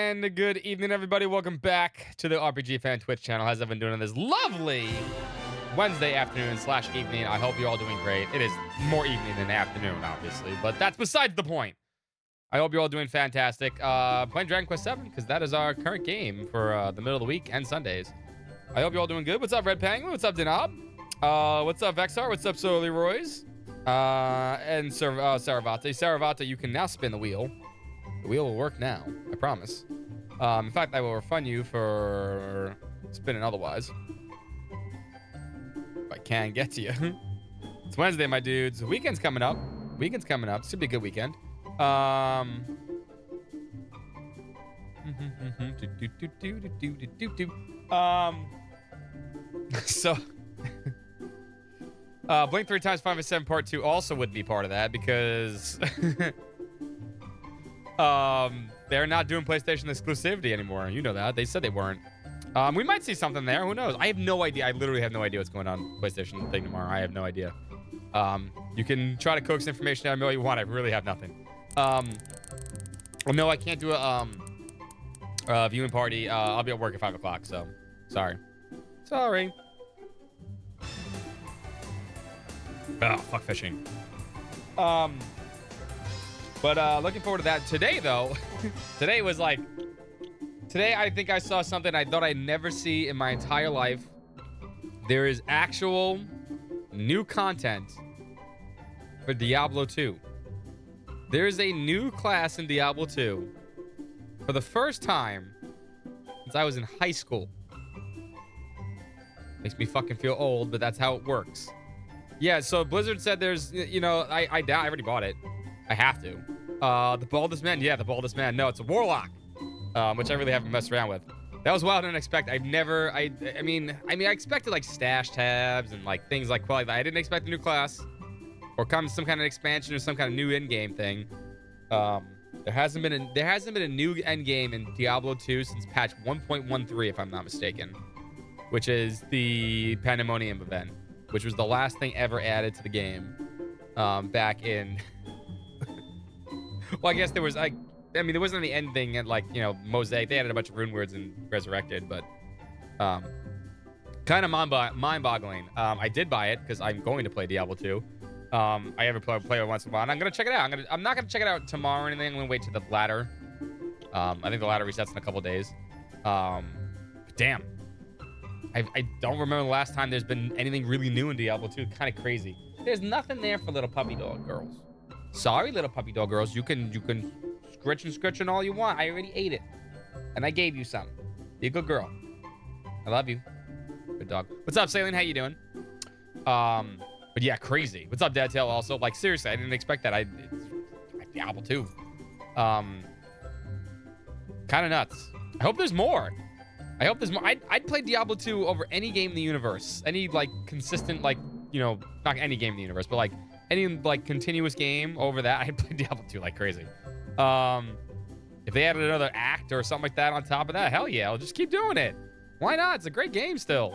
And good evening, everybody. Welcome back to the RPG Fan Twitch channel. How's everyone doing on this lovely Wednesday afternoon / evening? I hope you're all doing great. It is more evening than afternoon, obviously, but that's besides the point. I hope you're all doing fantastic. Playing Dragon Quest 7 because that is our current game for the middle of the week and Sundays. I hope you're all doing good. What's up, Red Penguin? What's up, Denob? What's up, Vexar? What's up, Solar Roy's? And Saravata. Saravata, you can now spin the wheel. The wheel will work now, I promise. In fact, I will refund you for spinning otherwise. If I can get to you. It's Wednesday, my dudes. The weekend's coming up. It's gonna be a good weekend. So Blink 3 times 5 and 7 part 2 also would be part of that because they're not doing PlayStation exclusivity anymore. You know that. They said they weren't. We might see something there. Who knows? I have no idea. I literally have no idea what's going on PlayStation thing tomorrow. I have no idea. You can try to coax information out of me all you want. I really have nothing. Well, no, I can't do a viewing party. I'll be at work at 5 o'clock, so sorry. Sorry. Oh, fuck fishing. But looking forward to that. Today, though, today I think I saw something I thought I'd never see in my entire life. There is actual new content for Diablo 2. There is a new class in Diablo 2 for the first time since I was in high school. Makes me fucking feel old, but that's how it works. Yeah, so Blizzard said there's, you know, I already bought it. I have to. The Baldest Man? Yeah, the Baldest Man. No, it's a Warlock, which I really haven't messed around with. That was wild and unexpected. I expected like stash tabs and like things like that. I didn't expect a new class or some kind of expansion or some kind of new end game thing. There hasn't been a new end game in Diablo 2 since patch 1.13, if I'm not mistaken, which is the Pandemonium event, which was the last thing ever added to the game back in. Well, I guess there was there wasn't any end thing at Mosaic. They added a bunch of rune words and Resurrected, but kind of mind-boggling. I did buy it because I'm going to play Diablo 2. I ever play it once in a while, and I'm gonna check it out. I'm not gonna check it out tomorrow or anything. I'm gonna wait till the ladder. I think the ladder resets in a couple days. Damn. I don't remember the last time there's been anything really new in Diablo 2. Kind of crazy. There's nothing there for little puppy dog girls. Sorry, little puppy dog girls. You can scritch and all you want. I already ate it, and I gave you some. Be a good girl. I love you. Good dog. What's up, Saline? How you doing? But yeah, crazy. What's up, Dadtail? Also, like, seriously, I didn't expect that. It's Diablo 2. Kind of nuts. I hope there's more. I'd play Diablo 2 over any game in the universe. Any, like, consistent, like, not any game in the universe, but, like, any, like, continuous game over that. I'd play Diablo 2 like crazy. If they added another act or something like that on top of that, hell yeah, I'll just keep doing it. Why not? It's a great game still.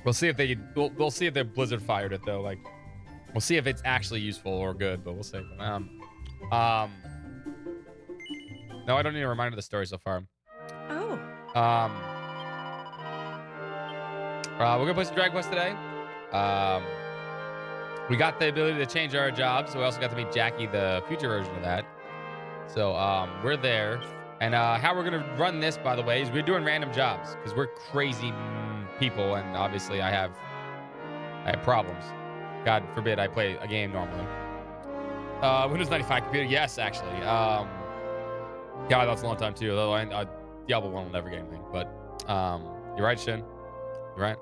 We'll see if we'll see if they Blizzard fired it though. Like, we'll see if it's actually useful or good, but we'll see. No, I don't need a reminder of the story so far. Oh. We're gonna play some Dragon Quest today. We got the ability to change our jobs, so we also got to meet Jackie, the future version of that. So we're there, and how we're gonna run this, by the way, is we're doing random jobs because we're crazy people, and obviously I have problems. God forbid I play a game normally. Windows 95 computer, yes, actually. God, that's a long time too. Although Diablo 1 will never get anything, but you're right, Shin. You're right.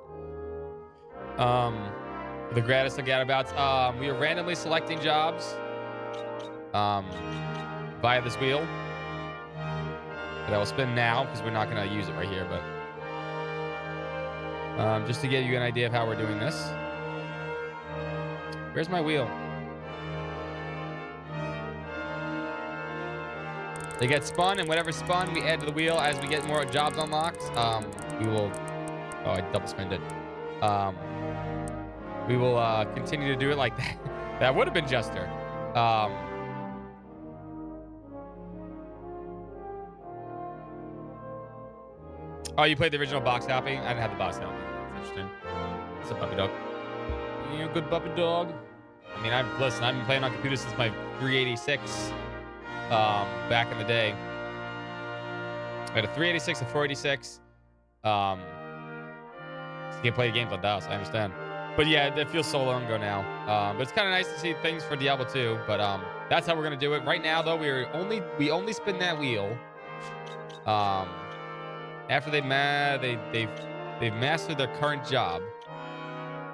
The gratis and gadabouts. We are randomly selecting jobs via this wheel that I will spin now because we're not going to use it right here, but just to give you an idea of how we're doing this. Where's my wheel? They get spun, and whatever spun we add to the wheel as we get more jobs unlocked. We will. Oh, I double spinned it. We will continue to do it like that. That would have been Jester. Oh, you played the original box copy? I didn't have the box copy. That's interesting. What's up, puppy dog? You good puppy dog? I mean, listen, I've been playing on computers since my 386. Back in the day. I had a 386, a 486. So you can play games on DOS. I understand. But yeah, it feels so long ago now. But it's kind of nice to see things for Diablo 2. But that's how we're gonna do it. Right now, though, we only spin that wheel. After they've mastered their current job,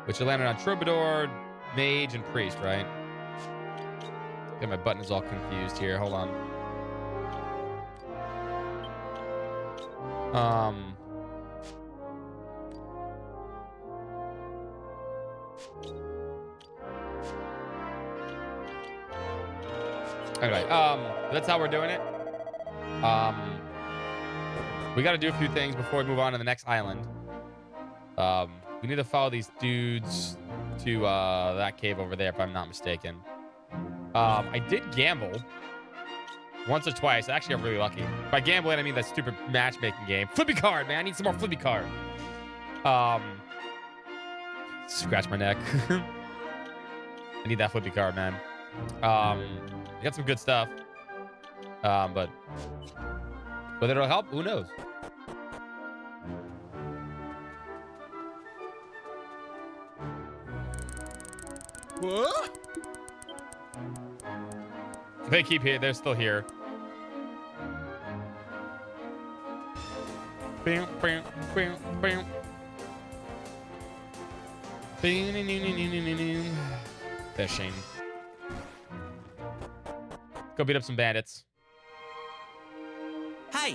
which landed on Troubadour, Mage, and Priest, right? Okay, my button is all confused here. Hold on. Anyway, that's how we're doing it. We got to do a few things before we move on to the next island. We need to follow these dudes to that cave over there, if I'm not mistaken. I did gamble once or twice. Actually, I'm really lucky. By gambling, I mean that stupid matchmaking game. Flippy card, man. I need some more flippy card. Scratch my neck. I need that flippy card, man. We got some good stuff. But whether it'll help, who knows? What? They keep here. They're still here. Bam, bam, bam, bam. Fishing. Go beat up some bandits. Hey.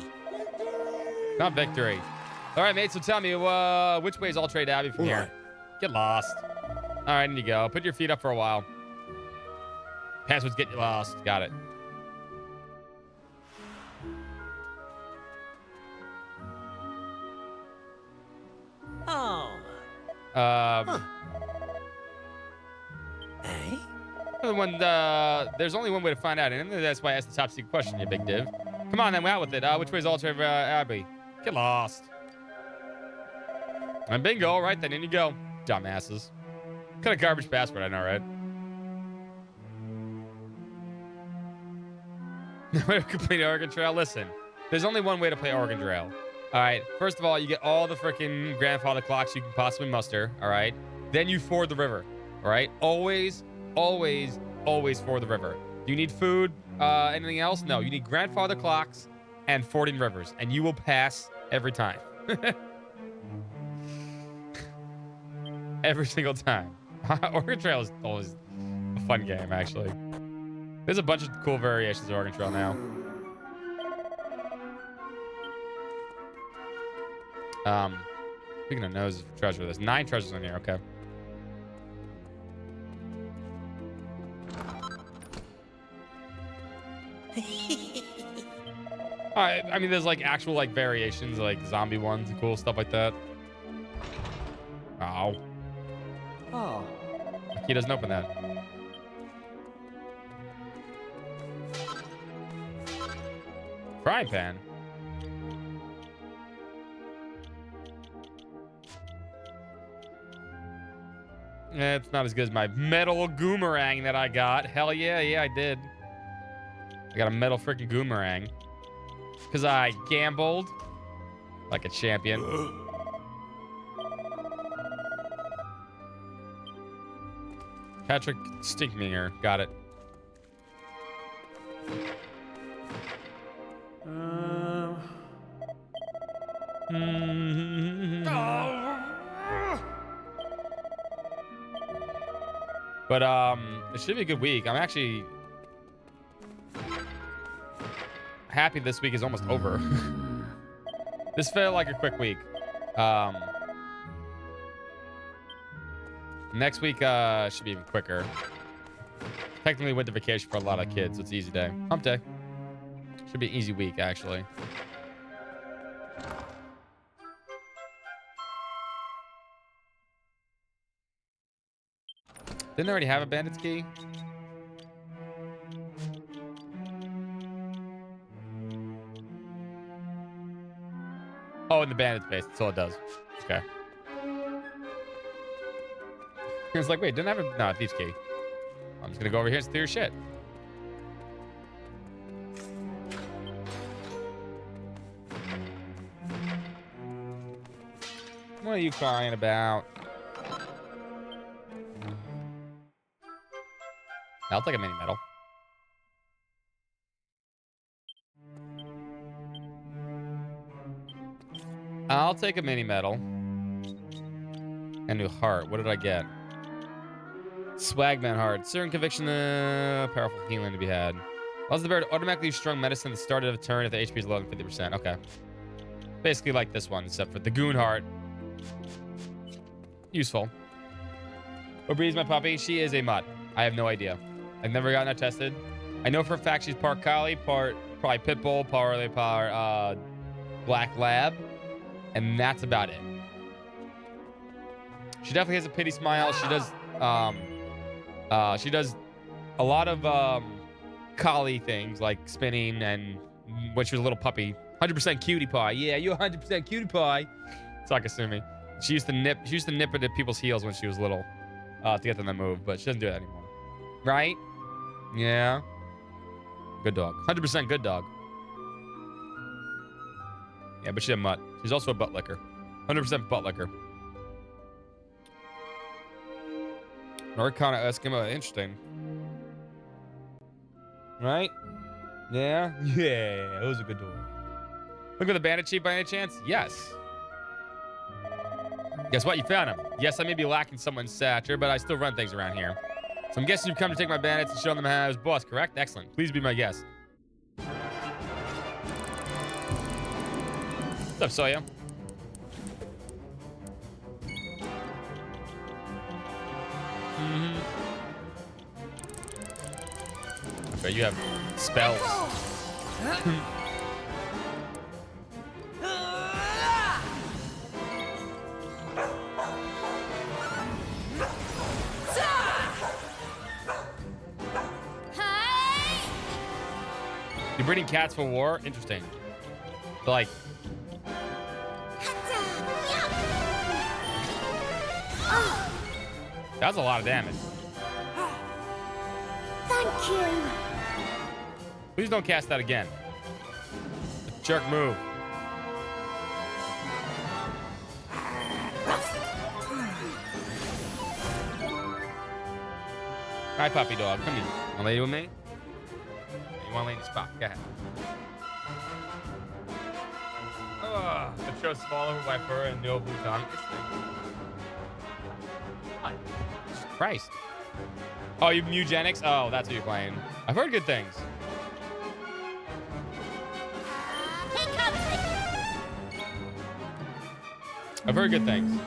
Not victory. All right, mate. So tell me, which way is All Trade Abbey from here? Get lost. All right, in you go. Put your feet up for a while. Passwords get you lost. Got it. Oh. Hey? There's only one way to find out, and that's why I asked the top secret question, you big div. Come on, then, we're out with it. Which way is All Trade Abbey? Get lost. And bingo. All right, then, in you go. Dumbasses. What kind of garbage password, I know, right? Way to complete Oregon Trail. Listen, there's only one way to play Oregon Trail. All right. First of all, you get all the freaking grandfather clocks you can possibly muster. All right. Then you ford the river. All right. Always, always, always ford the river. Do you need food? Anything else? No. You need grandfather clocks and fording rivers, and you will pass every time. Every single time. Oregon Trail is always a fun game, actually. There's a bunch of cool variations of Oregon Trail now. Speaking of noses for treasure, there's 9 treasures in here. Okay. I mean, there's like actual like variations, like zombie ones and cool stuff like that. Ow. Oh. The key doesn't open that. Frying pan. It's not as good as my metal goomerang that I got. Hell yeah, I did. I got a metal freaking goomerang. Because I gambled like a champion. Patrick Stinkminger. Got it. But it should be a good week. I'm actually happy this week is almost over. This felt like a quick week. Next week should be even quicker. Technically winter vacation for a lot of kids, so it's an easy day. Hump day. Should be an easy week, actually. Didn't I already have a bandit's key? Oh, the bandit's base. That's all it does. Okay. It's like, wait, didn't I have a... No, thieves key. I'm just gonna go over here and steal your shit. What are you crying about? I'll take a mini medal. I'll take a mini medal. A new heart. What did I get? Swagman heart. Certain conviction, powerful healing to be had. Allows the bear to automatically strong medicine at the start of the turn if the HP is lower than 50%. Okay. Basically like this one, except for the goon heart. Useful. Breeze, my puppy. She is a mutt. I have no idea. I've never gotten her tested. I know for a fact she's part collie, part probably pit bull, part black lab, and that's about it. She definitely has a pity smile. She does a lot of collie things like spinning, and when she was a little puppy, 100% cutie pie. Yeah, you're 100% cutie pie. Sakasumi. She used to nip at people's heels when she was little to get them to move, but she doesn't do that anymore. Right? Yeah. Good dog. 100% good dog. Yeah, but she's a mutt. She's also a butt licker. 100% butt licker. Noricana Eskimo. Interesting. Right? Yeah? Yeah. That was a good dog. Look at the bandit chief by any chance? Yes. Guess what? You found him. Yes, I may be lacking someone's stature, but I still run things around here. So I'm guessing you've come to take my bandits and show them how I was boss, correct? Excellent. Please be my guest. What's up, Soya? Okay, you have spells. You're breeding cats for war? Interesting. So, like... That's a lot of damage. Thank you. Please don't cast that again. Jerk move. Hi, puppy dog. Come here. Wanna lay with me? You wanna lay in the spot? Go ahead. Ugh. The show small over my fur and no blue tongue. Jesus Christ. Oh, you eugenics? Oh, that's what you're playing. I've heard good things. I've heard good things.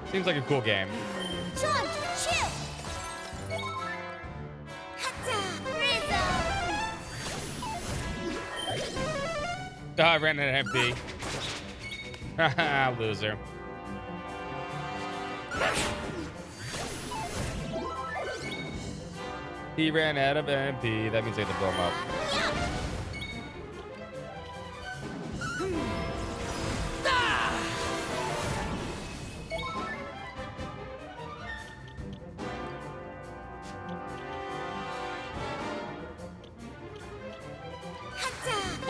Seems like a cool game. Oh, I ran out of MP. Haha, loser. He ran out of MP. That means I have to blow him up.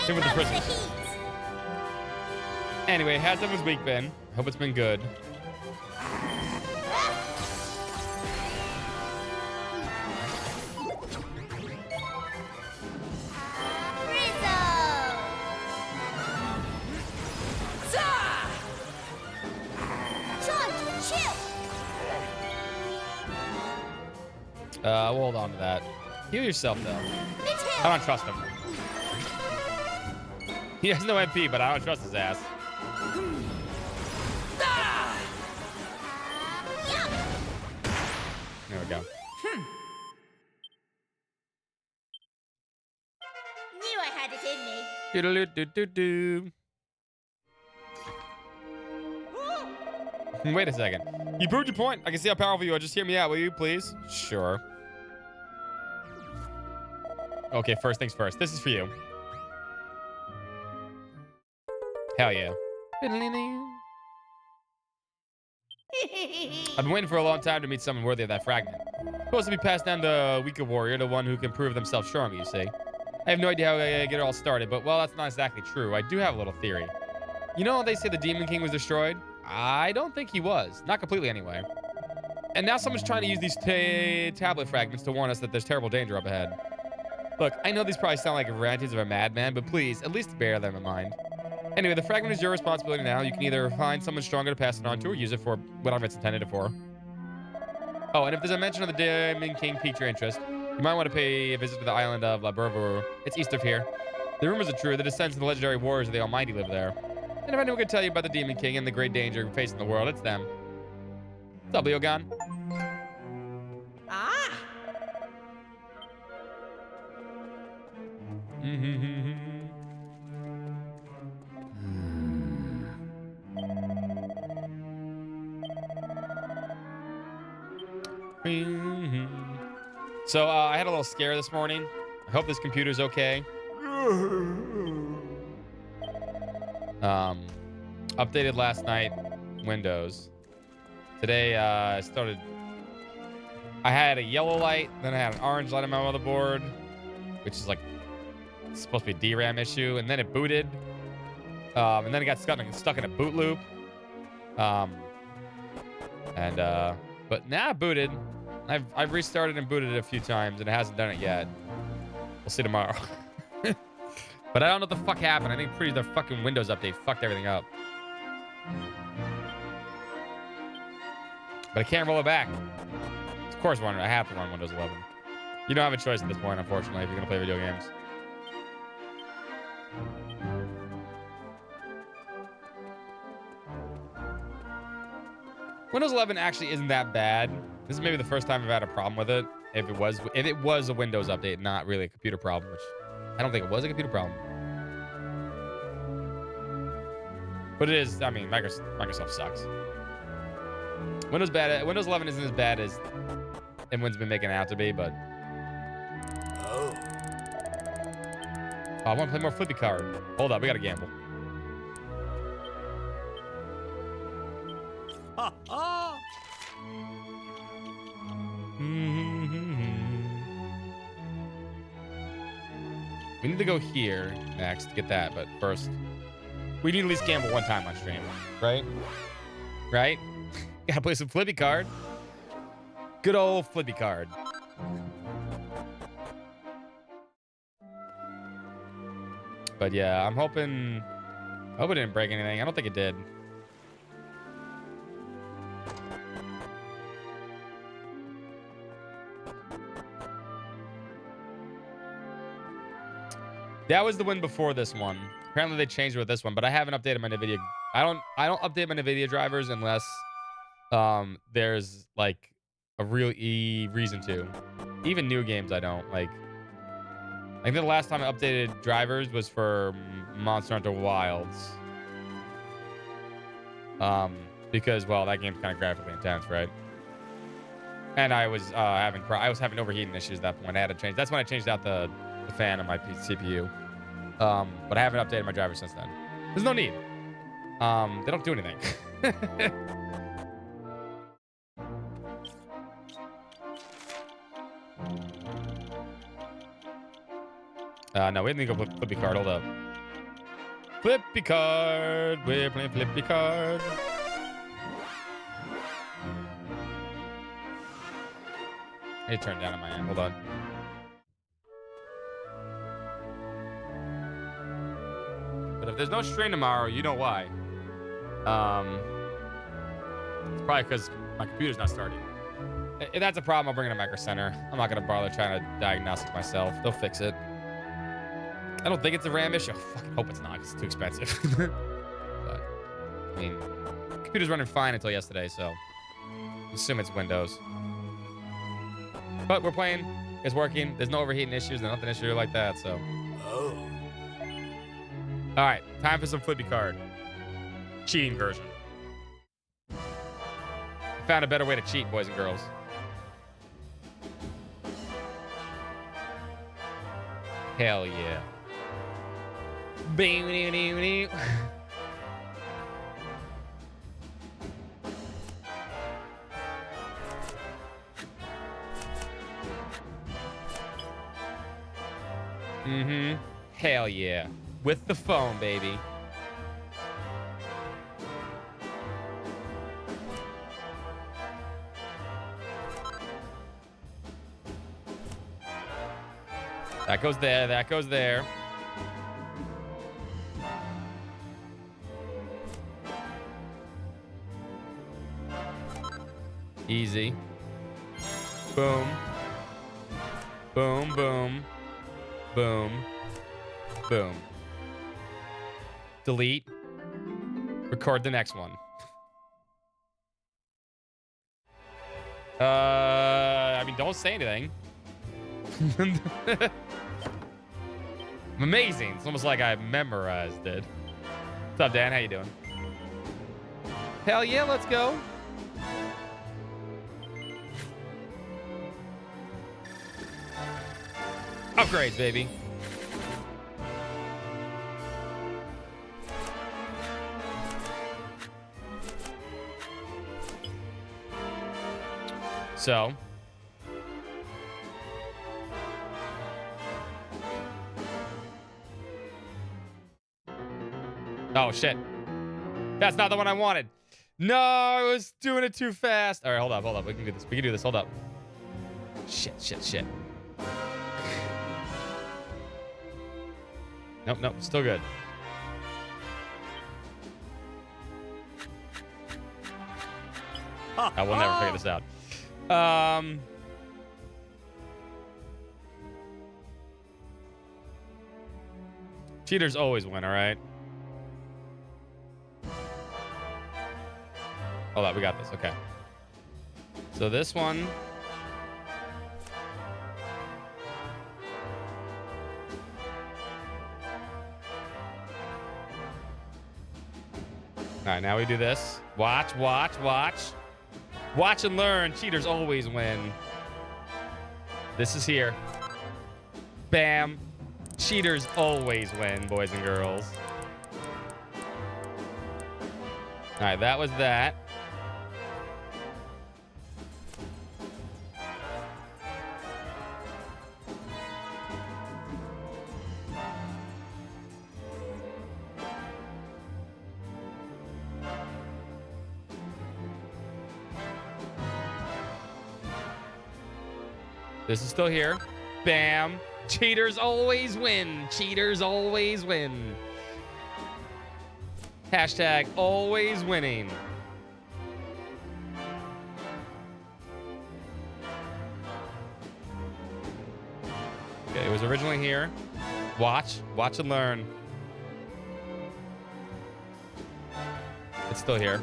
Same with the prisoners. Anyway, how's everyone's week been? Hope it's been good. We'll hold on to that. Heal yourself, though. I don't trust him. He has no MP, but I don't trust his ass. There we go. Knew I had it in me. Doodle-doo-doo-doo-doo. Wait a second. You proved your point. I can see how powerful you are. Just hear me out, will you, please? Sure. Okay, first things first. This is for you. Hell yeah. I've been waiting for a long time to meet someone worthy of that fragment. Supposed to be passed down to a weaker warrior, the one who can prove themselves stronger, you see. I have no idea how I get it all started, but well, that's not exactly true. I do have a little theory. You know, they say the Demon King was destroyed? I don't think he was. Not completely, anyway. And now someone's trying to use these tablet fragments to warn us that there's terrible danger up ahead. Look, I know these probably sound like rantings of a madman, but please, at least bear them in mind. Anyway, the fragment is your responsibility now. You can either find someone stronger to pass it on to or use it for whatever it's intended for. Oh, and if there's a mention of the Demon King piqued your interest, you might want to pay a visit to the island of La Burvur. It's east of here. The rumors are true. The descendants of the legendary warriors of the Almighty live there. And if anyone could tell you about the Demon King and the great danger facing the world, it's them. What's up, Leogan? Ah! So I had a little scare this morning. I hope this computer's okay. Updated last night, Windows. Today I started. I had a yellow light, then I had an orange light on my motherboard, which is like supposed to be a DRAM issue, and then it booted, and then it got stuck in a boot loop. But now it booted. I've restarted and booted it a few times, and it hasn't done it yet. We'll see tomorrow. But I don't know what the fuck happened. I think the fucking Windows update fucked everything up. But I can't roll it back. Of course, I have to run Windows 11. You don't have a choice at this point, unfortunately, if you're gonna play video games. Windows 11 actually isn't that bad. This is maybe the first time I've had a problem with it. If it was a Windows update, not really a computer problem, which I don't think it was a computer problem. But it is. I mean, Microsoft sucks. Windows 11 isn't as bad as everyone's been making it out to be, but. Oh. I want to play more Flippy Card. Hold up, we gotta gamble. Ha ha! We need to go here next to get that, but first, we need to at least gamble one time on stream, right? Right? Gotta play some Flippy Card. Good old Flippy Card. But yeah, I hope it didn't break anything. I don't think it did. That was the win before this one. Apparently they changed it with this one, but I haven't updated my NVIDIA. I don't update my NVIDIA drivers unless there's like a real reason to. Even new games I don't. Like I think the last time I updated drivers was for Monster Hunter Wilds. Because well, that game's kind of graphically intense, right? And I was having overheating issues at that point. I had to change. That's when I changed out the fan of my CPU. But I haven't updated my driver since then. There's no need. They don't do anything. No, we need to go Flippy Card. Hold up. Flippy Card. We're playing Flippy Card. I need to turn it down on my end. Hold on. But if there's no stream tomorrow, you know why. It's probably because my computer's not starting. If that's a problem, I'll bring it to Micro Center. I'm not going to bother trying to diagnose it myself. They'll fix it. I don't think it's a RAM issue. I fucking hope it's not because it's too expensive. But, I mean, the computer's running fine until yesterday, so I assume it's Windows. But we're playing. It's working. There's no overheating issues. There's nothing issue like that, so. Oh. All right, time for some Flippy Card. Cheating version. I found a better way to cheat, boys and girls. Hell yeah. Mm-hmm. Hell yeah. With the phone, baby. That goes there. That goes there. Easy. Boom. Boom, boom. Boom. Boom. Delete. Record the next one. I mean, don't say anything. Amazing. It's almost like I memorized it. What's up, Dan? How you doing? Hell yeah, let's go. Upgrades, baby. So. Oh, shit. That's not the one I wanted. No, I was doing it too fast. All right, hold up, hold up. We can do this. We can do this. Hold up. Shit, shit, shit. Nope, nope. Still good. I will never figure this out. Cheaters always win, all right? Hold on, we got this. Okay. So this one. All right, now we do this. Watch, watch, watch. Watch and learn. Cheaters always win. This is here. Bam. Cheaters always win, boys and girls. All right, that was that. This is still here. Bam. Cheaters always win. Cheaters always win. Hashtag always winning. Okay, it was originally here. Watch. Watch and learn. It's still here.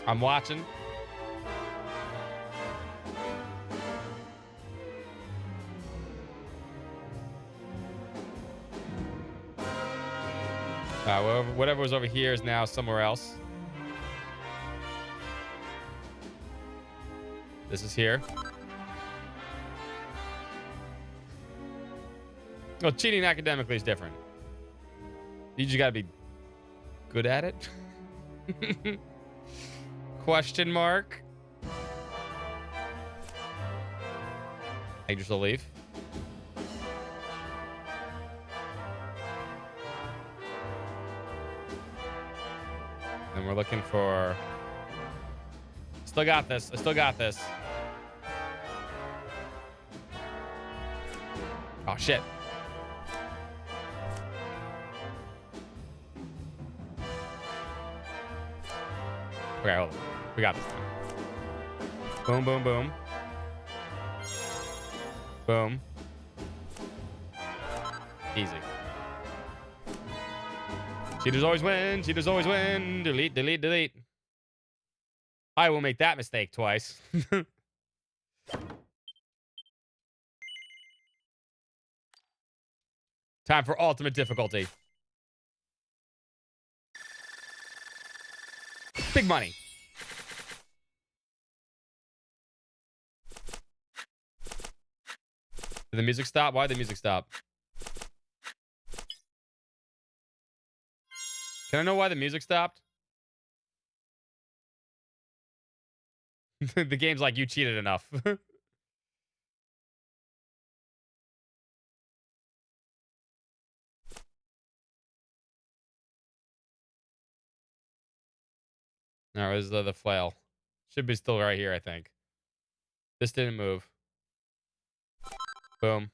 I'm watching. Whatever was over here is now somewhere else. This is here. Well, cheating academically is different. You just gotta be good at it. Question mark. Dangerous leaf. And we're looking for... Still got this. I still got this. Oh, shit. Okay, hold on. We got this one. Boom, boom, boom. Boom. Easy. Cheaters always win. Cheaters always win. Delete, delete, delete. I will make that mistake twice. Time for ultimate difficulty. Big money. Did the music stop? Why did the music stop? Can I know why the music stopped? The game's like, you cheated enough. No, it was the flail. Should be still right here, I think. This didn't move. Boom.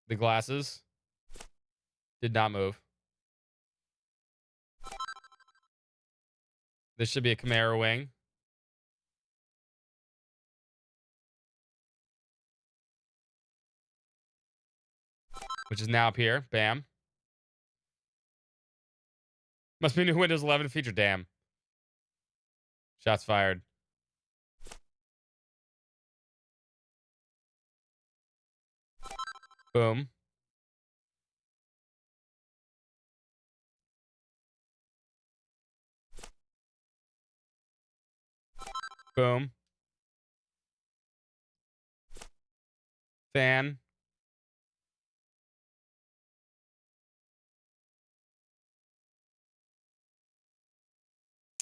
The glasses did not move. This should be a Chimera wing. Which is now up here. Bam. Must be new Windows 11 feature. Damn. Shots fired. Boom. Boom. Fan.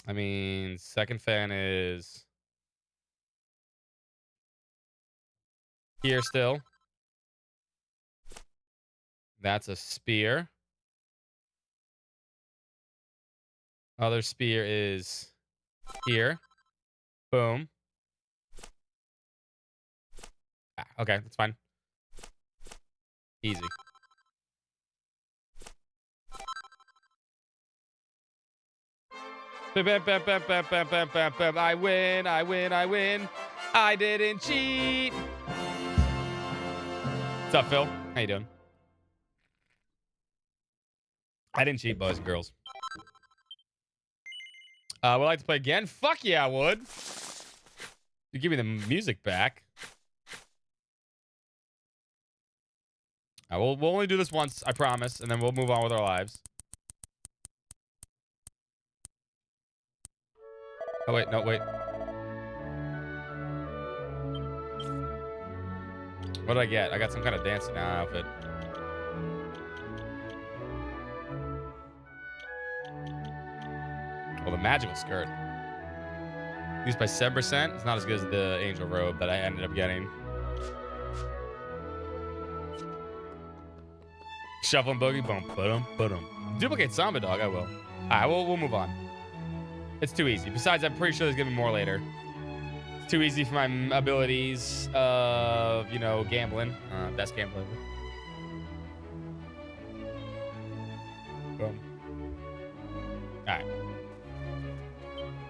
I mean, second fan is here still. That's a spear. Other spear is here. Boom. Ah, okay, that's fine. Easy. I win, I win, I win. I didn't cheat. What's up, Phil? How you doing? I didn't cheat, boys and girls. Would I like to play again? Fuck yeah, I would. You give me the music back. We'll only do this once, I promise, and then we'll move on with our lives. Oh, wait, no, wait. What did I get? I got some kind of dancing outfit. Well, the magical skirt. Used by 7%. It's not as good as the angel robe that I ended up getting. Shuffling boogie, boom, ba-dum. Duplicate Samba Dog, I will. All right, we'll move on. It's too easy. Besides, I'm pretty sure there's gonna be more later. It's too easy for my abilities of, you know, gambling. Best gambler ever. Boom. All right.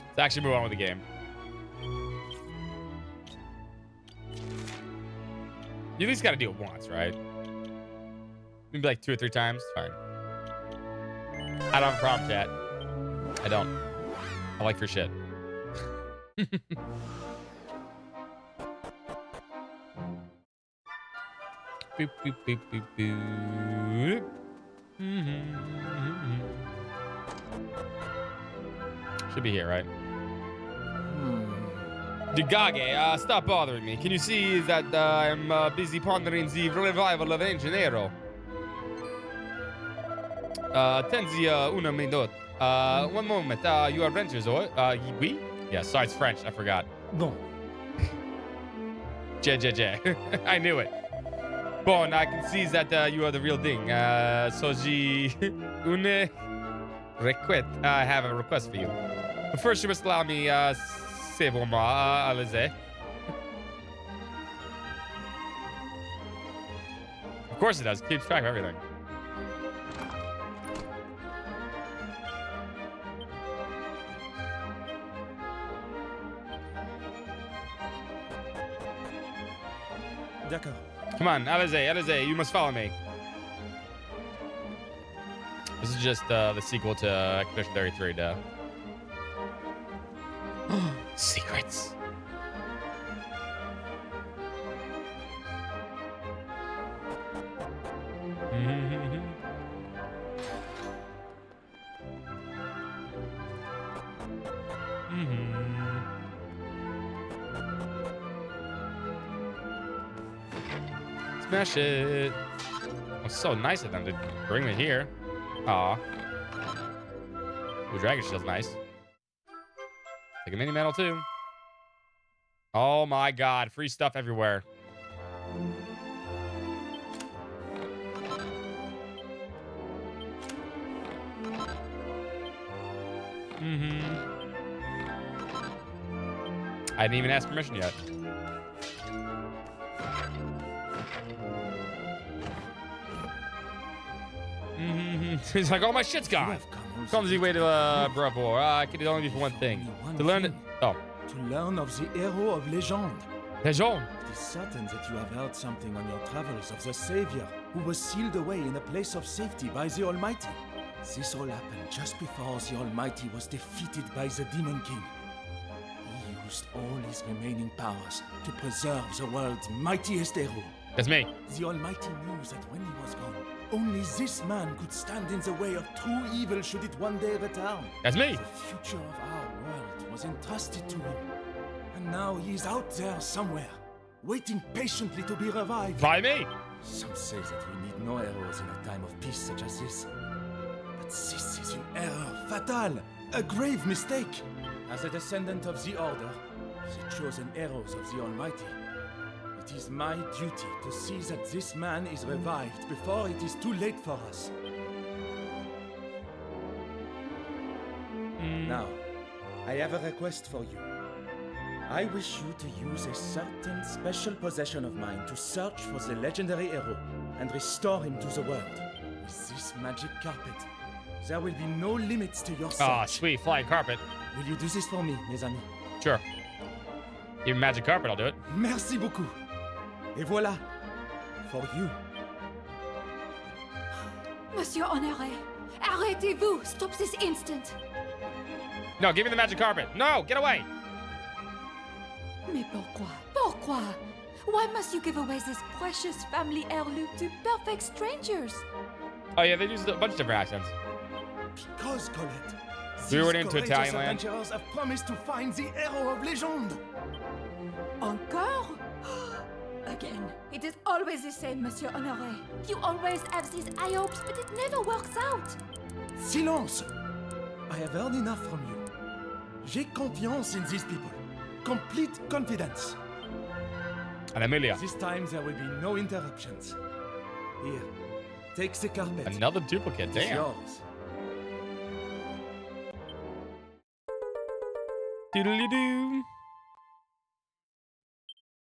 Let's actually move on with the game. You at least got to do it once, right? Maybe like 2 or 3 times. Fine. I don't have a problem, chat. I don't. I like for shit. Boop, boop, boop, boop, boop. Should be here, right? Dugage, stop bothering me. Can you see that I'm busy pondering the revival of Engineero? Tenzia una minute. One moment. You are renters, or? Oui? Yeah, sorry, it's French. I forgot. No. J. I knew it. Bon, I can see that you are the real thing. So, une request. I have a request for you. But first, you must allow me, c'est pour moi, allez-y. Of course it does. It keeps track of everything. D'accord. Come on, allez-y, you must follow me. This is just the sequel to Expedition 33, duh. Secrets. Smash it. So nice of them to bring me here. Aw. Ooh, Dragon Shield's nice. Take a mini medal too. Oh my god, free stuff everywhere. I didn't even ask permission yet. He's like, oh, my shit's gone. Clumsy way to bravo. I could only be for one thing. To learn it. Oh. To learn of the hero of legend. Legend. It is certain that you have heard something on your travels of the Savior, who was sealed away in a place of safety by the Almighty. This all happened just before the Almighty was defeated by the Demon King. He used all his remaining powers to preserve the world's mightiest hero. That's me. The Almighty knew that when he was gone, only this man could stand in the way of true evil should it one day return. That's me. The future of our world was entrusted to him. And now he is out there somewhere, waiting patiently to be revived. By me. Some say that we need no heroes in a time of peace such as this. But this is an error fatal, a grave mistake. As a descendant of the Order, the chosen heroes of the Almighty, it is my duty to see that this man is revived before it is too late for us. Now, I have a request for you. I wish you to use a certain special possession of mine to search for the legendary hero and restore him to the world. With this magic carpet, there will be no limits to your search. Ah, sweet flying carpet. Will you do this for me, mes amis? Sure. Even magic carpet, I'll do it. Merci beaucoup. Et voilà, for you. Monsieur Honoré, arrêtez-vous! Stop this instant! No, give me the magic carpet. No, get away. Mais pourquoi? Pourquoi? Why must you give away this precious family heirloom to perfect strangers? Oh yeah, they use a bunch of different accents. Because, Colette, We were these into courageous Italian land. adventurers have promised to find the hero of legend. Encore? Again. It is always the same, Monsieur Honoré. You always have these high hopes, but it never works out. Silence! I have heard enough from you. J'ai confiance in these people. Complete confidence. And Amelia. This time there will be no interruptions. Here, take the carpet. Another duplicate, It's damn. yours. Doodly-doo.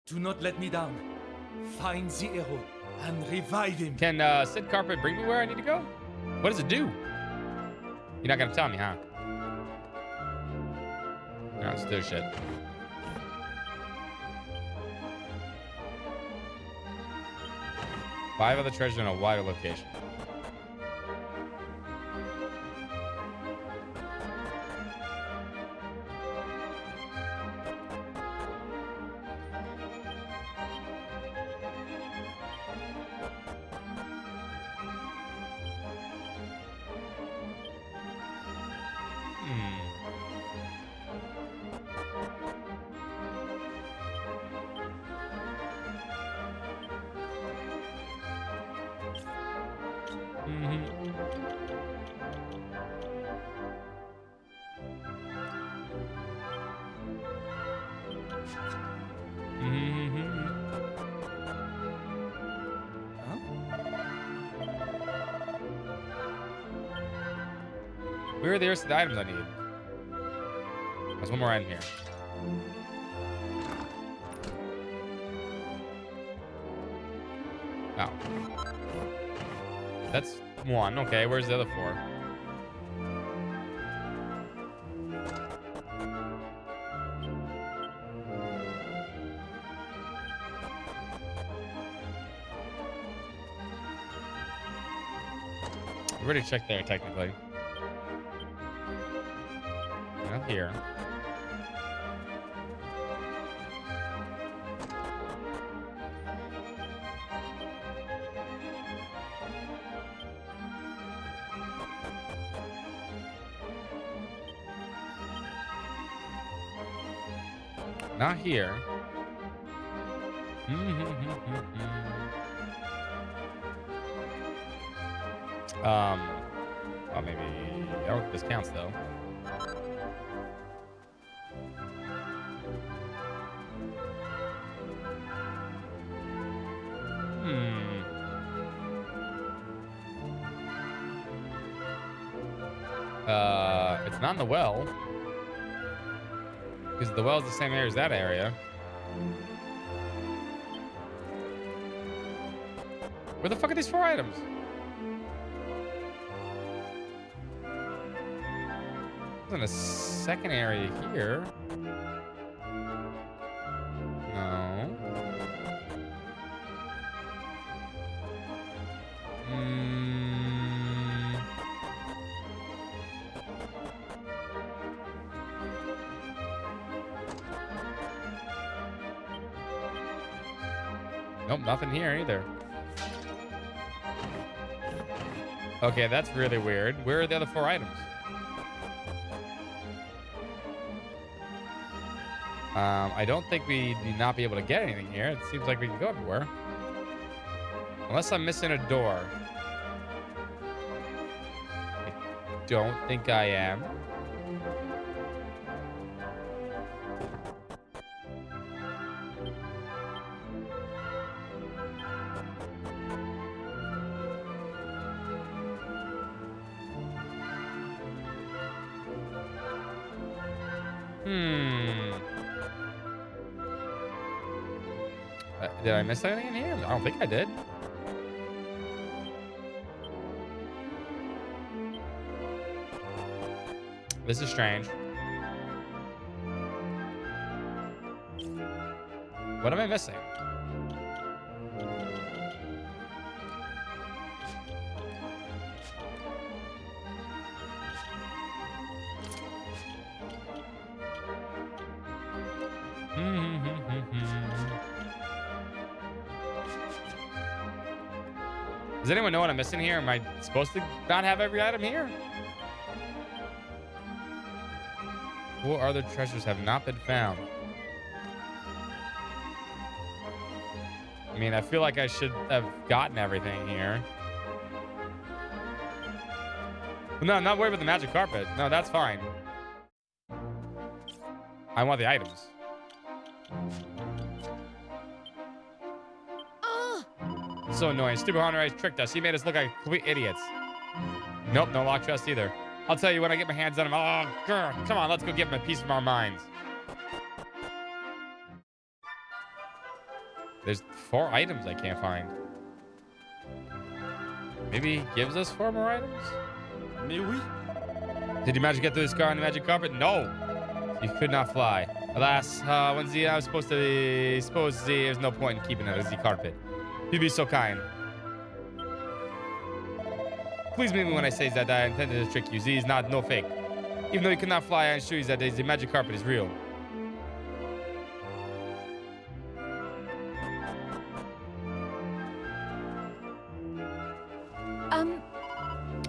Do not let me down. Find the hero and revive him. Can Sid Carpet bring me where I need to go? What does it do? You're not gonna tell me, huh? No, let's do shit. Five other treasures in a wider location. Where are the rest of the items I need? There's one more item here. Oh. That's one. Okay, where's the other four? We already checked there, technically. Not here. Not here. Well, maybe I don't think this counts though. It's not in the well. Because the well is the same area as that area. Where the fuck are these 4 items? There's in a second area here. No. Nope, nothing here either. Okay, that's really weird. Where are the other 4 items? I don't think we do not be able to get anything here. It seems like we can go everywhere. Unless I'm missing a door. I don't think I am. Did I miss anything in here? I don't think I did. This is strange. What am I missing? Does anyone know what I'm missing here? Am I supposed to not have every item here? 4 other treasures have not been found. I mean, I feel like I should have gotten everything here. No, I'm not worried about the magic carpet. No, that's fine. I want the items. So annoying. Stupid Honor tricked us. He made us look like complete idiots. Nope, no lock chest either. I'll tell you when I get my hands on him. Oh, girl, come on, let's go give him a piece of our minds. There's 4 items I can't find. Maybe he gives us 4 more items? Mais oui. Did you manage to get through this car on the magic carpet? No. You could not fly. Alas, when I was supposed to suppose there's no point in keeping it as the carpet. You'd be so kind. Please believe me when I say that I intended to trick you. Z is no fake. Even though you cannot fly, I assure you that the magic carpet is real.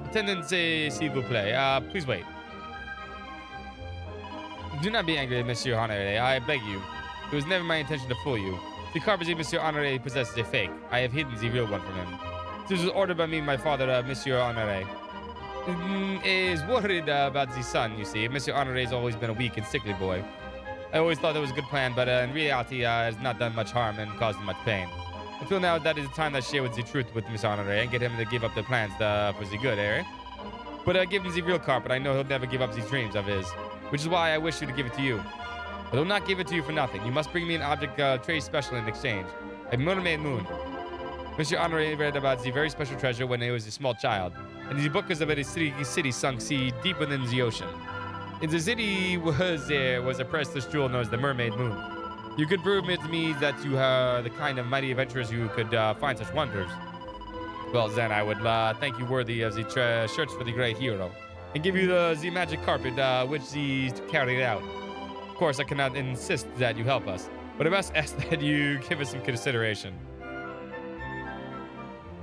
Attendant, s'il vous plaît. Please wait. Do not be angry, Monsieur Honoré. I beg you. It was never my intention to fool you. The carpet Monsieur Honoré possesses a fake. I have hidden the real one from him. This was ordered by me, my father, Monsieur Honoré. Is worried about the son, you see. Monsieur Honoré has always been a weak and sickly boy. I always thought that was a good plan, but in reality, has not done much harm and caused him much pain. I feel now that is the time to share with the truth with Monsieur Honoré and get him to give up the plans for the good, eh? But give him the real carpet. I know he'll never give up these dreams of his, which is why I wish you to give it to you. I will not give it to you for nothing. You must bring me an object trade special in exchange. A mermaid moon. Monsieur Honoré read about the very special treasure when he was a small child. And the book is about a city sunk sea deep within the ocean. In the city was a priceless jewel known as the mermaid moon. You could prove it to me that you are the kind of mighty adventurers who could find such wonders. Well, then I would thank you worthy of the shirts for the great hero. And give you the magic carpet which he carried out. Of course, I cannot insist that you help us, but I must ask that you give us some consideration.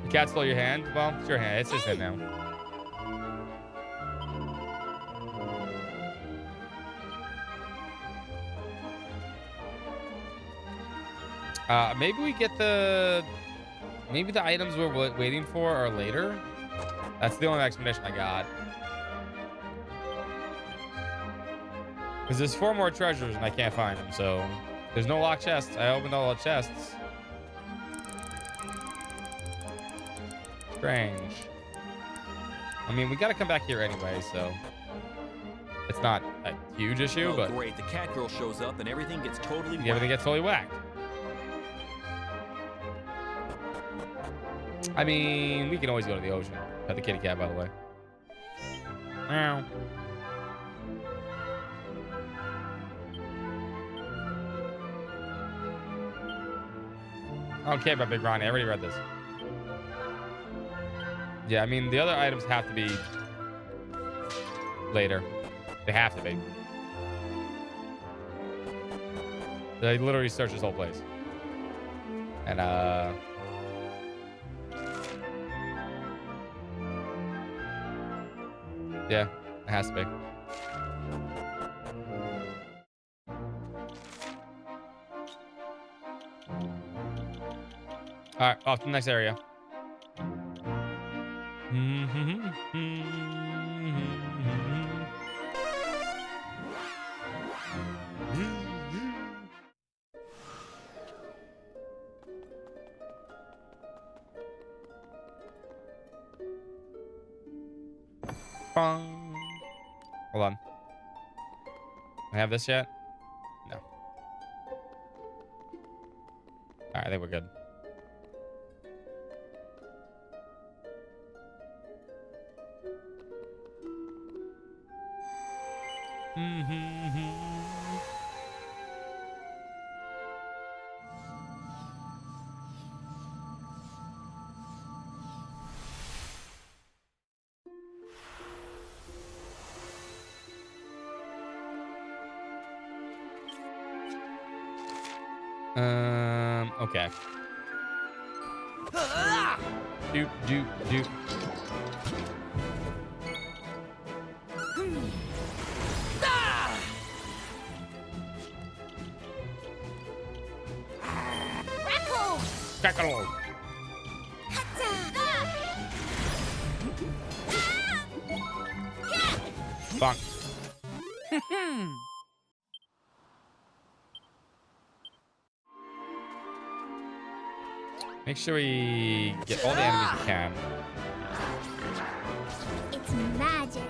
The cat stole your hand? Well, it's your hand. It's his hand now. Maybe we get maybe the items we're waiting for are later. That's the only explanation I got. Because there's 4 more treasures and I can't find them, so there's no locked chests. I opened all the chests. Strange. I mean, we gotta come back here anyway, so it's not a huge issue, but great. The cat girl shows up and everything gets totally everything gets totally whacked. I mean, we can always go to the ocean. Pet the kitty cat, by the way. Meow. I don't care about Big Ronnie. I already read this. Yeah, I mean, the other items have to be later. They have to be. They literally searched this whole place. And, yeah, it has to be. All right, off to the next area. Bong. Hold on. I have this yet? No. All right, I think we're good. Okay. Do. Crackle. Bonk. Make sure we get all the enemies we can. It's magic.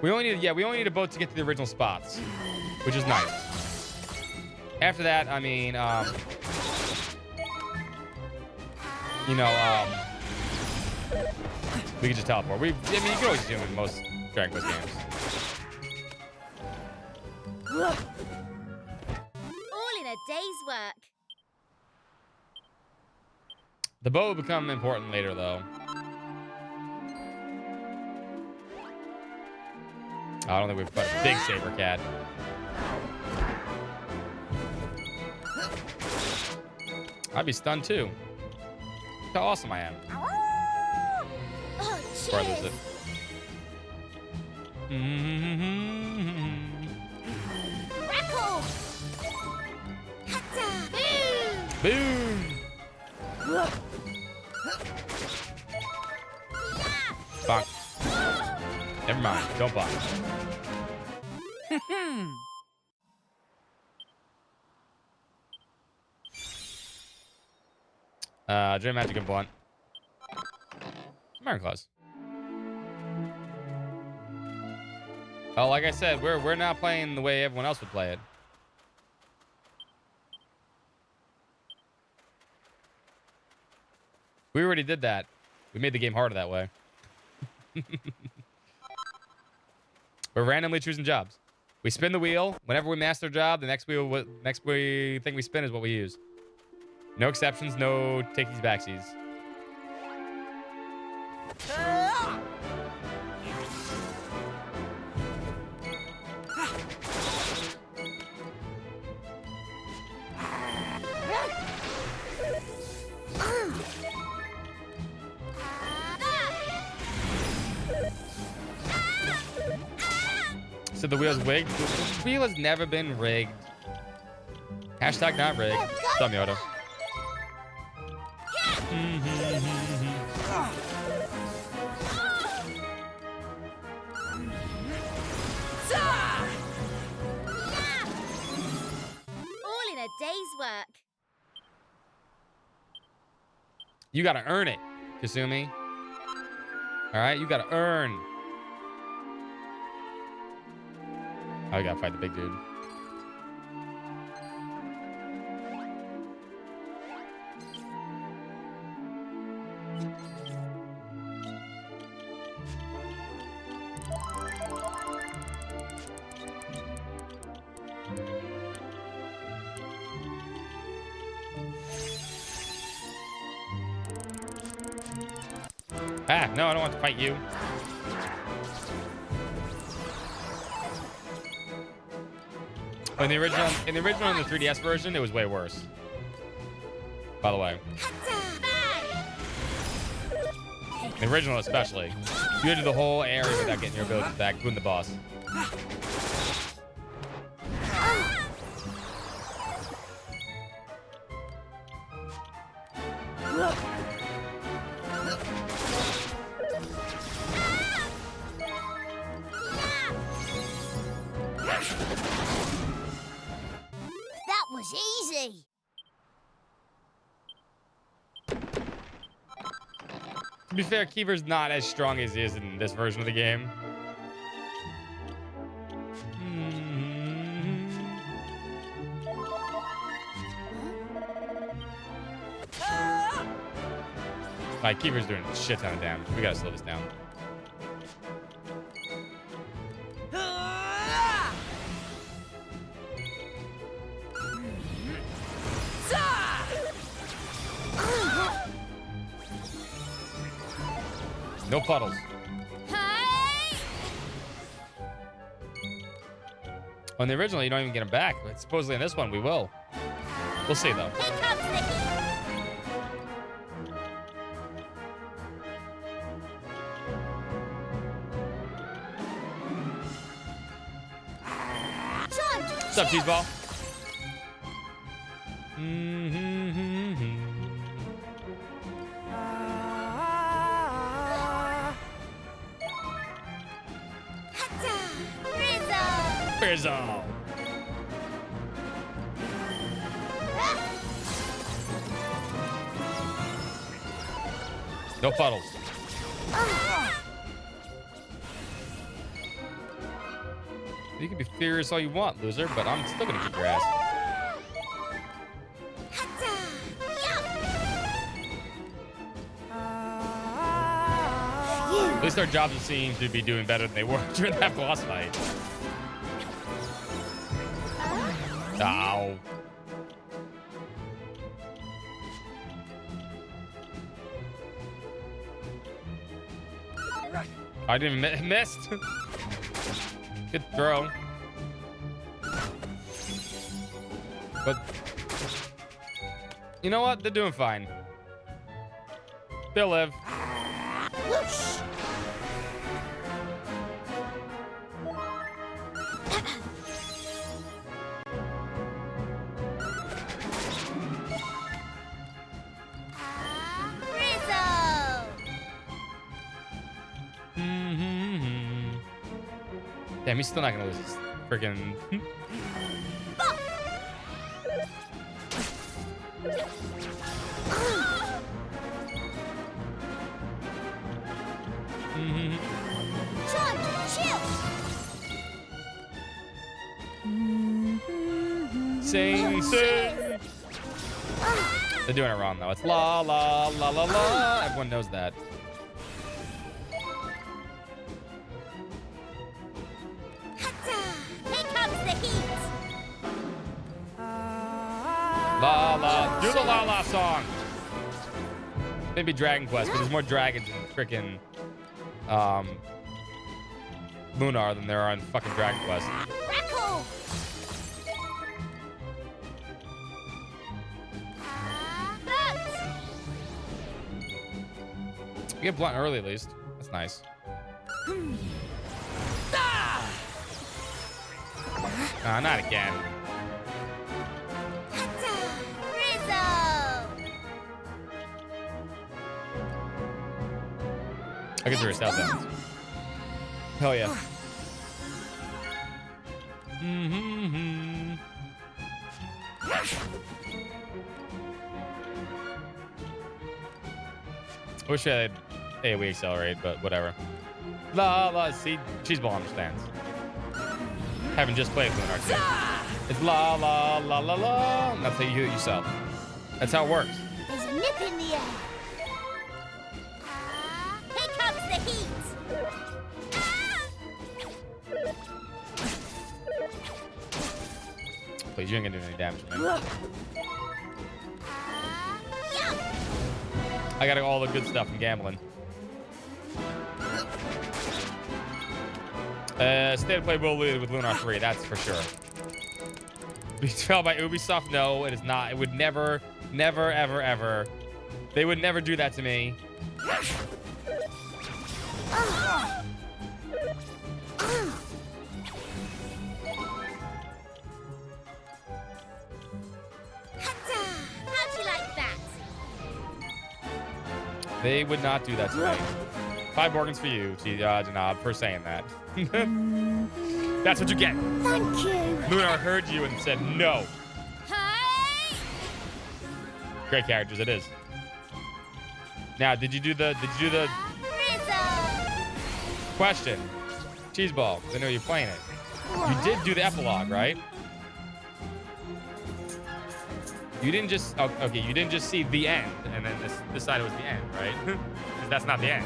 We only need a boat to get to the original spots, which is nice. After that, I mean, we can just teleport. I mean, you can always do it in most Dragon Quest games. All in a day's work. The boat will become important later, though. I don't think we've got a big saber cat. I'd be stunned too. Look how awesome I am. Oh, Where is cheers. it? Crackle. Hatta. Boom! Bonk. Never mind. Don't bonk. Dream Magic and Blunt. Iron Claws. Oh, like I said, we're not playing the way everyone else would play it. We already did that. We made the game harder that way. We're randomly choosing jobs. We spin the wheel. Whenever we master a job, the next thing we spin is what we use. No exceptions, no takesies backsies. So the wheel's rigged? The wheel has never been rigged. Hashtag not rigged. Stop me, Otto. Yeah! All in a day's work. You gotta earn it, Kasumi. All right, you gotta earn. Oh, we gotta fight the big dude. Ah, no, I don't want to fight you. In the original, in the 3DS version, it was way worse. By the way, the original especially, you had to do the whole area without getting your abilities back, including the boss. That was easy. To be fair, Kiefer's not as strong as he is in this version of the game. Like, Kiefer's doing a shit ton of damage. We gotta slow this down. No puddles. Hey! On the original, you don't even get him back. But supposedly in this one, we will. We'll see, though. Here comes the heat. What's up, Cheeseball? Rizzo. No puddles. You can be furious all you want, loser, but I'm still gonna kick your ass. At least our jobs seem to be doing better than they were during that boss fight. Ow. I didn't missed. Good throw. But you know what? They're doing fine. They'll live. Whoosh. Damn, he's still not gonna lose his freaking. Sing, sing. They're doing it wrong though. It's la la la la la. Everyone knows that. La la. Do the la la song. Maybe Dragon Quest, but there's more dragons in freaking Lunar than there are in fucking Dragon Quest. You get blunt early at least. That's nice. Not again. I guess there is that. Hell yeah. Mm-hmm. Wish I had AoE accelerate, but whatever. La la. See, Cheeseball understands. Having just played Lunar 2. It's la la la la la. And that's how you heal yourself. That's how it works. There's a nip in the air. Here comes the heat. Please, you ain't gonna do any damage, man. Yup. I got all the good stuff in gambling. State of play will lead with Lunar 3, that's for sure. Be developed by Ubisoft? No, it is not. It would never, never, ever, ever. They would never do that to me. How'd you like that? They would not do that to me. 5 organs for you, Janab, for saying that. That's what you get. Thank you. Lunar heard you and said no. Hey! Great characters, it is. Now, did you do the Rizzo! question? Cheeseball, 'cause I know you're playing it. You did do the epilogue, right? You didn't just, oh, okay, you didn't just see the end and then decide it was the end, right? Because that's not the end.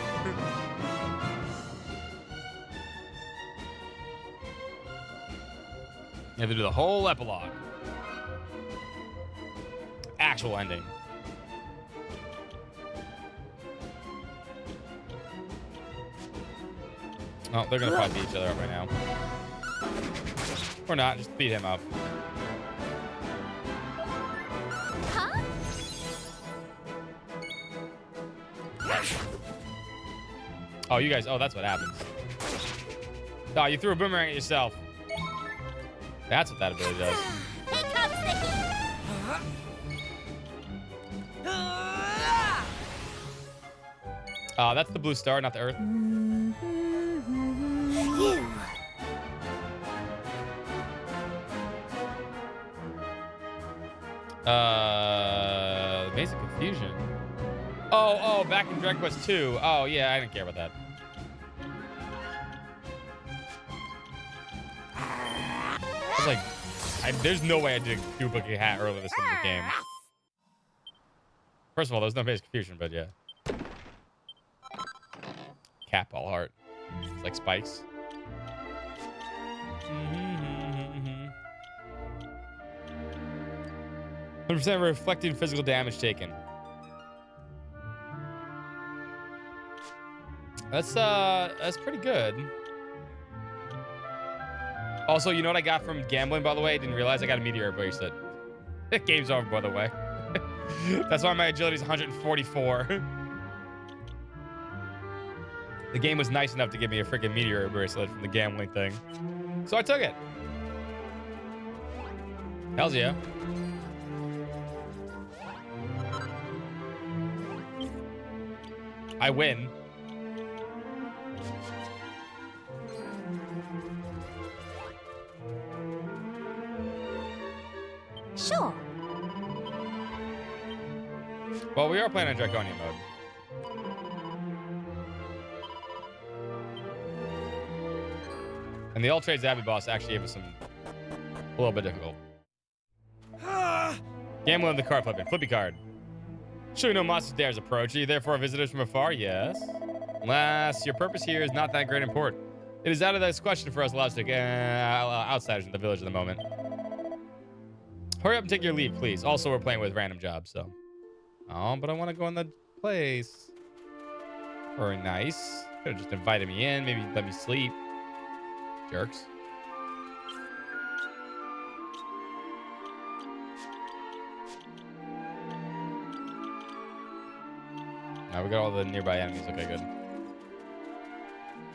You have to do the whole epilogue. Actual ending. Oh, they're gonna probably beat each other up right now. Or not, just beat him up. Huh? Oh, you guys, oh, that's what happens. Oh, you threw a boomerang at yourself. That's what that ability does. Here comes the heat. That's the blue star, not the earth. Phew. Basic confusion. Oh, back in Dragon Quest 2. Oh, yeah, I didn't care about that. I was like, there's no way I did a duplicate hat earlier this in the game. First of all, there's no basic confusion, but yeah. Cat ball heart. It's like spikes. 100% reflecting physical damage taken. That's pretty good. Also, you know what I got from gambling, by the way? I didn't realize I got a meteor bracelet. Game's over, by the way. That's why my agility is 144. The game was nice enough to give me a freaking meteor bracelet from the gambling thing. So I took it. Hells yeah. I win. Sure. Well, we are playing on Draconian mode. And the All Trades Abbey boss actually gave us a little bit difficult. Gambling the card flipping. Flippy card. Sure, you know monsters dares approach you, therefore visitors from afar, yes. Alas, your purpose here is not that great import. It is out of this question for us logic outsiders in the village at the moment. Hurry up and take your leave, please. Also, we're playing with random jobs, so. Oh, but I want to go in the place. Very nice. Could have just invited me in, maybe let me sleep. Jerks. Now we got all the nearby enemies. Okay, good.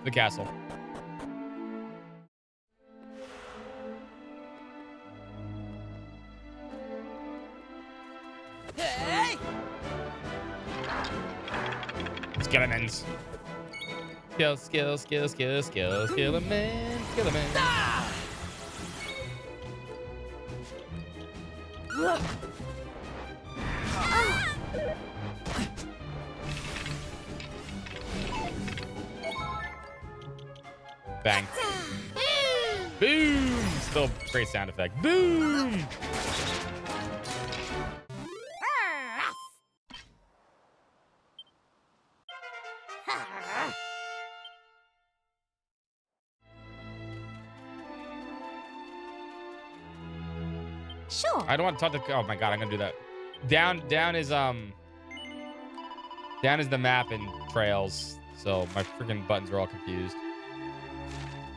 The castle. Hey! Skeletons. Skill, skill, skill, skill, skill, skill a man, skill a man. Bang. Boom! Still great sound effect. Boom! Sure. I don't want to talk to. Oh my god, I'm gonna do that. Down is the map and trails. So my freaking buttons are all confused.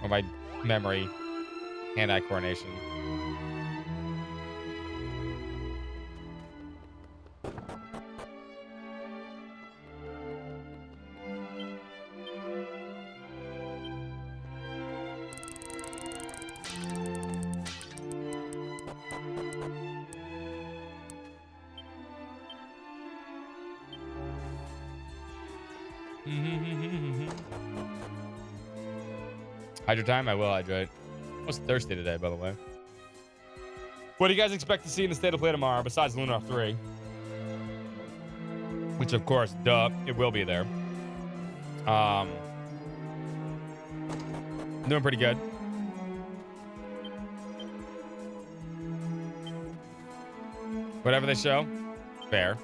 Or my memory, hand-eye coordination. Hydrate time? I will hydrate. I was thirsty today, by the way. What do you guys expect to see in the state of play tomorrow besides Lunar 3? Which, of course, duh, it will be there. Doing pretty good. Whatever they show, fair.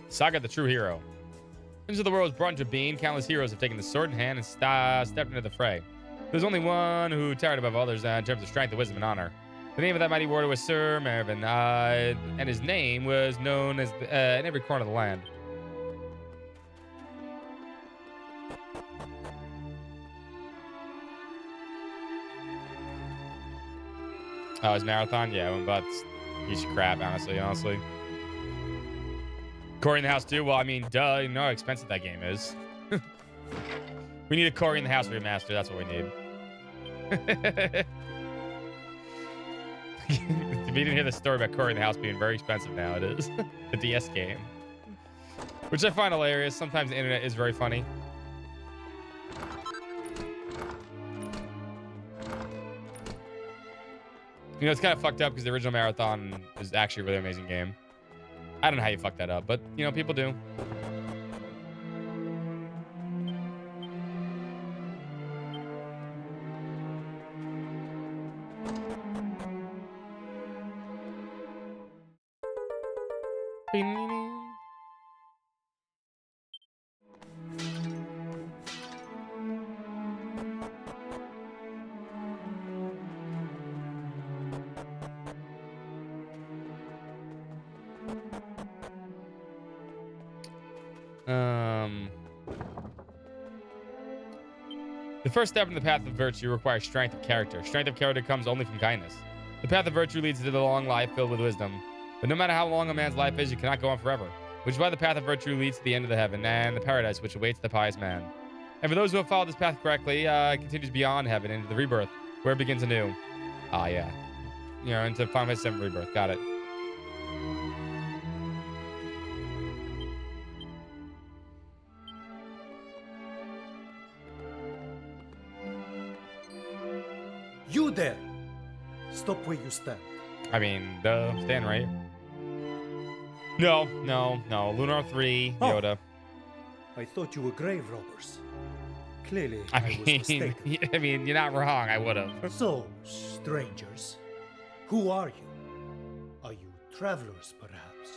Saga the true hero. Into the world was brought into being. Countless heroes have taken the sword in hand and stepped into the fray. There's only one who towered above others in terms of strength, wisdom, and honor. The name of that mighty warrior was Sir Mervyn, and his name was known as in every corner of the land. Oh, his marathon? Yeah, but he's crap, honestly. Corey in the house too? Well, I mean, duh, you know how expensive that game is. We need a Corey in the house remaster. That's what we need. If you didn't hear the story about Corey in the house being very expensive now, it is. The DS game. Which I find hilarious. Sometimes the internet is very funny. You know, it's kind of fucked up because the original Marathon is actually a really amazing game. I don't know how you fuck that up, but, you know, people do. The first step in the path of virtue requires strength of character. Strength of character comes only from kindness. The path of virtue leads to the long life filled with wisdom. But no matter how long a man's life is, you cannot go on forever. Which is why the path of virtue leads to the end of the heaven and the paradise which awaits the pious man. And for those who have followed this path correctly, it continues beyond heaven into the rebirth, where it begins anew. Ah, yeah. You know, into Final Fantasy VII Rebirth. Got it. You there! Stop where you stand. I mean, stand right here. No. Lunar 3, Oh. Yoda. I thought you were grave robbers. Clearly, I I was mean, mistaken. I mean, you're not wrong. I would have. So, strangers, who are you? Are you travelers, perhaps?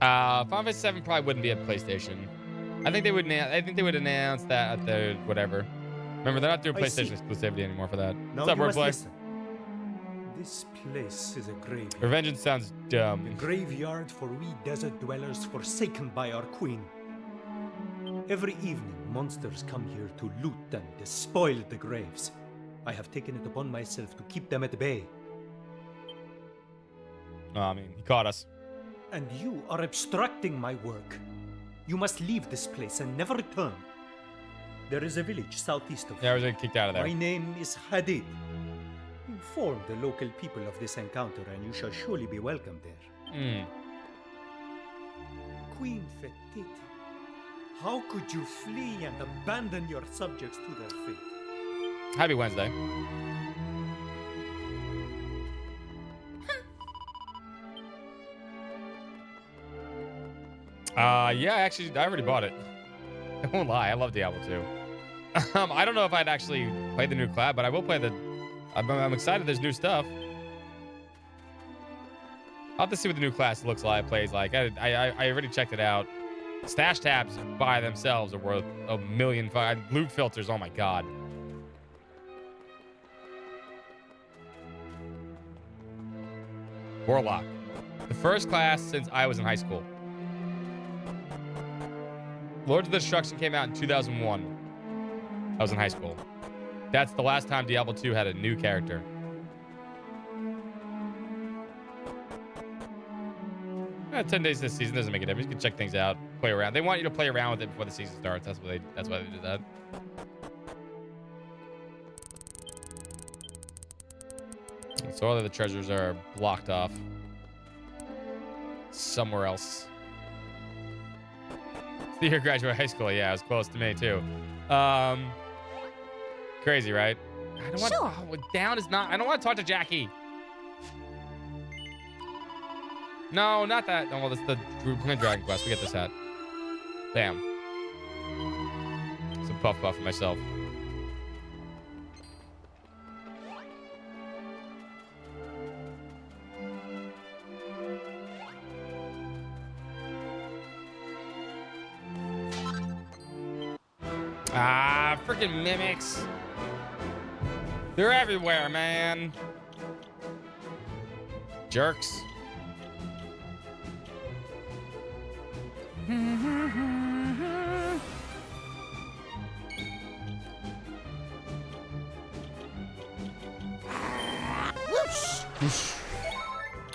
Final Fantasy 7 probably wouldn't be a PlayStation. I think they would. I think they would announce that at the whatever. Remember, they're not doing I see. PlayStation exclusivity anymore for that. Now What's up, you must Wordplay? listen. This place is a graveyard. Revengeance sounds A dumb. graveyard for we desert dwellers forsaken by our queen. Every evening, monsters come here to loot and despoil the graves. I have taken it upon myself to keep them at bay. Oh, I mean, he caught us. And you are obstructing my work. You must leave this place and never return. There is a village southeast of Yeah, I here. was getting kicked out of My there. name is Hadid. inform the local people of this encounter, and you shall surely be welcome there. Hmm. Queen Fetiti, how could you flee and abandon your subjects to their fate? Happy Wednesday. Yeah, actually, I already bought it. I won't lie, I love Diablo 2. I don't know if I'd actually play the new class, but I will play the... I'm excited there's new stuff. I'll have to see what the new class looks like, plays like. I already checked it out. Stash tabs by themselves are worth a million. Loot filters, oh my god. Warlock. The first class since I was in high school. Lords of Destruction came out in 2001. I was in high school. That's the last time Diablo 2 had a new character. 10 days this season doesn't make a difference. You can check things out, play around. They want you to play around with it before the season starts. That's why they did that. So all of the treasures are blocked off somewhere else. The year I graduated high school. Yeah, it was close to me too. Crazy, right? I don't want. Sure. Oh, down is not. I don't want to talk to Jackie. No, not that. No, well, that's the Dragon Quest. We get this hat. Damn. Some puff for myself. Ah, freaking mimics. They're everywhere, man. Jerks.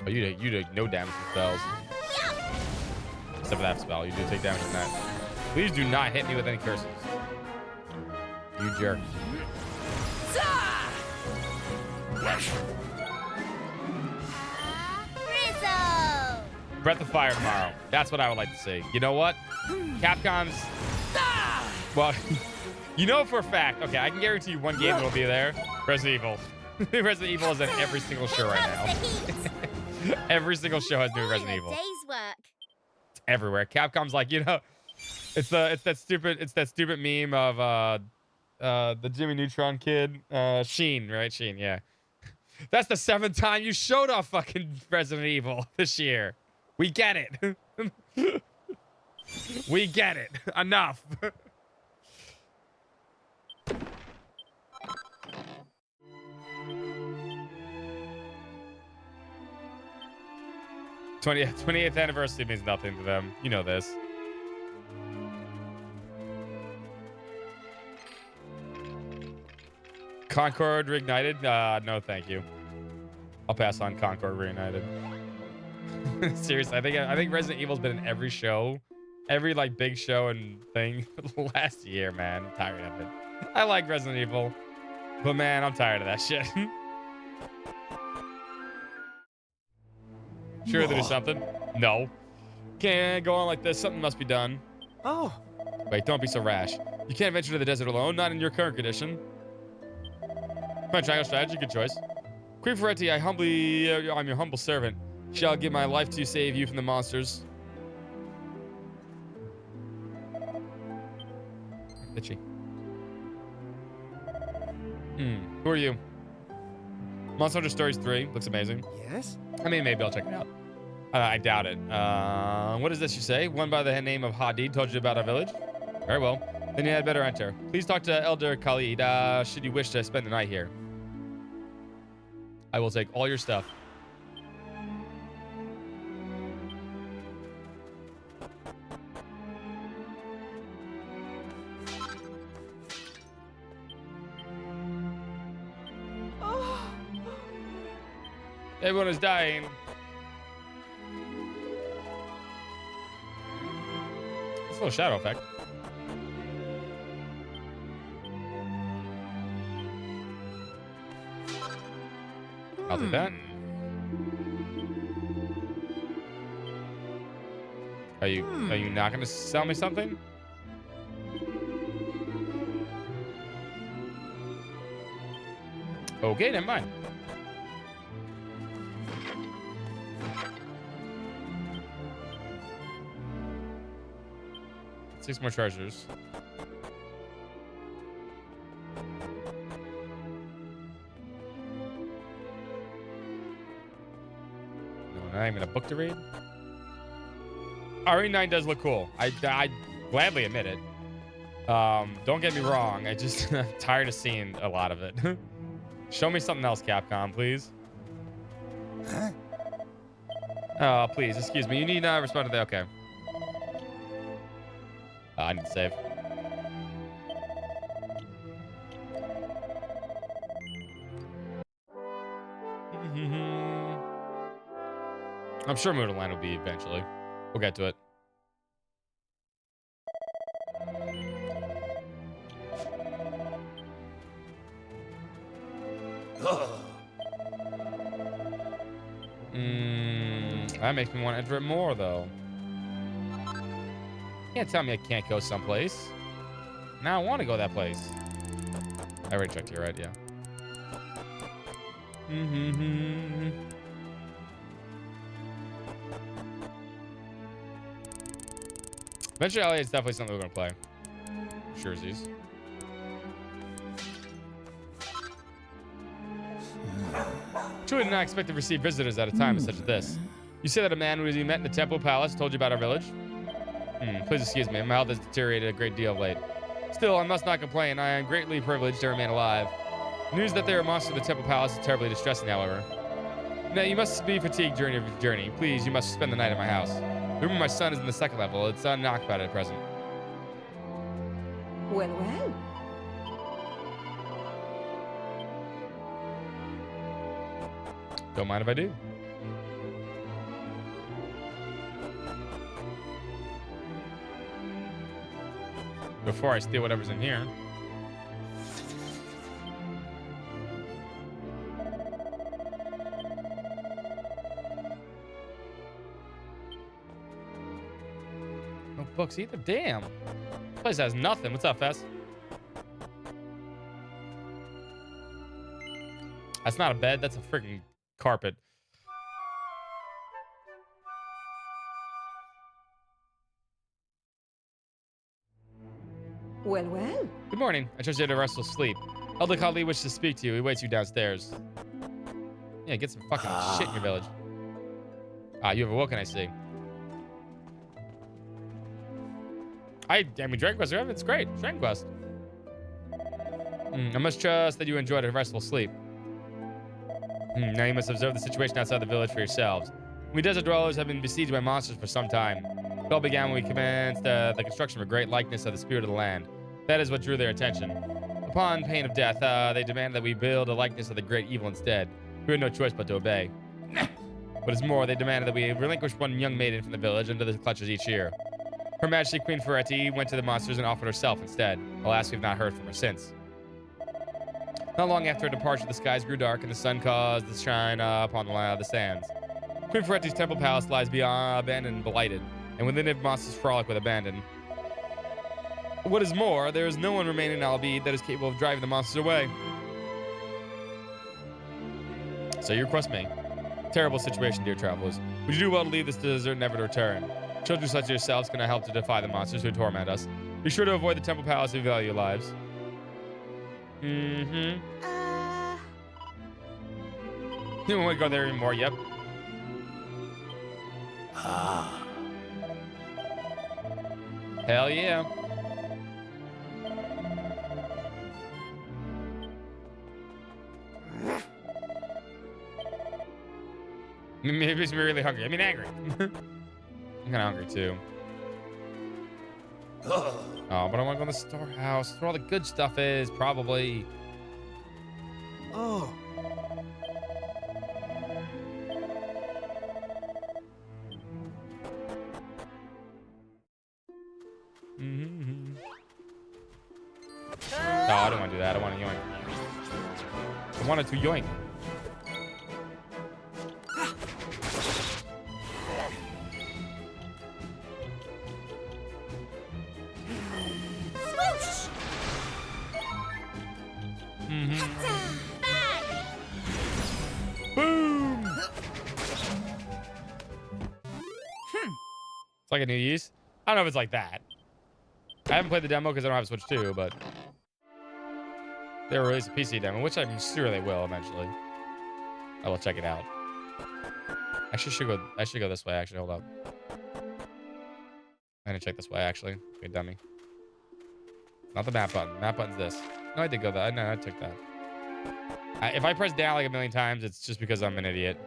Oh, you take no damage from spells. Except for that spell. You do take damage from that. Please do not hit me with any curses. You jerk. Rizzo! Breath of Fire tomorrow. That's what I would like to see. You know what? Capcom's... Well, you know for a fact. Okay, I can guarantee you one game that will be there. Resident Evil. Resident Evil is in every single show right now. Every single show has new Resident Evil. Day's work. It's everywhere. Capcom's like, you know, it's that stupid meme of the Jimmy Neutron kid, Sheen, right? Sheen, yeah. That's the 7th time you showed off fucking Resident Evil this year. We get it. We get it. Enough. '20th 28th anniversary means nothing to them. You know this. Concord Reignited? No, thank you. I'll pass on Concord Reignited. Seriously, I think Resident Evil's been in every show, every like big show and thing for the last year, man. I'm tired of it. I like Resident Evil, but man, I'm tired of that shit. Sure, there's something. No. Can't go on like this. Something must be done. Oh, Wait, don't be so rash. You can't venture to the desert alone, not in your current condition. My triangle strategy, good choice. Queen Ferretti, I'm your humble servant. Shall give my life to save you from the monsters. Itchy. Who are you? Monster Hunter Stories 3 looks amazing. yes? I mean, maybe I'll check it out. I doubt it. What is this you say? One by the name of Hadid told you about our village? Very well. Then you had better enter. Please talk to Elder Khalid, should you wish to spend the night here. I will take all your stuff. Everyone is dying. It's a little shadow effect. take that. Are you not gonna sell me something? Okay, never mind. Six more treasures. No, not even a book to read. RE9 does look cool. I gladly admit it. Don't get me wrong. I just I'm tired of seeing a lot of it. Show me something else, Capcom, please. Oh, please, excuse me. You need not respond to that. Okay. I need to save. I'm sure Moonland will be eventually. We'll get to it. That makes me want to enter it more, though. You can't tell me I can't go someplace. Now I want to go that place. I already checked here, right? Yeah. Adventure Alley is definitely something we're going to play. Surezies. Truly did not expect to receive visitors at a time such as this. You say that a man who you met in the Temple Palace told you about our village? Please excuse me, my health has deteriorated a great deal of late. Still, I must not complain. I am greatly privileged to remain alive. News that there are monsters in the Temple Palace is terribly distressing, however. Now, you must be fatigued during your journey. Please, you must spend the night at my house. The room of my son is in the second level. It's unoccupied at present. Well, well. Don't mind if I do. Before I steal whatever's in here. No books either. Damn. This place has nothing. What's up, Fess? That's not a bed. That's a freaking carpet. Well, well. Good morning. I trust you had a restful sleep. Elder Kali wishes to speak to you. He waits you downstairs. Yeah, get some fucking shit in your village. You have awoken, I see. I mean, Dragon Quest, it's great. Dragon Quest. I must trust that you enjoyed a restful sleep. Now you must observe the situation outside the village for yourselves. We desert dwellers have been besieged by monsters for some time. It all began when we commenced the construction of a great likeness of the spirit of the land. That is what drew their attention. Upon pain of death, they demanded that we build a likeness of the great evil instead. We had no choice but to obey. What is more, they demanded that we relinquish one young maiden from the village under the clutches each year. Her Majesty Queen Ferretti went to the monsters and offered herself instead. Alas, we've not heard from her since. Not long after her departure, the skies grew dark and the sun caused to shine upon the sands. Queen Ferretti's temple palace lies beyond abandoned and blighted, and within it monsters frolic with abandon. What is more, there is no one remaining in Albeed that is capable of driving the monsters away. So you request me. Terrible situation, dear travelers. Would you do well to leave this desert never to return? Children such as yourselves cannot help to defy the monsters who torment us. Be sure to avoid the temple palace if you value your lives. You don't want to go there anymore, yep. Hell yeah. Maybe it's really hungry. I mean, angry. I'm kind of hungry too. Oh, but I want to go to the storehouse. That's where all the good stuff is, probably. Oh. No, I don't want to do that. I want to yoink. I wanted to yoink. It's like a new use. I don't know if it's like that. I haven't played the demo because I don't have Switch 2, but they released a PC demo, which I'm sure they will eventually. I will check it out. I should go this way. Actually, hold up. I'm gonna check this way. Actually, good dummy. Not the map button. Map button's this. No, I did go that. No, I took that. If I press down like a million times, it's just because I'm an idiot.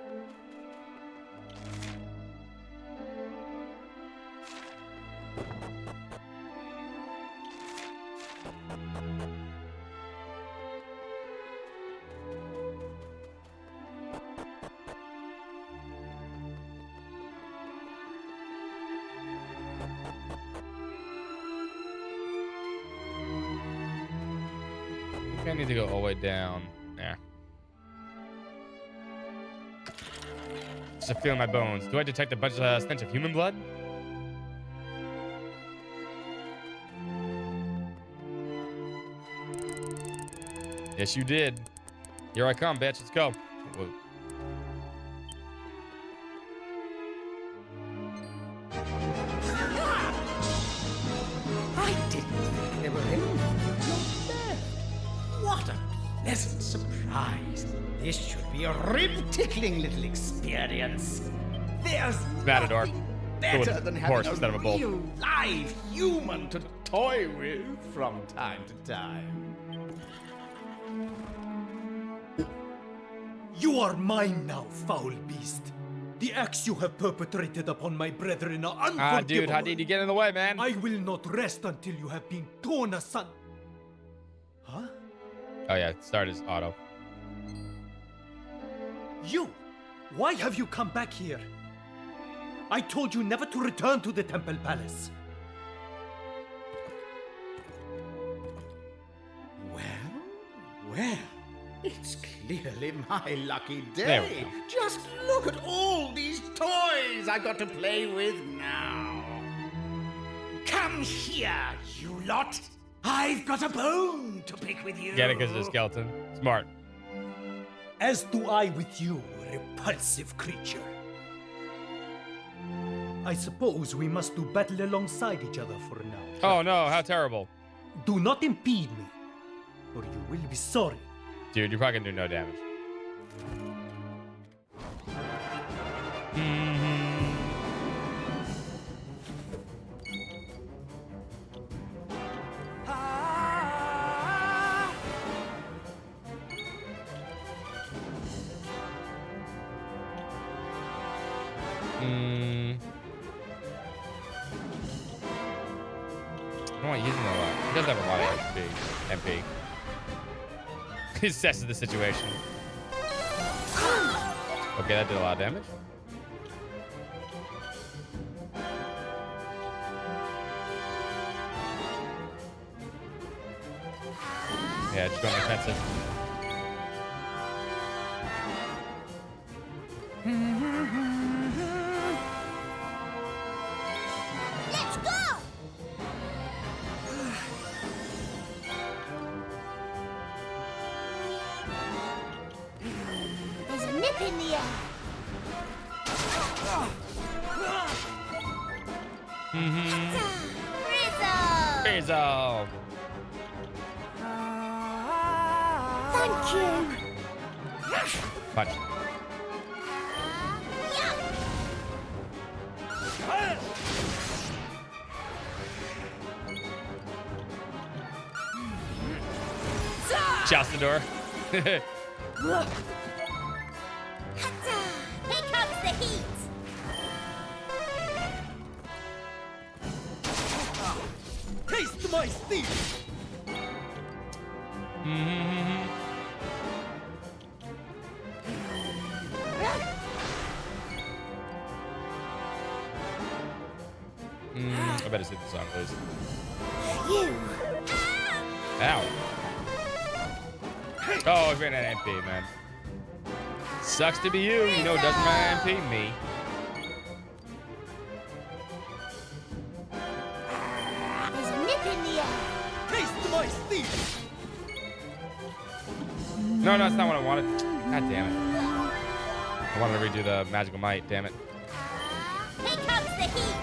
I need to go all the way down. Yeah. Just a feel in my bones. Do I detect a bunch of stench of human blood? Yes, you did. Here I come, bitch. Let's go. Whoa. I didn't think there were any of them left. What a pleasant surprise. This should be a rib-tickling little experience. There's Matador. nothing better than horse having instead of a bull. real live human to toy with from time to time. You are mine now, foul beast. The acts you have perpetrated upon my brethren are unforgivable. Ah, dude, how did you get in the way, man? I will not rest until you have been torn asunder. Huh? Oh, yeah. Start is auto. You! Why have you come back here? I told you never to return to the Temple Palace. Well, it's clearly my lucky There we day. go. Just look at all these toys I got to play with now. Come here, you lot. I've got a bone to pick with you. Get it because it's a skeleton. Smart. As do I with you, repulsive creature. I suppose we must do battle alongside each other for now. Oh, no. How terrible. Do not impede me, or you will be sorry. Dude, you're probably going to do no damage. I'm not using a lot. He does have a lot of MP. He assesses the situation. Okay, that did a lot of damage. Yeah, just going offensive. Let's go! There's a nip in the air. Rizzo! Rizzo! Thank you! Punch. Chastador. Here comes the heat! Taste my steel! I better see this on, please. You! Ow. Oh, I ran an MP, man. Sucks to be you. You know, doesn't run an MP, me. There's a nip in the air. Taste my steel! No, that's not what I wanted. God damn it. I wanted to redo the magical might, damn it. Here comes the heat!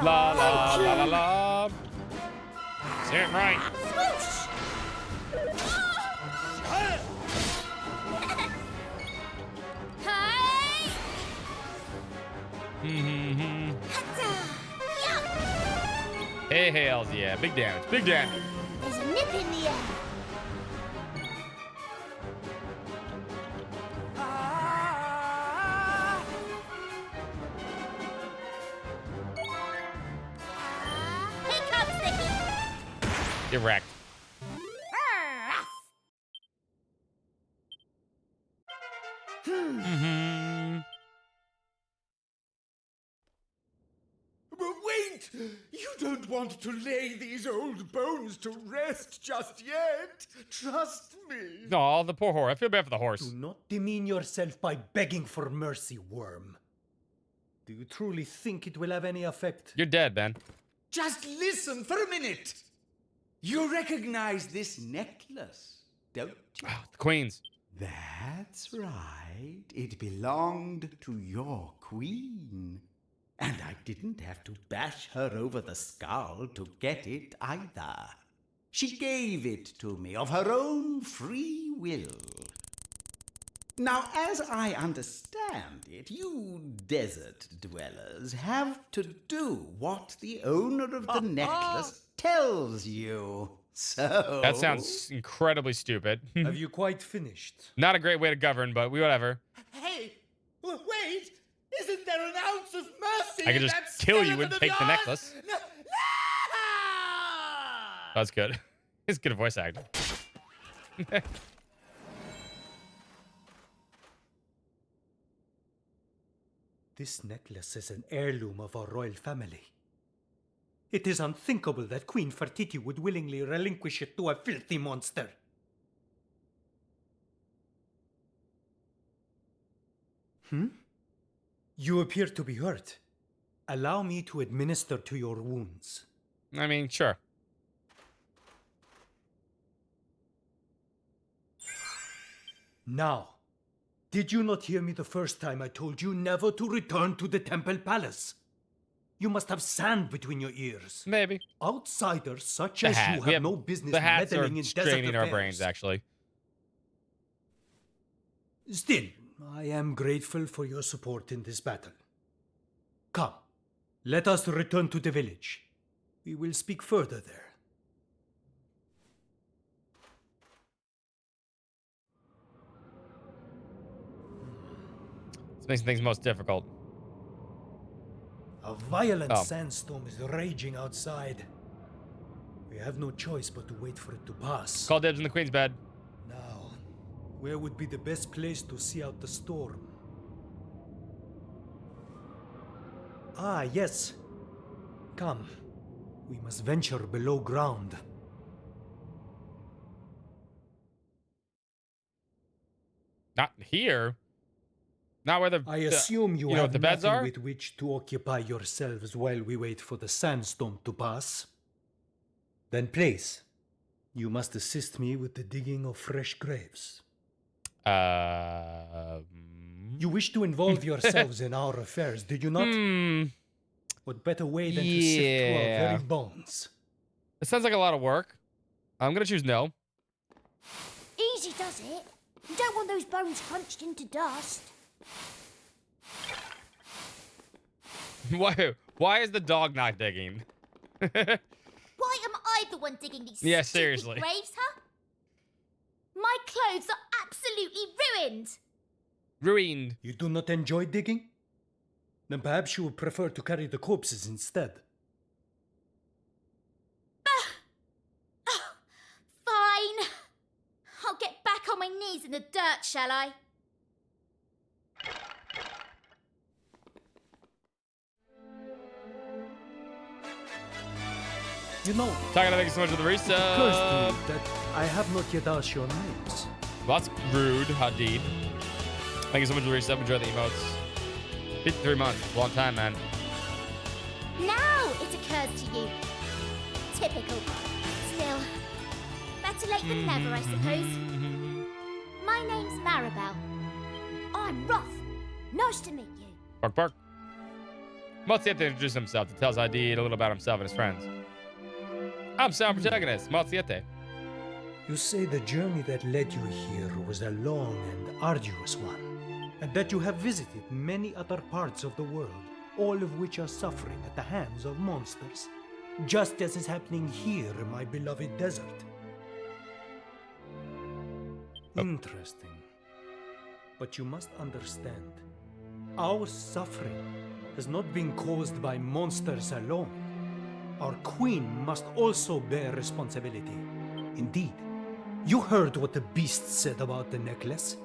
La la la la la. Say it right. Swoosh! Hey! Hatta! Yup! Hey, hails, yeah. Big damage. Big damage. There's a nip in the air. Here comes the heat. Get wrecked. But wait! You don't want to lay these old bones to rest just yet. Trust me. Oh, the poor horse. I feel bad for the horse. Do not demean yourself by begging for mercy, worm. Do you truly think it will have any effect? You're dead, Ben. Just listen for a minute. You recognize this necklace, don't you? Oh, the queens. That's right. It belonged to your queen. And I didn't have to bash her over the skull to get it either. She gave it to me of her own free will. Now, as I understand it, you desert dwellers have to do what the owner of the necklace tells you. So... That sounds incredibly stupid. Have you quite finished? Not a great way to govern, but whatever. Hey, wait! Isn't there an ounce of mercy I could in just that kill you skeleton and of take the yours? necklace. No. That's good. It's good voice acting. This necklace is an heirloom of our royal family. It is unthinkable that Queen Fertiti would willingly relinquish it to a filthy monster. You appear to be hurt. Allow me to administer to your wounds. I mean, sure. Now, did you not hear me the first time I told you never to return to the Temple Palace? You must have sand between your ears. Maybe. Outsiders such The as hat. you We have no business the hats are meddling in desert straining our affairs. brains, actually. Still, I am grateful for your support in this battle. Come, let us return to the village. We will speak further there. This makes things most difficult. A violent Oh. sandstorm is raging outside. We have no choice but to wait for it to pass. Call dibs in the queen's bed. Now, where would be the best place to see out the storm? Ah, yes. Come. We must venture below ground. Not here. Not where the I assume you know have what the beds nothing are? with which to occupy yourselves while we wait for the sandstorm to pass. Then please, you must assist me with the digging of fresh graves. You wish to involve yourselves in our affairs, did you not? What better way than to sift through our Yeah. very bones? It sounds like a lot of work. I'm gonna choose no. Easy does it. You don't want those bones crunched into dust. Why is the dog not digging? Why am I the one digging these Yeah, stupid seriously. graves, huh? My clothes are absolutely ruined. Ruined. You do not enjoy digging? Then perhaps you would prefer to carry the corpses instead. Fine. I'll get back on my knees in the dirt, shall I? You know, Talking thank you so much for the occurs to resub. me that I have not yet asked your names. Well, that's rude, Hadid. Thank you so much for the resub. Enjoy the emotes. 53 months. Long time, man. Now it occurs to you. Typical. Still, better Better late than never, I suppose. My name's Maribel. I'm Ruff. Nice to meet you. Bark, bark. Maltiete introduced himself to tell us ID a little about himself and his friends. I'm sound protagonist, Maltiete. You say the journey that led you here was a long and arduous one, and that you have visited many other parts of the world, all of which are suffering at the hands of monsters, just as is happening here in my beloved desert. Interesting. But you must understand, our suffering has not been caused by monsters alone. Our queen must also bear responsibility. Indeed, you heard what the beast said about the necklace.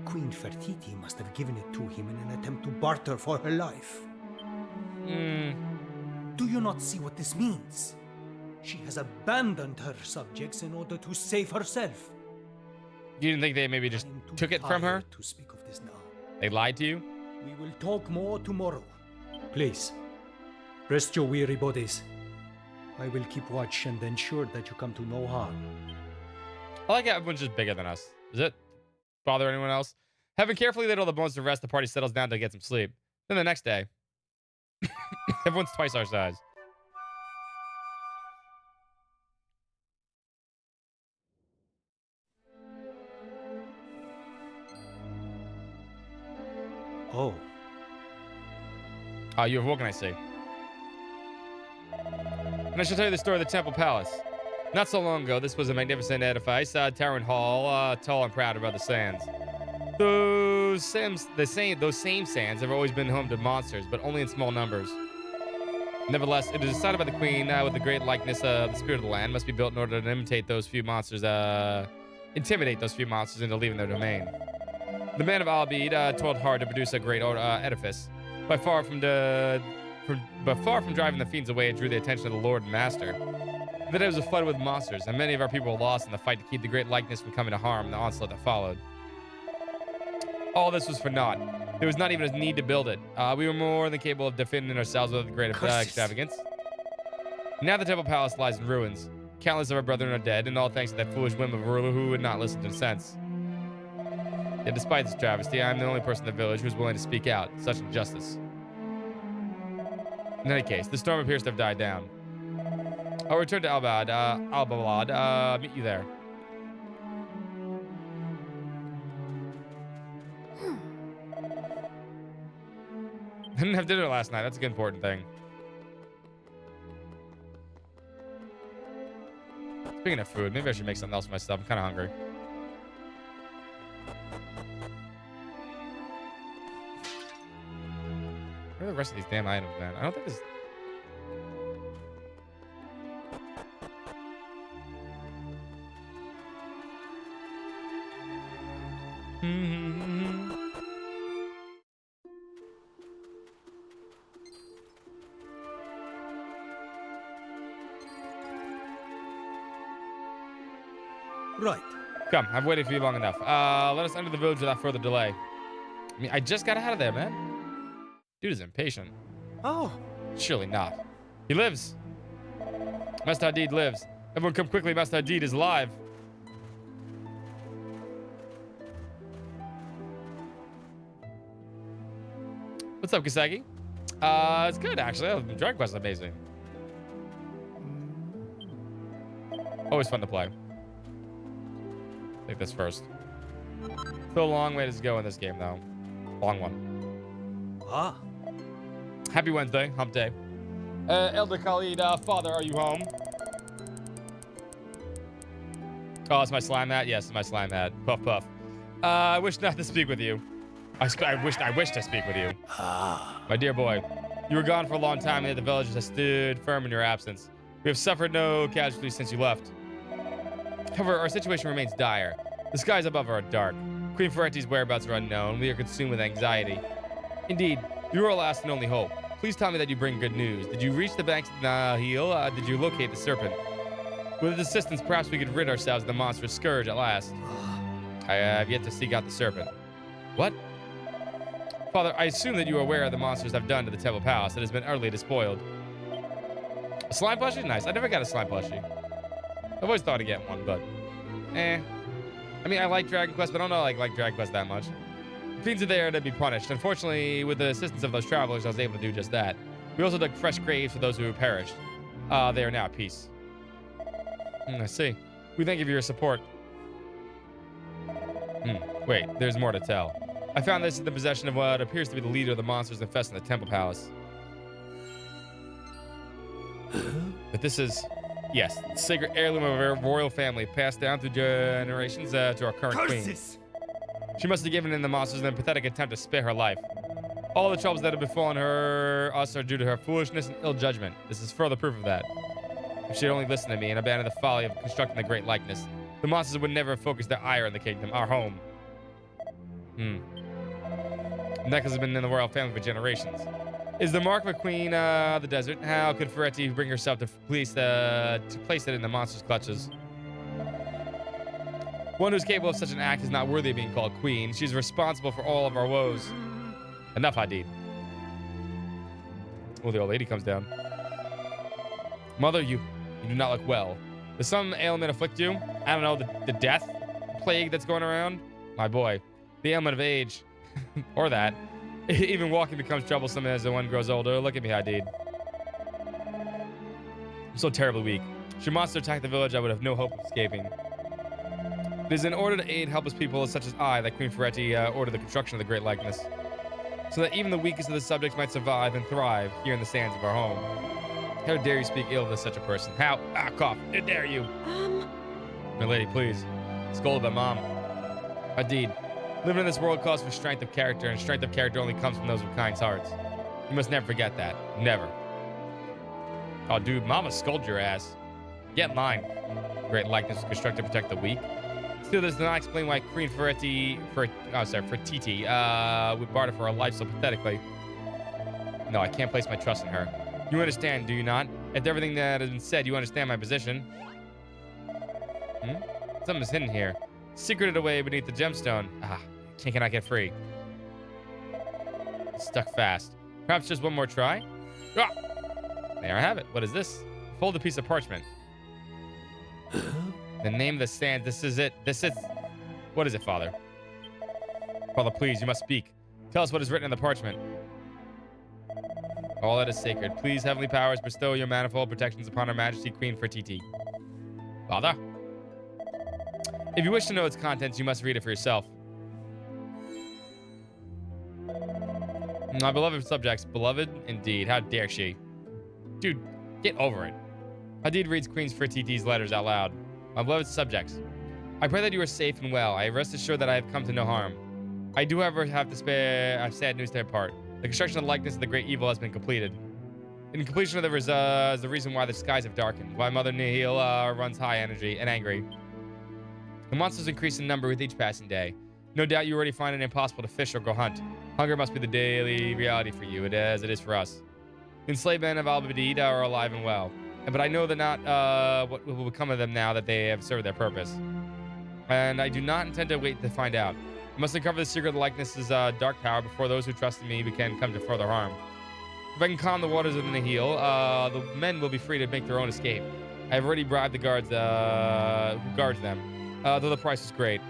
Queen Fertiti must have given it to him in an attempt to barter for her life. Do you not see what this means? She has abandoned her subjects in order to save herself. You didn't think they maybe just took it from her? To speak of this now. They lied to you? We will talk more tomorrow. Please, rest your weary bodies. I will keep watch and ensure that you come to no harm. I like how everyone's just bigger than us. Does it bother anyone else? Having carefully laid all the bones to rest, the party settles down to get some sleep. Then the next day, everyone's twice our size. Oh. You have woken, I see. And I shall tell you the story of the Temple Palace. Not so long ago, this was a magnificent edifice, towering hall, tall and proud above the sands. Those same sands have always been home to monsters, but only in small numbers. Nevertheless, it is decided by the queen with the great likeness of the spirit of the land must be built in order to intimidate those few monsters into leaving their domain. The man of Albede toiled hard to produce a great edifice. But far from driving the fiends away, it drew the attention of the Lord and Master. That it was flooded with monsters, and many of our people were lost in the fight to keep the great likeness from coming to harm in the onslaught that followed. All this was for naught. There was not even a need to build it. We were more than capable of defending ourselves with great extravagance. Now the Temple Palace lies in ruins. Countless of our brethren are dead, and all thanks to that foolish whim of a ruler who would not listen to sense. Yet despite this travesty, I am the only person in the village who is willing to speak out. Such injustice. In any case, the storm appears to have died down. I'll return to Albalad, meet you there. I didn't have dinner last night. That's a good important thing. Speaking of food, maybe I should make something else for myself. I'm kind of hungry. Where are the rest of these damn items, man? I don't think this... Right. Come, I've waited for you long enough. Let us enter the village without further delay. I mean, I just got out of there, man. Dude is impatient. Oh. Surely not. He lives. Master Hadid lives. Everyone come quickly, Master Hadid is alive. What's up, Kasagi? It's good, actually. Dragon Quest is amazing. Always fun to play. Take this first. Still a long way to go in this game, though. Long one. Ah. Happy Wednesday, hump day. Elder Khalid, father, are you home? Oh, it's my slime hat? Yes, it's my slime hat. Puff, puff. I wish not to speak with you. I wish to speak with you. My dear boy, you were gone for a long time, and yet the villagers have stood firm in your absence. We have suffered no casualties since you left. However, our situation remains dire. The skies above are dark. Queen Ferretti's whereabouts are unknown. We are consumed with anxiety. Indeed, you are our last and only hope. Please tell me that you bring good news. Did you reach the banks of the Nahil? Did you locate the serpent? With its assistance, perhaps we could rid ourselves of the monstrous scourge at last. I have yet to seek out the serpent. What? Father, I assume that you are aware of the monsters have done to the Temple Palace. It has been utterly despoiled. A slime plushie? Nice. I never got a slime plushie. I've always thought I'd get one, but I mean, I like Dragon Quest, but I don't know like Dragon Quest that much. The fiends are there to be punished. Unfortunately, with the assistance of those travelers, I was able to do just that. We also dug fresh graves for those who perished. They are now at peace. I see. We thank you for your support. Wait, there's more to tell. I found this in the possession of what appears to be the leader of the monsters infesting the Temple Palace. But this is, yes, the sacred heirloom of our royal family, passed down through generations to our current queen. She must have given in the monsters in a pathetic attempt to spare her life. All the troubles that have befallen us are due to her foolishness and ill judgment. This is further proof of that. If she had only listened to me and abandoned the folly of constructing the great likeness, the monsters would never have focused their ire on the kingdom, our home. The necklace has been in the royal family for generations. Is the mark of a queen the desert? How could Ferretti bring herself to place it in the monster's clutches? One who's capable of such an act is not worthy of being called queen. She's responsible for all of our woes. Enough, Hadid. Well, the old lady comes down. Mother, you do not look well. Does some ailment afflict you? I don't know, the death plague that's going around? My boy, the ailment of age. Or that. Even walking becomes troublesome as the one grows older. Look at me, Hadid. I'm so terribly weak. Should a monster attack the village, I would have no hope of escaping. It is in order to aid helpless people such as I that Queen Ferretti ordered the construction of the great likeness, so that even the weakest of the subjects might survive and thrive here in the sands of our home. How dare you speak ill of such a person? How? Cough. How dare you? My lady, please. Scolded by Mom. Hadid, living in this world calls for strength of character, and strength of character only comes from those with kind hearts. You must never forget that. Never. Oh, dude, Mama scolded your ass. Get in line. Great likeness was constructed to protect the weak. Still, this does not explain why Queen Ferretti, Fertiti, would barter for her life so pathetically. No, I can't place my trust in her. You understand, do you not? After everything that has been said, you understand my position. Something's hidden here. Secreted away beneath the gemstone. Cannot get free. Stuck fast. Perhaps just one more try? There I have it. What is this? Fold a piece of parchment. The name of the stand. This is it. This is... What is it, Father? Father, please, you must speak. Tell us what is written in the parchment. All that is sacred. Please, heavenly powers, bestow your manifold protections upon Her Majesty Queen Fertiti. Father? If you wish to know its contents, you must read it for yourself. My beloved subjects. Beloved? Indeed. How dare she? Dude, get over it. Hadid reads Queen Fertiti's letters out loud. My beloved subjects, I pray that you are safe and well. I rest assured that I have come to no harm. I do, however, have sad news to impart. The construction of the likeness of the great evil has been completed. In completion of the is the reason why the skies have darkened, why Mother Nihil runs high energy and angry. The monsters increase in number with each passing day. No doubt you already find it impossible to fish or go hunt. Hunger must be the daily reality for you, as it is for us. The enslaved men of Al-Badid are alive and well. But I know that not what will become of them now that they have served their purpose. And I do not intend to wait to find out. I must uncover the secret of the likeness's dark power before those who trust in me can come to further harm. If I can calm the waters of the Nihil, the men will be free to make their own escape. I have already bribed the guards who guards them, though the price is great.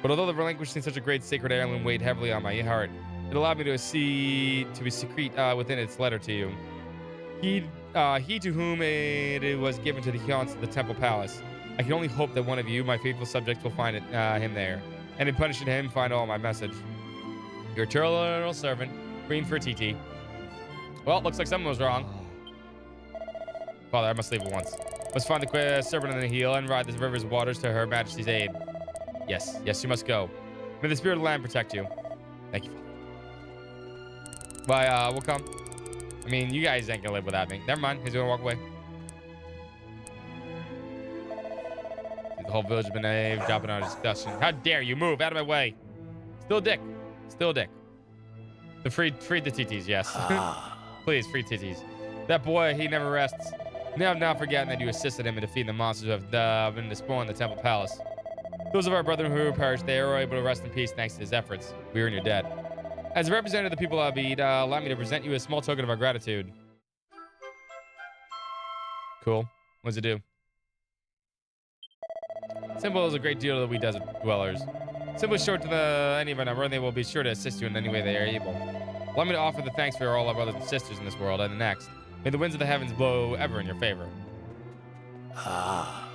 But although the relinquishing such a great sacred heirloom weighed heavily on my heart, it allowed me to secrete within its letter to you. He to whom it was given to the haunts of the Temple Palace. I can only hope that one of you, my faithful subjects, will find him there, and in punishing him, find all my message. Your eternal servant, Queen Fertiti. Well, looks like someone was wrong. Father, I must leave at once. Must find the serpent in the heel and ride the river's waters to Her Majesty's aid. Yes, you must go. May the spirit of the land protect you. Thank you, Father. Bye, we'll come. I mean, you guys ain't gonna live without me. Never mind, he's gonna walk away. The whole village has been dropping out of discussion. How dare you move out of my way? Still dick. The free the TTs, yes. Please, free TTs. That boy, he never rests. Now I've not forgotten that you assisted him in defeating the monsters who have been despoiling the Temple Palace. Those of our brethren who perished, they are able to rest in peace thanks to his efforts. We are in your debt. As a representative of the people of Abid, allow me to present you a small token of our gratitude. Cool. What does it do? Simple is a great deal to the we desert dwellers. Simple is short to any of our number, and they will be sure to assist you in any way they are able. Allow me to offer the thanks for all our brothers and sisters in this world and the next. May the winds of the heavens blow ever in your favor. Ah.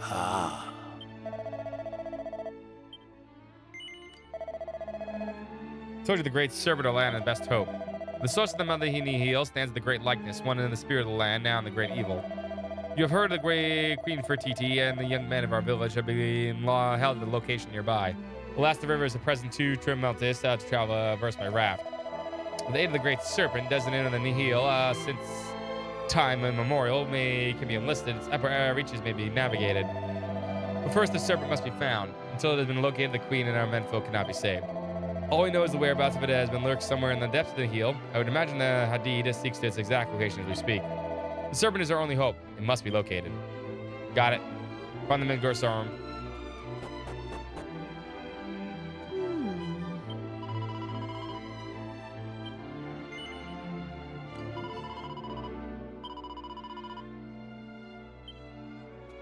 Ah. Told you the great serpent of land and best hope. The source of the mother he heel stands the great likeness, one in the spirit of the land, now in the great evil. You have heard of the great Queen Fertiti and the young men of our village have been held at the location nearby. The last of the rivers are present to trim Meltis to travel verse by raft. With the aid of the great serpent, designated on the Nihil, since time immemorial, can be enlisted, its upper reaches may be navigated. But first, the serpent must be found. Until it has been located, the queen and our menfolk cannot be saved. All we know is the whereabouts of it has been lurked somewhere in the depths of the heel. I would imagine the Hadid seeks to its exact location as we speak. The serpent is our only hope. It must be located. Got it. Find the Midgard's arm.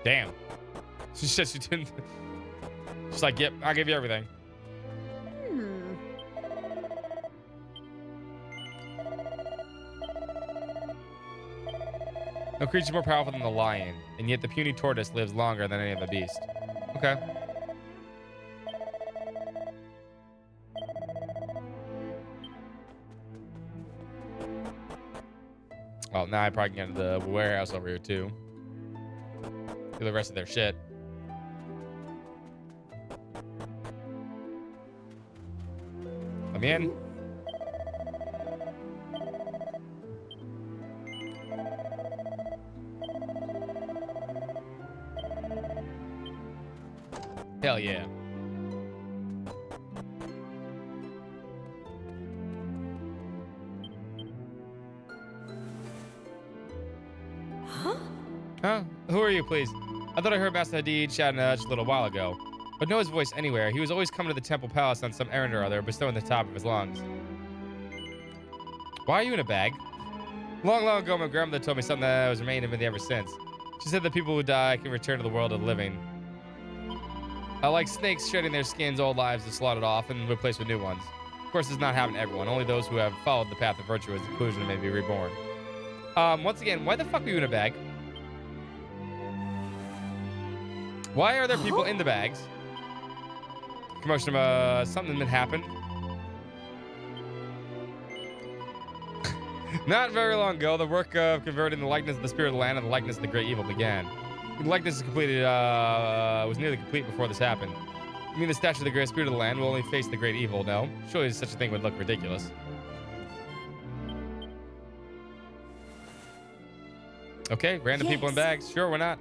Damn. She said she didn't. She's like, yep, I'll give you everything. No creature more powerful than the lion, and yet the puny tortoise lives longer than any other beast. Okay. Well, now I probably can get into the warehouse over here too. Do the rest of their shit. Let me in. Hell yeah. Huh? Who are you, please? I thought I heard Master Hadid shout just a little while ago, but no his voice anywhere. He was always coming to the temple palace on some errand or other, bestowing the top of his lungs. Why are you in a bag? Long, long ago, my grandmother told me something that has remained in me ever since. She said that people who die can return to the world of the living. Like snakes shedding their skins, old lives are slaughtered off and replaced with new ones. Of course, this does not happen to everyone. Only those who have followed the path of virtue as inclusion may be reborn. Once again, why the fuck are you in a bag? Why are there people in the bags? Commotion of something that happened. Not very long ago, the work of converting the likeness of the spirit of the land and the likeness of the great evil began. The likeness is completed, was nearly complete before this happened. You mean the statue of the great spirit of the land will only face the great evil? No. Surely such a thing would look ridiculous. Okay, random people in bags. Sure, why not?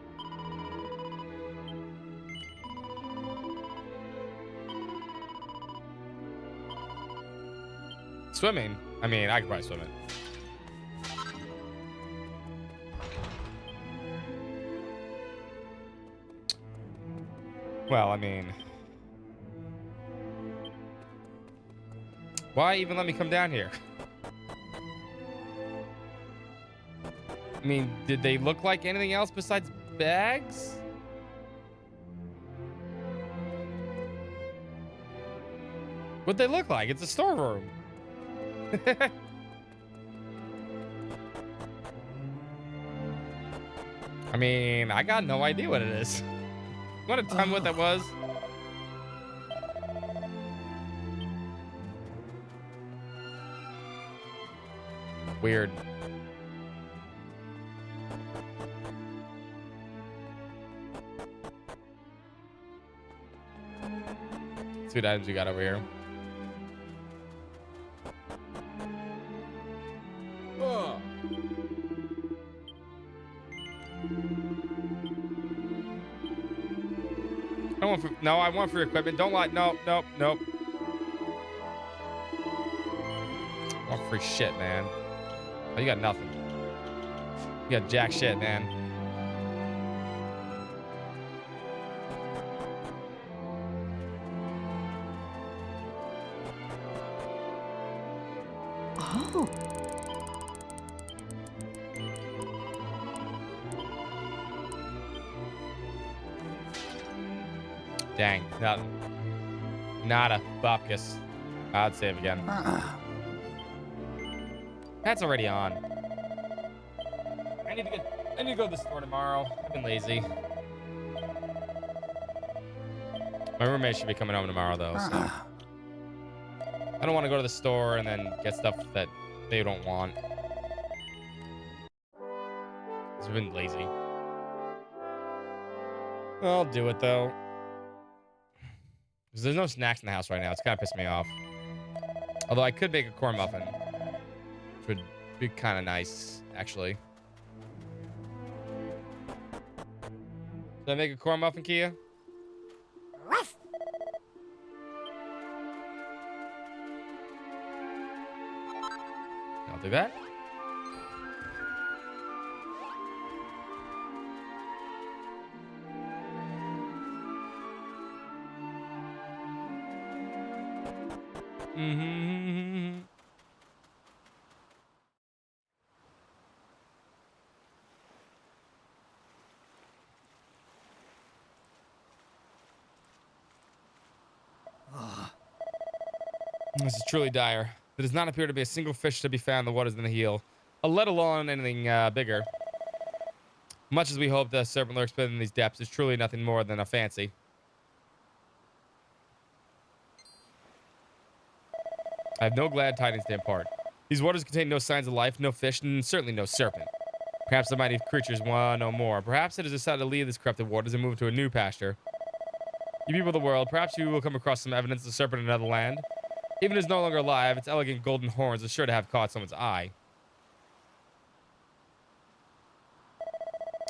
Swimming? I mean, I could probably swim it. Well, I mean... Why even let me come down here? I mean, did they look like anything else besides bags? What'd they look like? It's a storeroom. I mean, I got no idea what it is. You want to tell me what that was? Weird. Let's see what items we got over here. Oh. I want for, no, I want for equipment. Don't lie. No, nope, nope. I want free shit, man. Oh, you got nothing. You got jack shit, man. Oh. Dang, nothing. Nada. Bupkis. I'd save again. That's already on. I need to go to the store tomorrow. I've been lazy. My roommate should be coming home tomorrow, though. So. I don't want to go to the store and then get stuff that they don't want. I've been lazy. I'll do it, though. Because there's no snacks in the house right now. It's kind of pissed me off. Although I could make a corn muffin. Which would be kind of nice, actually. Should I make a corn muffin, Kia? Ruff. I'll do that. Mm-hmm. This is truly dire. There does not appear to be a single fish to be found in the waters in the heel, let alone anything bigger. Much as we hope the serpent lurks within these depths, is truly nothing more than a fancy. I have no glad tidings to impart. These waters contain no signs of life, no fish, and certainly no serpent. Perhaps the mighty creatures want no more. Perhaps it has decided to leave these corrupted waters and move to a new pasture. You people of the world, perhaps you will come across some evidence of the serpent in another land. Even if it is no longer alive, its elegant golden horns are sure to have caught someone's eye.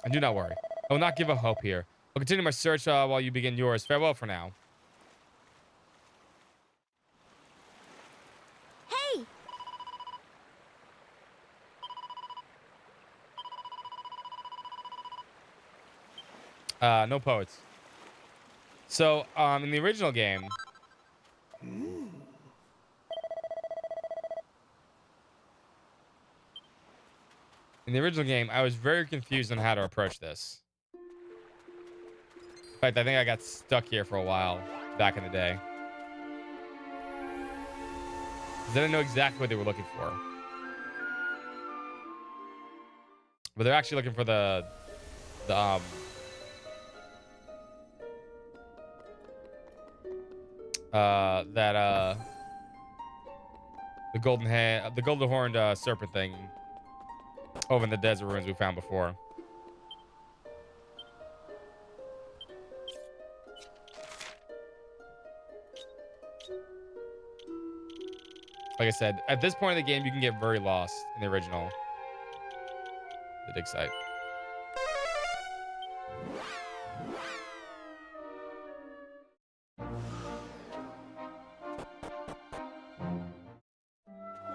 And do not worry. I will not give up hope here. I'll continue my search while you begin yours. Farewell for now. Hey! No poets. So, in the original game... In the original game, I was very confused on how to approach this. In fact, I think I got stuck here for a while back in the day. Because I didn't know exactly what they were looking for. But they're actually looking for the golden horned serpent thing over in the desert ruins we found before. Like I said, at this point in the game, you can get very lost in the original. The dig site.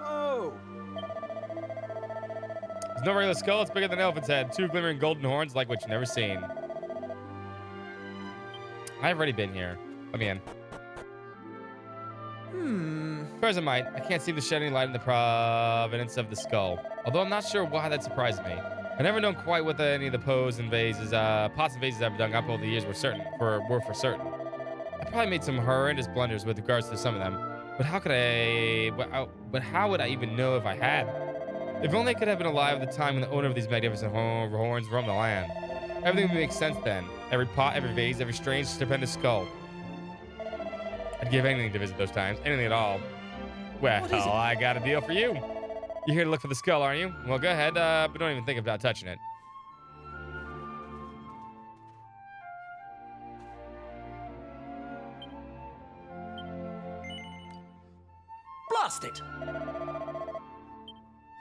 Oh! There's no regular skull. It's bigger than an elephant's head. Two glimmering golden horns like what you've never seen. I've already been here. Let me in. As far as I might, I can't seem to shed any light in the provenance of the skull. Although I'm not sure why that surprised me. I never known quite what any of the pots and vases I've dug up over the years were for certain. I probably made some horrendous blunders with regards to some of them. But how could but how would I even know if I had? If only I could have been alive at the time when the owner of these magnificent horns roamed the land. Everything would make sense then. Every pot, every vase, every strange, stupendous skull. I'd give anything to visit those times. Anything at all. Well, I got a deal for you. You're here to look for the skull, aren't you? Well, go ahead, but don't even think about touching it. Blast it!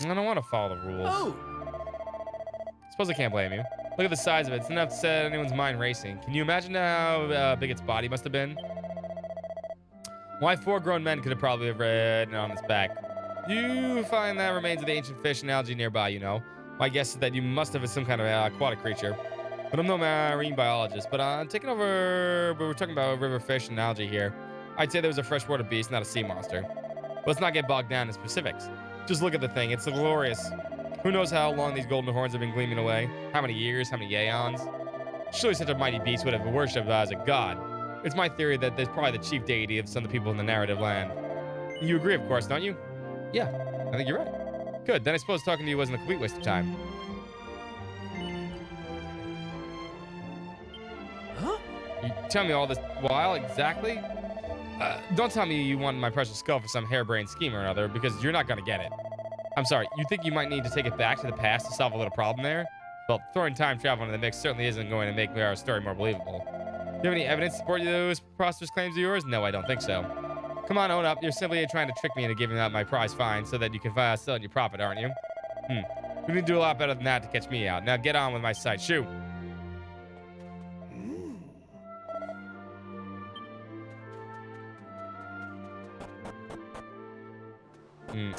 I don't want to follow the rules. Oh! Suppose I can't blame you. Look at the size of it. It's enough to set anyone's mind racing. Can you imagine how big its body must have been? Why 4 grown men could have probably have ridden on its back. You find that remains of the ancient fish and algae nearby, you know. My guess is that you must have some kind of aquatic creature. But I'm no marine biologist. But taking over, we're talking about river fish and algae here. I'd say there was a freshwater beast, not a sea monster. Let's not get bogged down in specifics. Just look at the thing. It's glorious. Who knows how long these golden horns have been gleaming away? How many years? How many aeons? Surely such a mighty beast would have worshipped as a god. It's my theory that there's probably the chief deity of some of the people in the narrative land. You agree, of course, don't you? Yeah, I think you're right. Good, then I suppose talking to you wasn't a complete waste of time. Huh? You tell me all this while, exactly? Don't tell me you want my precious skull for some harebrained scheme or another, because you're not going to get it. I'm sorry, you think you might need to take it back to the past to solve a little problem there? Well, throwing time travel into the mix certainly isn't going to make our story more believable. Do you have any evidence to support those preposterous claims of yours? No, I don't think so. Come on, own up. You're simply trying to trick me into giving up my prize find so that you can sell it your profit, aren't you? You need to do a lot better than that to catch me out. Now get on with my sight. Shoot.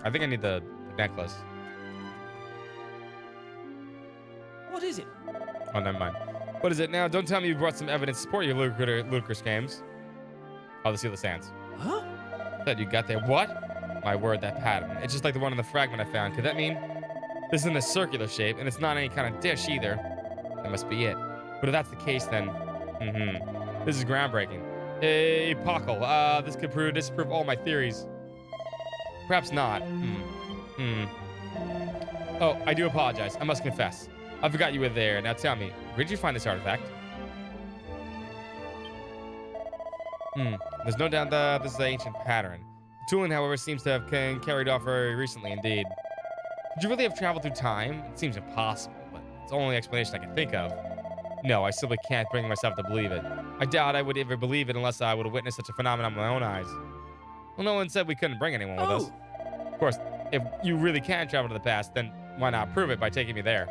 I think I need the necklace. What is it? Oh, never mind. What is it now? Don't tell me you brought some evidence to support your ludicrous games. Oh, the Seal of Sands. Huh? That you got there. What? My word, that pattern. It's just like the one in the fragment I found. Could that mean this is in a circular shape and it's not any kind of dish either? That must be it. But if that's the case, then this is groundbreaking. Hey, Pockle, this could disprove all my theories. Perhaps not. Oh, I do apologize. I must confess. I forgot you were there. Now tell me, where did you find this artifact? There's no doubt that this is an ancient pattern. The tooling, however, seems to have carried off very recently indeed. Could you really have traveled through time? It seems impossible, but it's the only explanation I can think of. No, I simply can't bring myself to believe it. I doubt I would ever believe it unless I would have witnessed such a phenomenon with my own eyes. Well, no one said we couldn't bring anyone with us. Of course, if you really can travel to the past, then why not prove it by taking me there?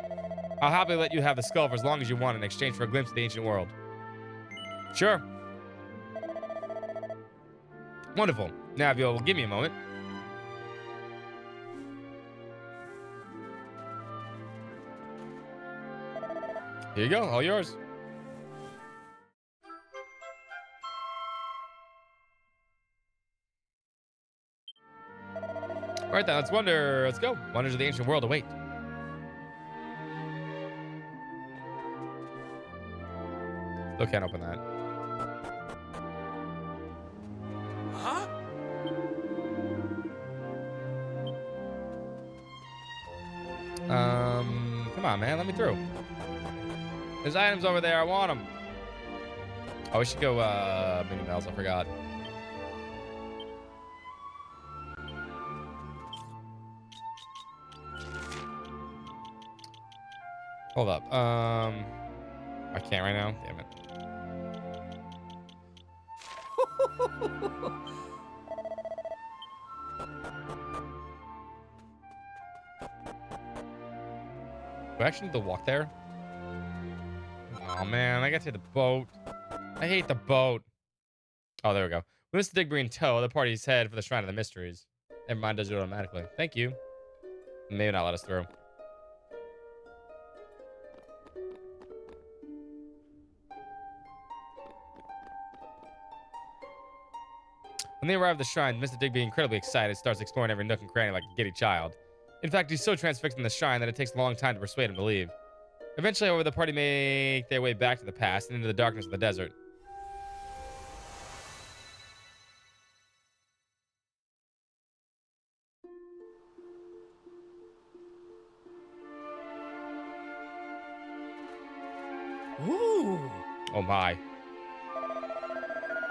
I'll happily let you have the skull for as long as you want in exchange for a glimpse of the ancient world. Sure. Wonderful. Now, if you'll give me a moment. Here you go. All yours. All right, then. Let's wander. Let's go. Wonders of the ancient world await. Still can't open that. Huh? Come on, man. Let me through. There's items over there. I want them. Oh, we should go, Mini Bells. I forgot. Hold up. I can't right now. Damn it. Do I actually need to walk there? Oh man, I gotta take the boat. I hate the boat. Oh, there we go. With Mr. Digby in tow, the party's head for the Shrine of the Mysteries. Never mind, does it automatically. Thank you. Maybe not let us through. When they arrive at the shrine, Mr. Digby, incredibly excited, starts exploring every nook and cranny like a giddy child. In fact, he's so transfixed in the shrine that it takes a long time to persuade him to leave. Eventually, however, the party make their way back to the past and into the darkness of the desert. Ooh. Oh my.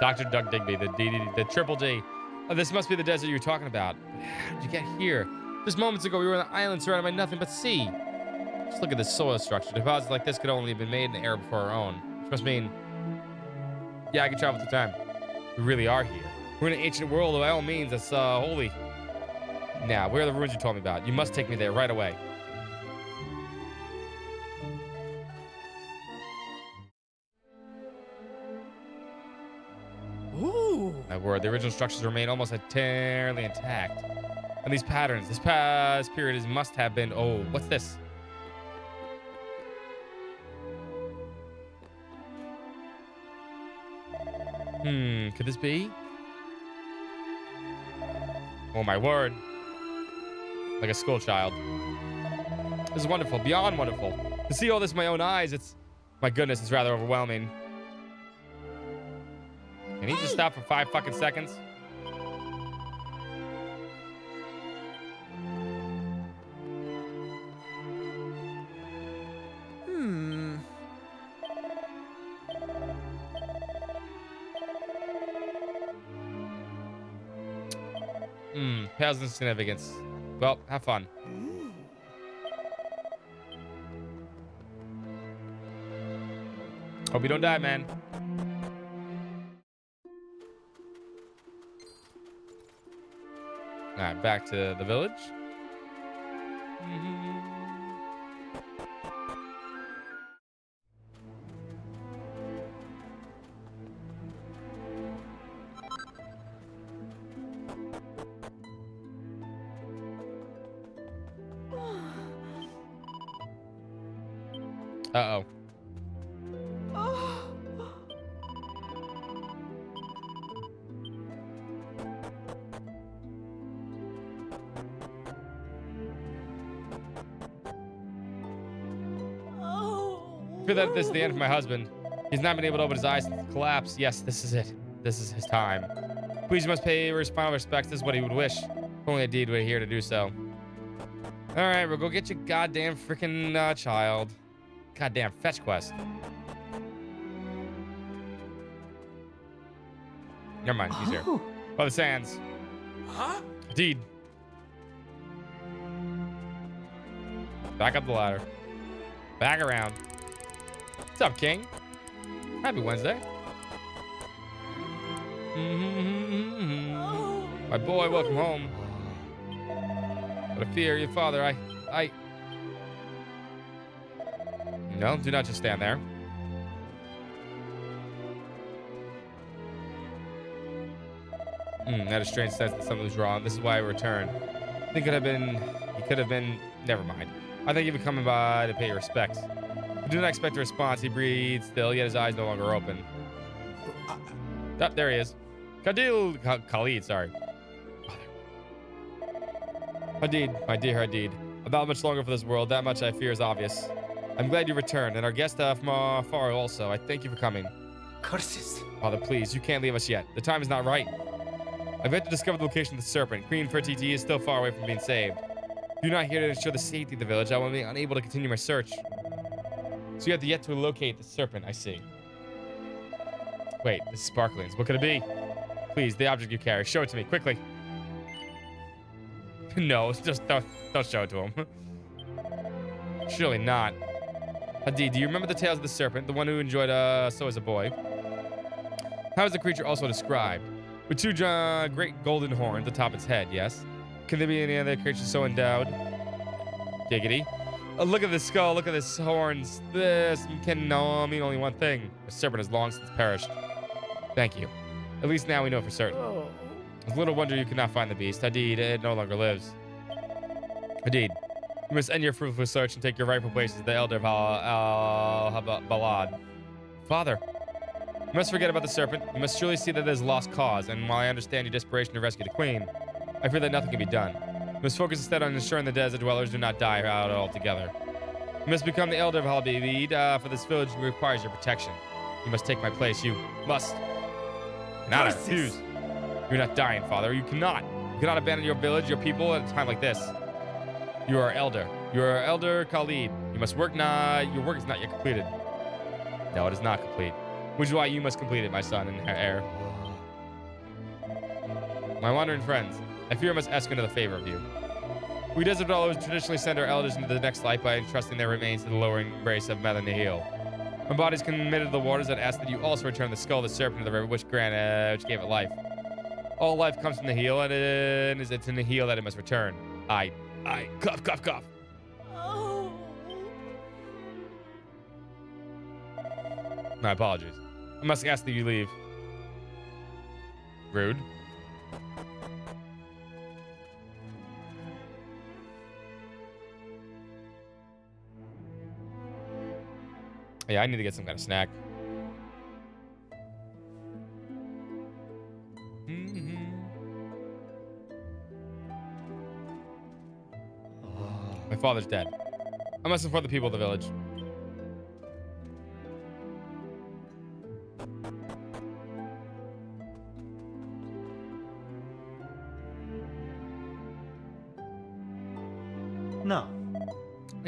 Dr. Doug Digby, the Triple D. Oh, this must be the desert you were talking about. But how did you get here? Just moments ago, we were on an island surrounded by nothing but sea. Just look at this soil structure. Deposits like this could only have been made in the era before our own. Which must mean, yeah, I can travel through time. We really are here. We're in an ancient world, by all means, that's holy. Now, where are the ruins you told me about? You must take me there right away. Ooh. My word, the original structures remain almost entirely intact. And these patterns, this past period must have been, oh, what's this? Could this be? Oh my word. Like a school child. This is wonderful, beyond wonderful. To see all this with my own eyes, my goodness, it's rather overwhelming. Can he just stop for 5 fucking seconds? Pales in significance. Well, have fun. Hope you don't die, man. All right, back to the village. Uh-oh. I feel that this is the end for my husband. He's not been able to open his eyes since the collapse. Yes, this is it. This is his time. Please, you must pay your final respects. This is what he would wish. If only a deed were here to do so. All right, we'll go get your goddamn freaking child. Goddamn fetch quest. Never mind, he's here. By the sands. Huh? Deed. Back up the ladder. Back around. What's up, King? Happy Wednesday. My boy, welcome home. But I fear your father, No, do not just stand there. I had a strange sense that something was wrong. This is why I returned. I think he could have been, never mind. I think you've been coming by to pay your respects. I do not expect a response. He breathes still, yet his eyes no longer open. Oh, there he is. Khalid, sorry. Hadid, my dear Hadid. I'm not much longer for this world. That much I fear is obvious. I'm glad you returned, and our guest from afar also. I thank you for coming. Curses. Father, please, you can't leave us yet. The time is not right. I've yet to discover the location of the serpent. Queen Fertiti is still far away from being saved. If you're not here to ensure the safety of the village, I will be unable to continue my search. So you have yet to locate the serpent, I see. Wait, this is sparklings. What could it be? Please, the object you carry. Show it to me, quickly. No, just don't show it to him. Surely not. Hadid, do you remember the tales of the serpent, the one who enjoyed so as a boy? How is the creature also described? With 2 great golden horns atop its head, yes? Can there be any other creature so endowed? Giggity. Oh, look at this skull, look at this horns. This can mean only one thing. The serpent has long since perished. Thank you. At least now we know for certain. It's little wonder you could not find the beast. Hadid, it no longer lives. Hadid, you must end your fruitful search and take your rightful place as the elder of Balad. Father, you must forget about the serpent. You must surely see that it is lost cause, and while I understand your desperation to rescue the queen, I fear that nothing can be done. You must focus instead on ensuring the desert dwellers do not die out altogether. You must become the elder of Halbid, for this village requires your protection. You must take my place. You must. Not I refuse. You're not dying, Father. You cannot. You cannot abandon your village, your people, at a time like this. You are elder. You are elder Khalid. You must work now. Your work is not yet completed. No, it is not complete. Which is why you must complete it, my son and heir. My wandering friends, I fear I must ask another favor of you. We desert dwellers traditionally send our elders into the next life by entrusting their remains to the lower embrace of Mother Nihil. When bodies committed to the waters, I'd ask that you also return the skull of the serpent to the river which gave it life. All life comes from Nihil, and it is to Nihil that it must return. Cough, cough, cough. My apologies. I must ask that you leave. Rude. Yeah, I need to get some kind of snack. My father's dead. I must inform the people of the village.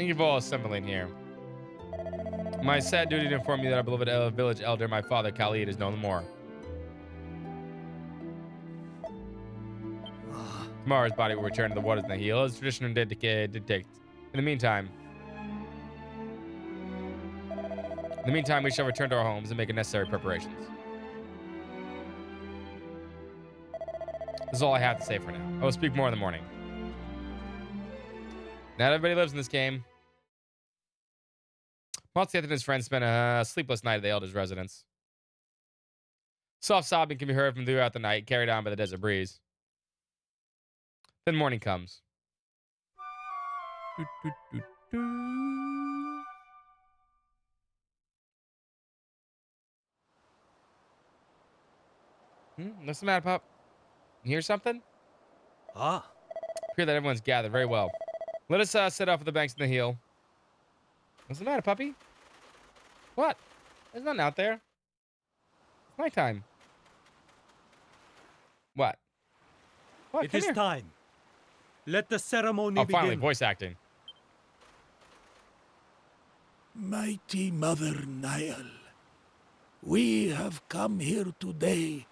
Thank you for all assembling here. My sad duty to inform you that our beloved village elder, my father, Khalid, is no more. Tomorrow's body will return to the waters in the heel, as tradition dictates. In the meantime, we shall return to our homes and make the necessary preparations. This is all I have to say for now. I will speak more in the morning. Not everybody lives in this game. Monty and his friends spent a sleepless night at the elder's residence. Soft sobbing can be heard from throughout the night, carried on by the desert breeze. Then morning comes. What's the matter, pup? You hear something? Ah, Hear that everyone's gathered very well. Let us set off for the banks of the hill. What's the matter, puppy? What? There's nothing out there. It's nighttime. What? What? it Come is here. time. Let the ceremony Oh, finally, begin. voice acting. Mighty Mother Nile, we have come here today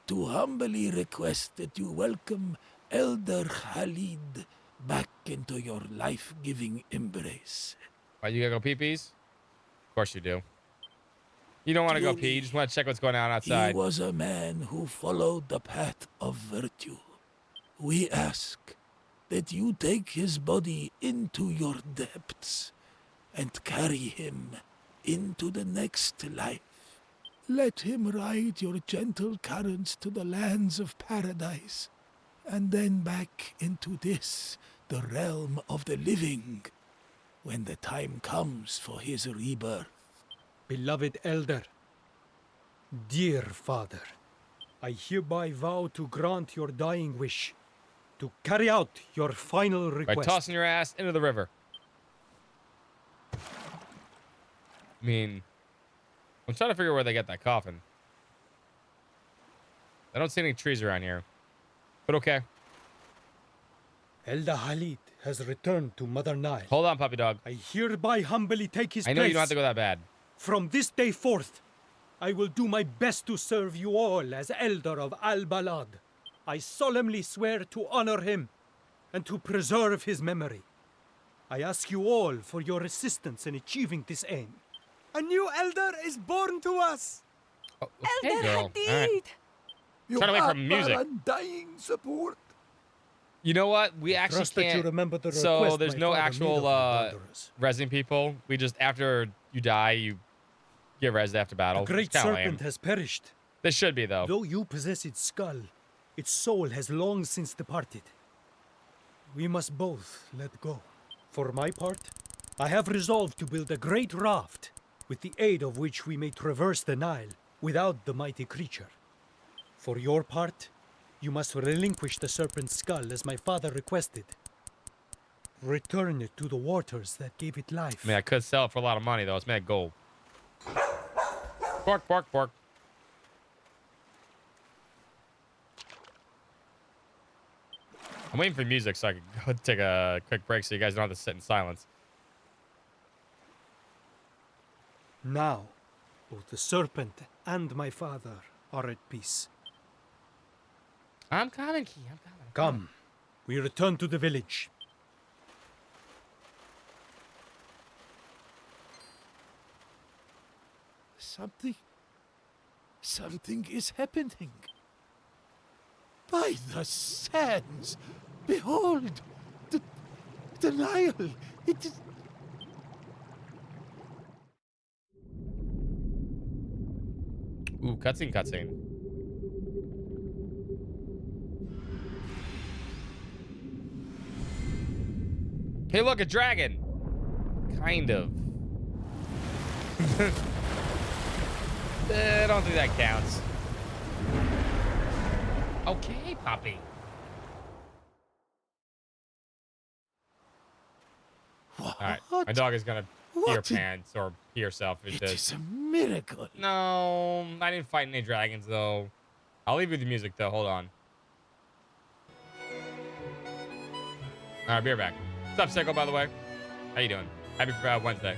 to humbly request that you welcome Elder Khalid back into your life-giving embrace. Why, you gotta go pee-pees? Of course you do. You don't want to go pee. You just want to check what's going on outside. He was a man who followed the path of virtue. We ask that you take his body into your depths and carry him into the next life. Let him ride your gentle currents to the lands of paradise, and then back into this, the realm of the living, when the time comes for his rebirth. Beloved elder, dear father, I hereby vow to grant your dying wish, to carry out your final By request. tossing your ass into the river. I mean, I'm trying to figure where they get that coffin. I don't see any trees around here. But okay. Elder Khalid has returned to Mother Nile. Hold on, puppy dog. I hereby humbly take his I know place. you don't have to go that bad. From this day forth, I will do my best to serve you all as Elder of Al-Balad. I solemnly swear to honor him and to preserve his memory. I ask you all for your assistance in achieving this aim. A new elder is born to us. Oh, hey, girl. All right. You Trying to wait for have music. our undying support. You know what? We actually Trust that you can't. remember the So request there's my no father made actual of you, wanderers. resing people. We just, after you die, you get resed after battle. The great It's kinda serpent lame. has perished. This should be, though. Though you possess its skull, its soul has long since departed. We must both let go. For my part, I have resolved to build a great raft, with the aid of which we may traverse the Nile without the mighty creature. For your part, you must relinquish the serpent's skull as my father requested. Return it to the waters that gave it life. I mean, I could sell it for a lot of money, though. It's made of gold. Pork, pork, pork. I'm waiting for music so I can go take a quick break so you guys don't have to sit in silence. Now, both the serpent and my father are at peace. I'm coming, Key. I'm coming. Come, we return to the village. Something is happening. By the sands, behold, the Nile. It is. Ooh, cutscene, cutscene. Hey, look, a dragon. Kind of. I don't think that counts. Okay, puppy. What? All right, my dog is gonna pee her What in- pants or pee herself. If It it is a miracle. No, I didn't fight any dragons though. I'll leave you with the music though. Hold on. All right, be right back. What's up, Sickle? By the way, how you doing? Happy Wednesday.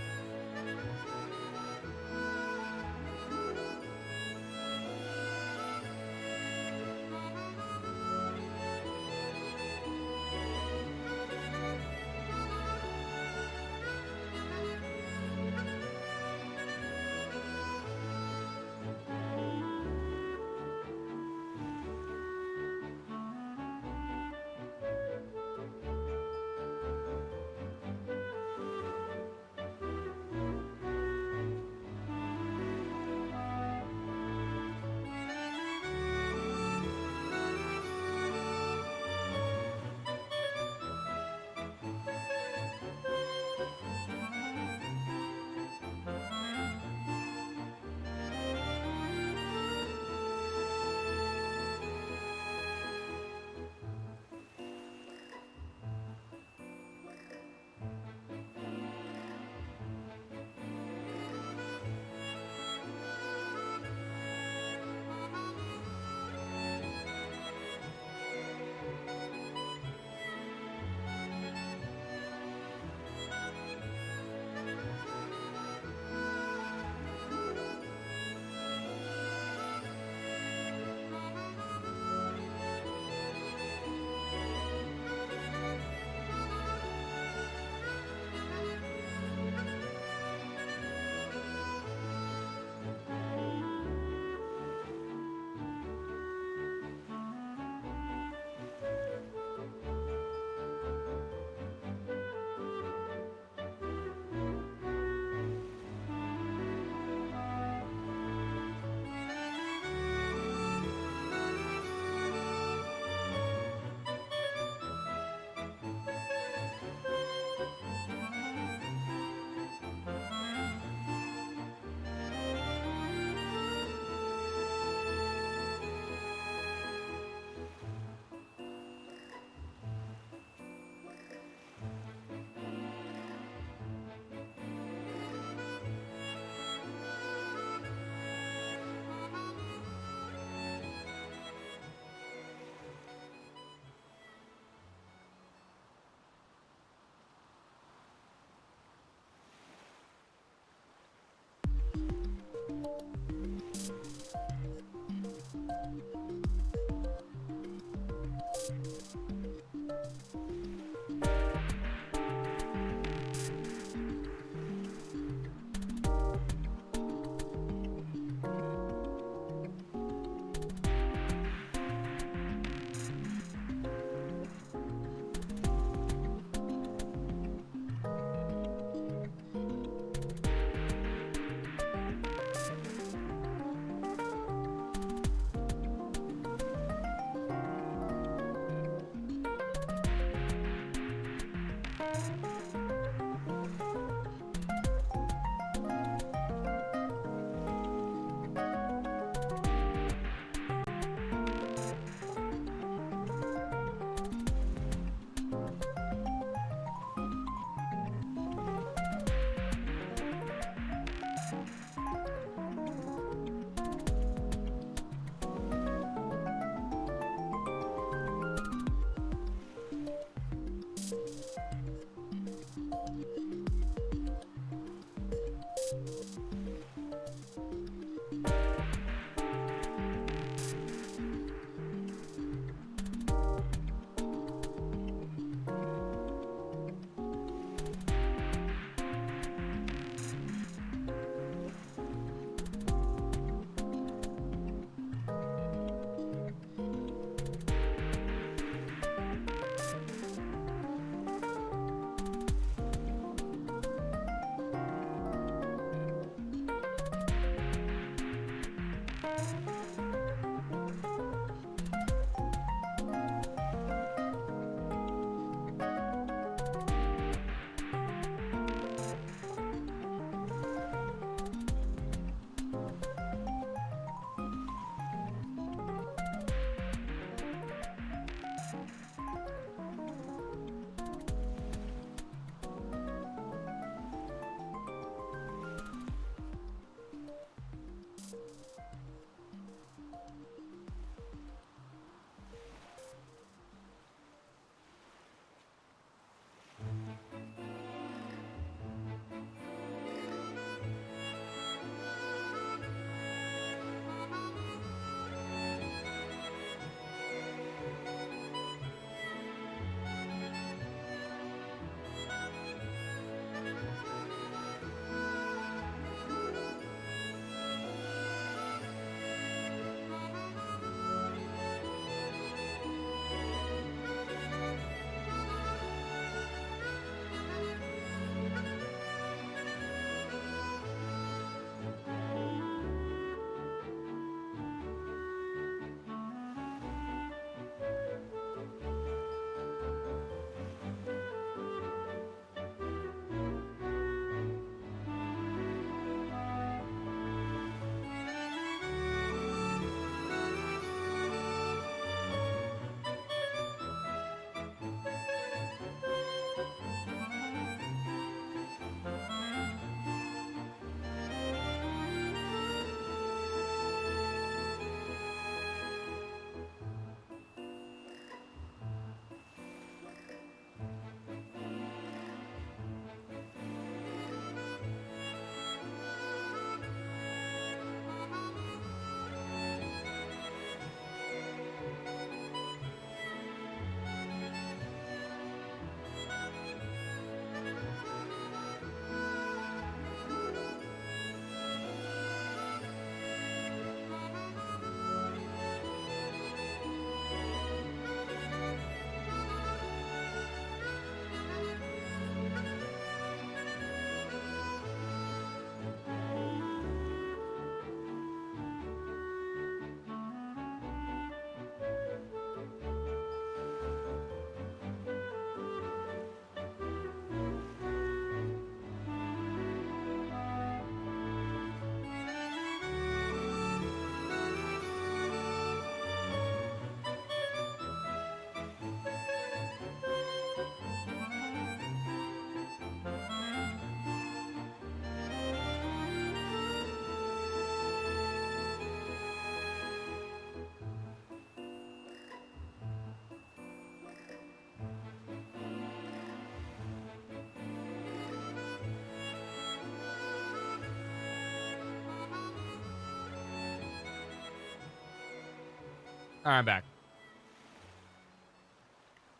I'm back.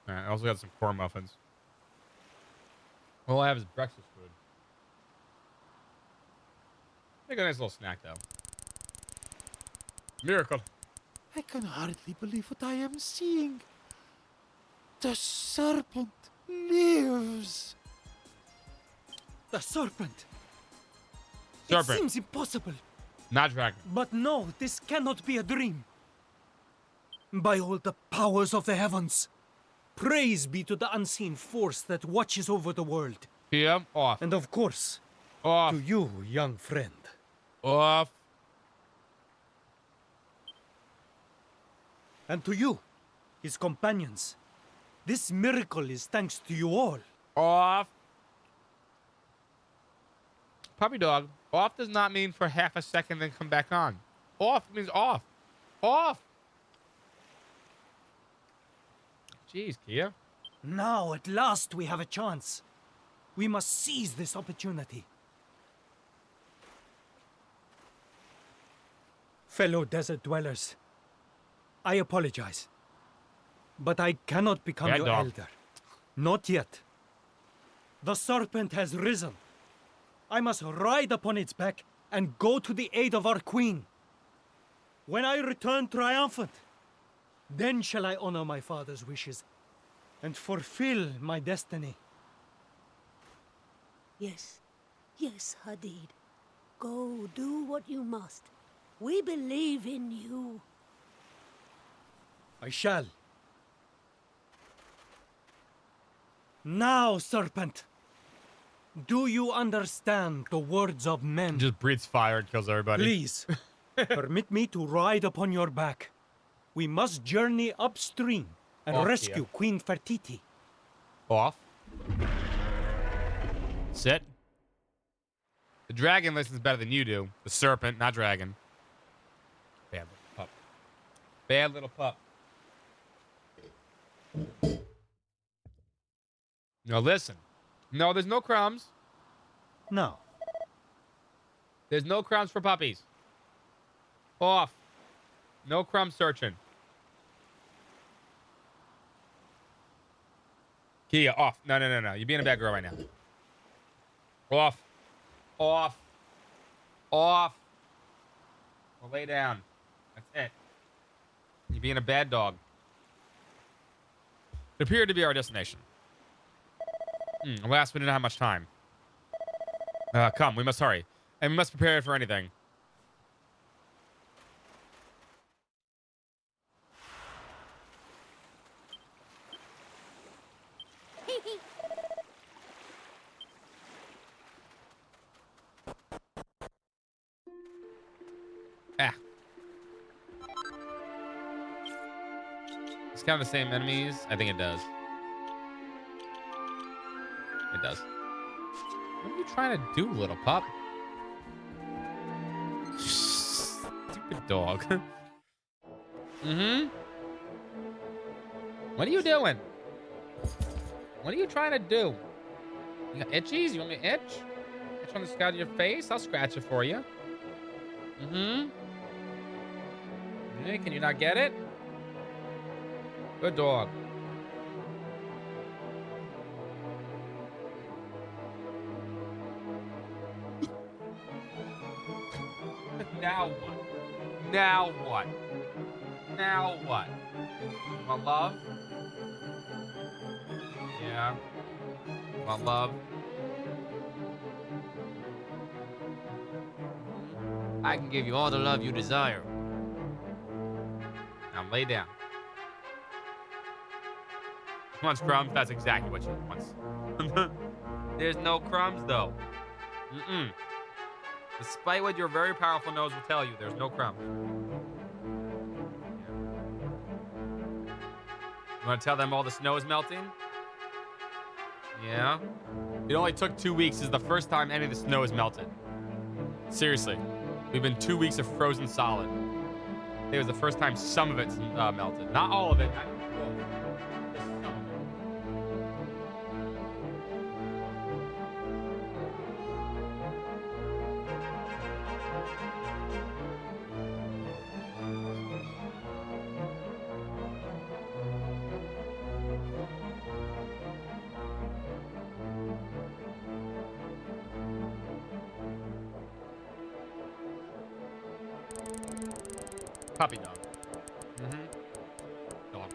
All right, I also got some corn muffins. All I have is breakfast food. Make a nice little snack, though. Miracle. I can hardly believe what I am seeing. The serpent lives. The serpent! Serpent. It seems impossible. Not dragon. But no, this cannot be a dream. By all the powers of the heavens, praise be to the unseen force that watches over the world. PM off. And of course, Off. to you, young friend. Off. And to you, his companions. This miracle is thanks to you all. Off. Puppy dog. Off does not mean for half a second then come back on. Off means off. Off. Jeez, Kia. Now, at last, we have a chance. We must seize this opportunity. Fellow desert dwellers, I apologize. But I cannot become Bad your dog. elder. Not yet. The serpent has risen. I must ride upon its back and go to the aid of our queen. When I return triumphant, then shall I honor my father's wishes and fulfill my destiny. Yes. Yes, Hadid. Go do what you must. We believe in you. I shall. Now, serpent, do you understand the words of men? Just breathes fire and kills everybody. Please, permit me to ride upon your back. We must journey upstream and Off, rescue Kia. Queen Fertiti. Off. Sit. The dragon listens better than you do. The serpent, not dragon. Bad little pup. Bad little pup. No, listen. No, there's no crumbs. No. There's no crumbs for puppies. Off. No crumb searching. Kia, off. No. You're being a bad girl right now. Off. Off. Off. Well, lay down. That's it. You're being a bad dog. It appeared to be our destination. Alas, we didn't have much time. Come, we must hurry. And we must prepare for anything. Ah. It's kind of the same enemies. I think it does. It does. What are you trying to do, little pup? Stupid dog. What are you doing? What are you trying to do? You got itchies? You want me to itch? Itch on the side of your face? I'll scratch it for you. Hey, can you not get it? Good dog. Now what? Now what? Now what? You want love? Yeah. You want love? I can give you all the love you desire. Now lay down. He wants crumbs? That's exactly what she wants. There's no crumbs, though. Despite what your very powerful nose will tell you, there's no crumbs. You want to tell them all the snow is melting? Yeah. It only took 2 weeks. This is the first time any of the snow has melted. Seriously. We've been 2 weeks of frozen solid. It was the first time some of it's melted. Not all of it. Not all of it. Just some of it. Puppy dog. Dog.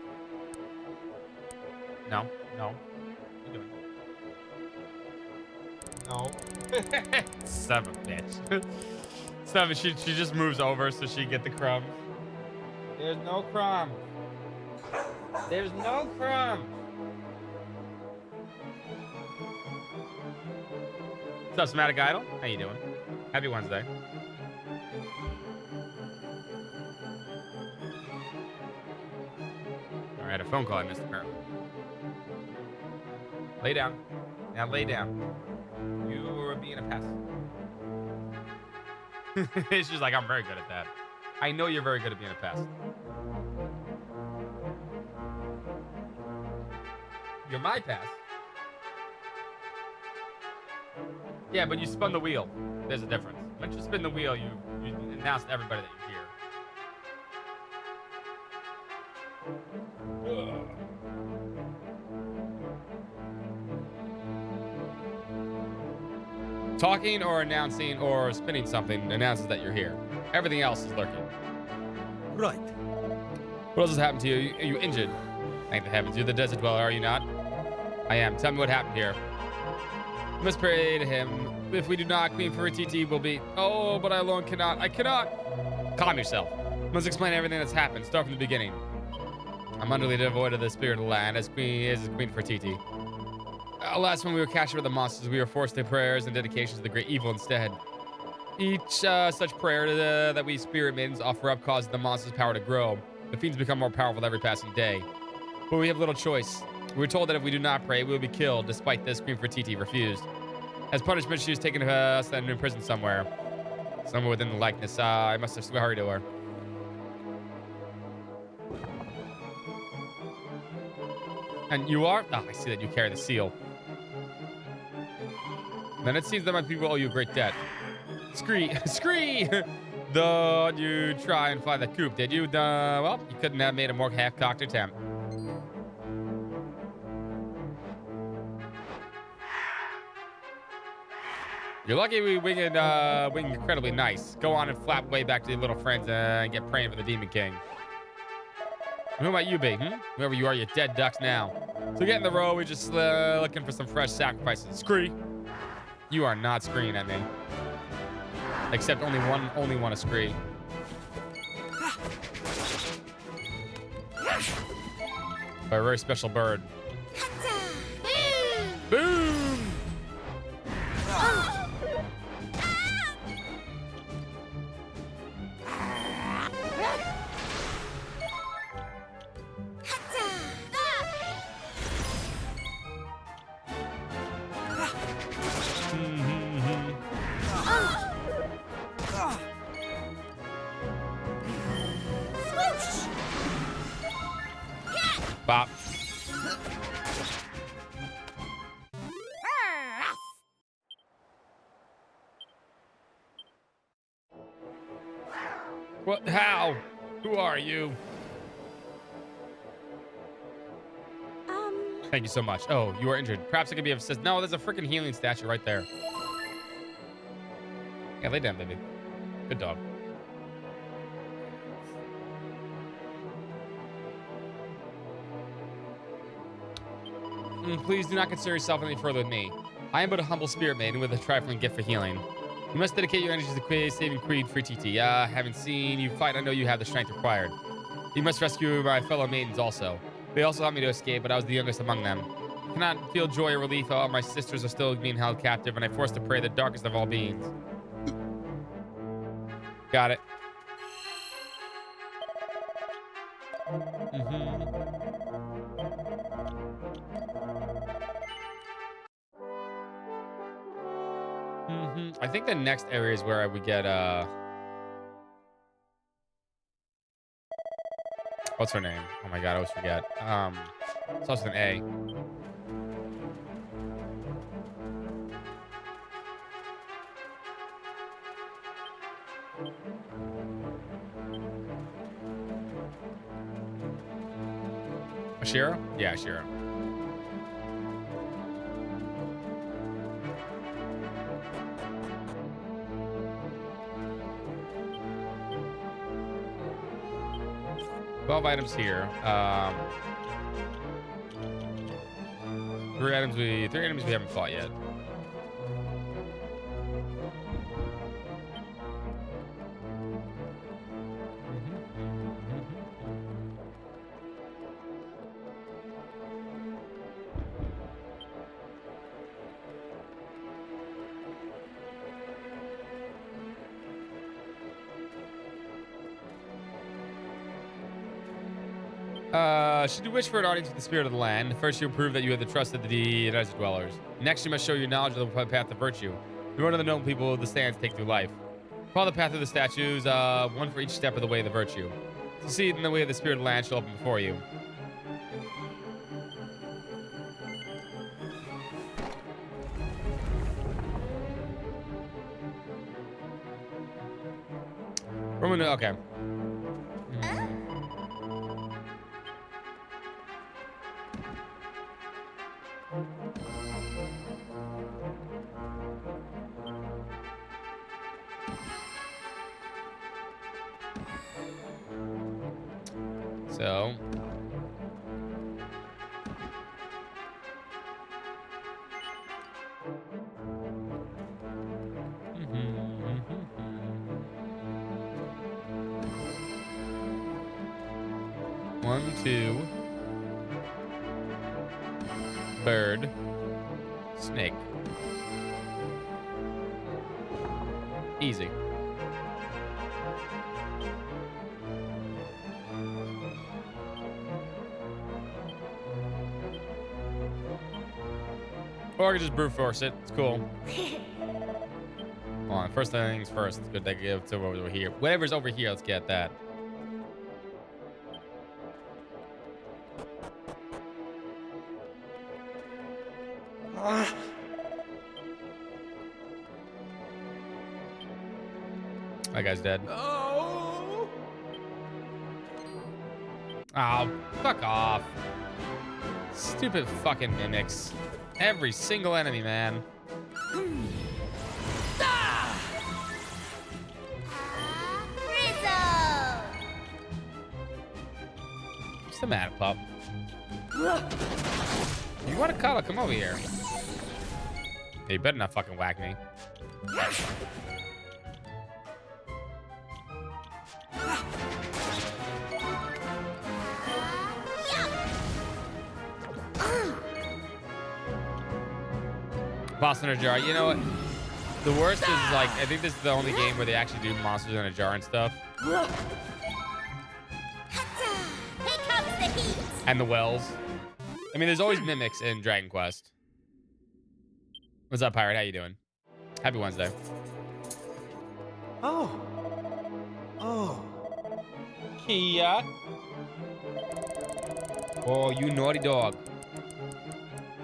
No. No. What are you doing? No. Son of a bitch. Son of a, she just moves over so she can get the crumbs. There's no crumbs. There's no crumbs. What's up, Somatic Idol? How you doing? Happy Wednesday. All right, a phone call I missed apparently. Lay down. Now lay down. You are being a pest. She's like, I'm very good at that. I know you're very good at being a pest. You're my pest. Yeah, but you spun the wheel. There's a difference. Once you spin the wheel, you announce to everybody that you're here. Ugh. Talking or announcing or spinning something announces that you're here. Everything else is lurking. Right. What else has happened to you? Are you injured? Thank the heavens. You're the desert dweller, are you not? I am. Tell me what happened here. We must pray to him. If we do not, Queen Fertiti will be... Oh, but I alone cannot. I cannot. Calm yourself. I must explain everything that's happened. Start from the beginning. I'm utterly devoid of the spirit of the land, as Queen Fertiti. Alas, when we were captured with the monsters, we were forced to prayers and dedications to the great evil instead. Each such prayer that we spirit maidens offer up causes the monster's power to grow. The fiends become more powerful every passing day. But we have little choice. We were told that if we do not pray, we will be killed. Despite this, Queen Fertiti refused. As punishment, she was taken to us and in prison somewhere. Somewhere within the likeness. I must have hurried to her. And you are? Ah, I see that you carry the seal. Then it seems that my people owe you a great debt. Scree! Don't you try and fly the coop, did you? Well, you couldn't have made a more half-cocked attempt. You're lucky we wing incredibly nice. Go on and flap way back to your little friends and get praying for the Demon King. Who might you be? Whoever you are, you're dead ducks now. So get in the row. We're just looking for some fresh sacrifices. Scree. You are not screeing at me. Except only one is scree. By a very special bird. Boom! Bop. What? How? Who are you? Thank you so much. Oh, you are injured. Perhaps it could be of assist. No, there's a freaking healing statue right there. Yeah, lay down, baby. Good dog. Please do not concern yourself any further with me. I am but a humble spirit maiden with a trifling gift for healing. You must dedicate your energies to saving Queen Fertiti. Having seen you fight, I know you have the strength required. You must rescue my fellow maidens also. They also helped me to escape, but I was the youngest among them. I cannot feel joy or relief while my sisters are still being held captive, and I forced to pray the darkest of all beings. Got it. I think the next area is where I would get what's her name? Oh my god, I always forget. Starts with an A. Ashira? Yeah, Ashira. 12 items here. 3 items we haven't fought yet. Should you wish for an audience with the spirit of the land, first you prove that you have the trust of the desert dwellers. Next, you must show your knowledge of the path of virtue. You're one of the known people the stands take through life. Follow the path of the statues, one for each step of the way of the virtue. Succeed in the way of the spirit of the land shall open before you. Okay. So one, two, bird, snake. Easy. Or I could just brute force it. It's cool. Hold on. First things first. It's good to give to over here. Whatever's over here, let's get that. That guy's dead. Oh! Oh, fuck off. Stupid fucking mimics. Every single enemy, man. What's the matter, pup? You want to cuddle? Come over here. Hey, you better not fucking whack me. Monster in a jar. You know what? The worst is like, I think this is the only game where they actually do monsters in a jar and stuff. Here comes the heat. And the wells. I mean, there's always mimics in Dragon Quest. What's up, Pirate? How you doing? Happy Wednesday. Oh. Oh. Kia. Oh, you naughty dog.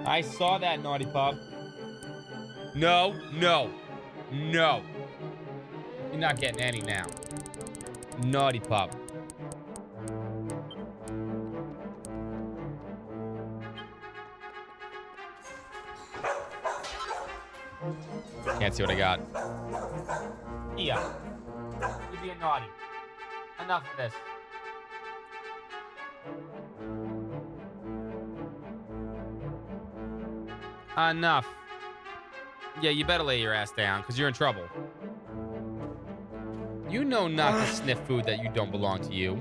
I saw that, naughty pup. No, no, no. You're not getting any now. Naughty pup. Can't see what I got. Here. You're being naughty. Enough of this. Enough. Yeah, you better lay your ass down, because you're in trouble. You know not to sniff food that you don't belong to you.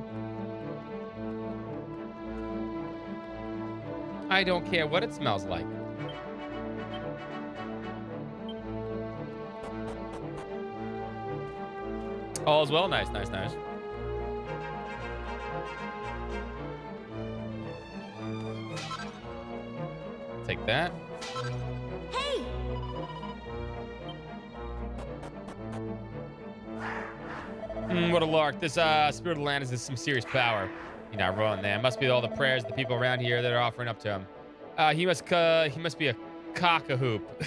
I don't care what it smells like. All's well. Nice, nice, nice. Take that. Hey! What a lark. This spirit of the land is some serious power. You're not wrong there. Must be all the prayers of the people around here that are offering up to him. He must be a cock-a-hoop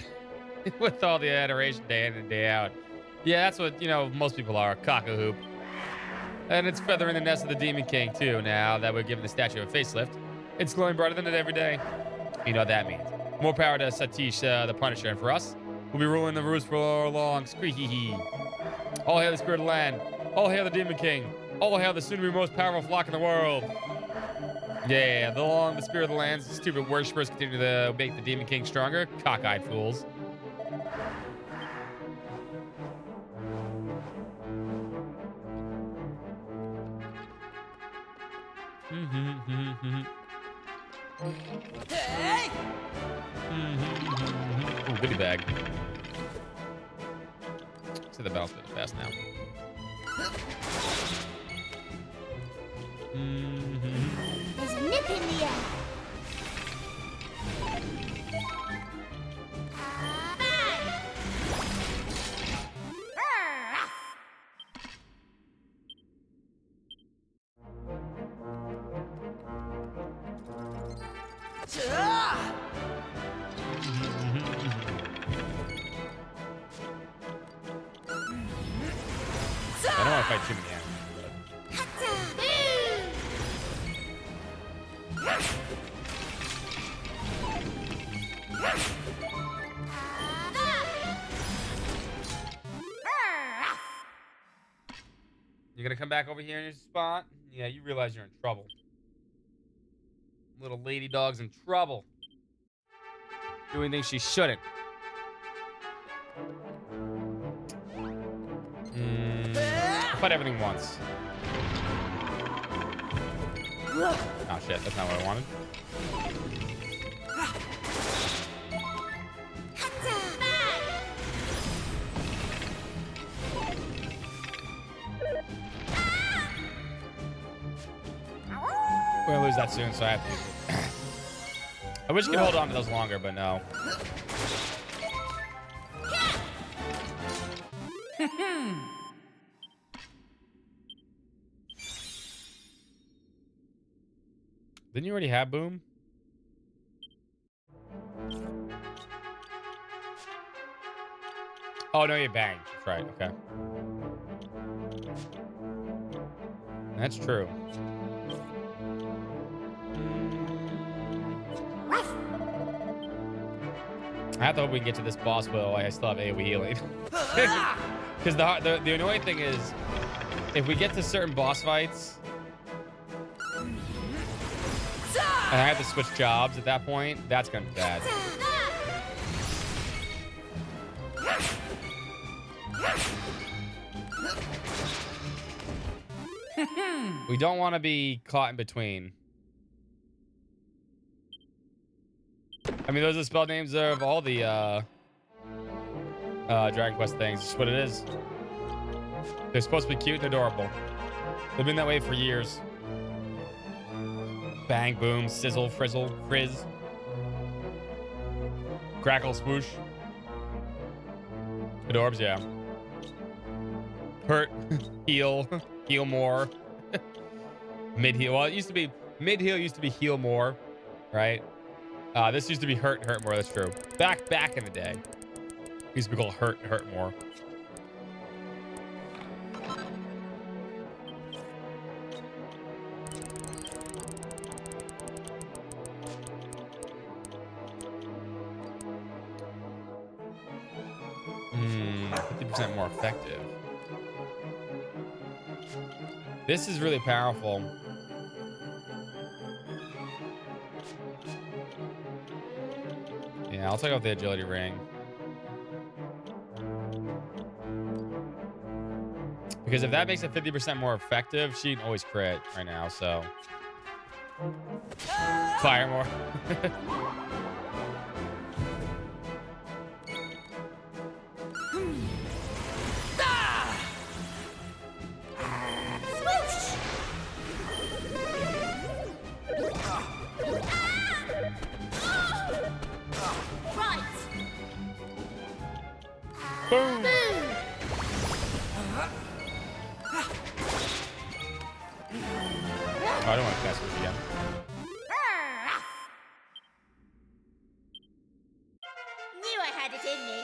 with all the adoration day in and day out. Yeah, that's what, you know, most people are, a cock-a-hoop. And it's feathering the nest of the Demon King, too, now that we're giving the statue a facelift. It's glowing brighter than it every day. You know what that means. More power to Satish, the Punisher, and for us, we'll be ruling the roost for long. Squeaky. All hail the spirit of the land. All hail the Demon King. Oh, hail the soon-to-be most powerful flock in the world. Yeah, the spirit of the lands, stupid worshippers continue to make the Demon King stronger. Cockeyed fools. Hey! Ooh, goodie bag. See the battle's really fast now. There's a nip in the air. I don't want to fight too many animals. You're gonna come back over here in your spot? Yeah, you realize you're in trouble. Little lady dog's in trouble. Doing things she shouldn't. I'll fight everything once. Oh shit, that's not what I wanted. We're gonna lose that soon, so I have to use it. I wish I could hold on to those longer, but no. Didn't you already have Boom? Oh, no, you banged. That's right. Okay. That's true. I have to hope we can get to this boss while I still have AoE healing. Because the annoying thing is, if we get to certain boss fights, and I have to switch jobs at that point, that's gonna be bad. We don't want to be caught in between. I mean, those are the spell names of all the Dragon Quest things. It's what it is. They're supposed to be cute and adorable. They've been that way for years. Bang, boom, sizzle, frizzle, frizz. Crackle, swoosh. Adorbs, yeah. Hurt, heal, heal more. Mid-heal. Well, it used to be, mid-heal used to be heal more, right? This used to be hurt more, that's true. Back in the day. It used to be called hurt more. Hmm, 50% more effective. This is really powerful. Yeah, I'll take off the agility ring. Because if that makes it 50% more effective, she can always crit right now, so. Fire more. Boom! Oh, I don't want to cast this again. Knew I had it in me.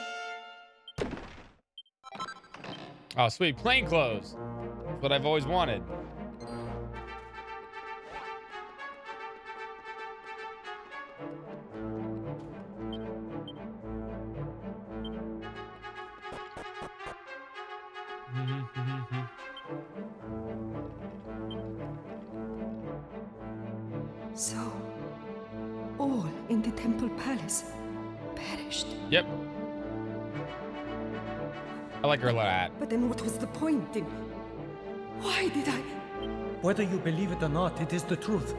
Oh, sweet. Plain clothes. That's what I've always wanted. Temple Palace perished. Yep. I like her a lot at. But then what was the point in... Why did I... Whether you believe it or not, it is the truth.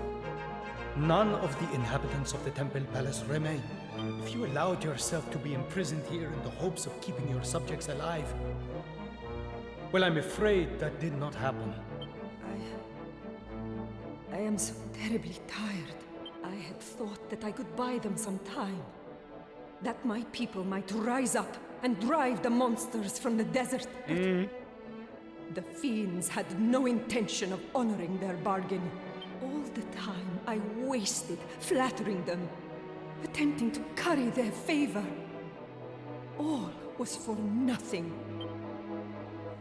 None of the inhabitants of the Temple Palace remain. If you allowed yourself to be imprisoned here in the hopes of keeping your subjects alive, well, I'm afraid that did not happen. I am so terribly tired. I had thought that I could buy them some time. That my people might rise up and drive the monsters from the desert. But the fiends had no intention of honoring their bargain. All the time I wasted flattering them, attempting to curry their favor. All was for nothing.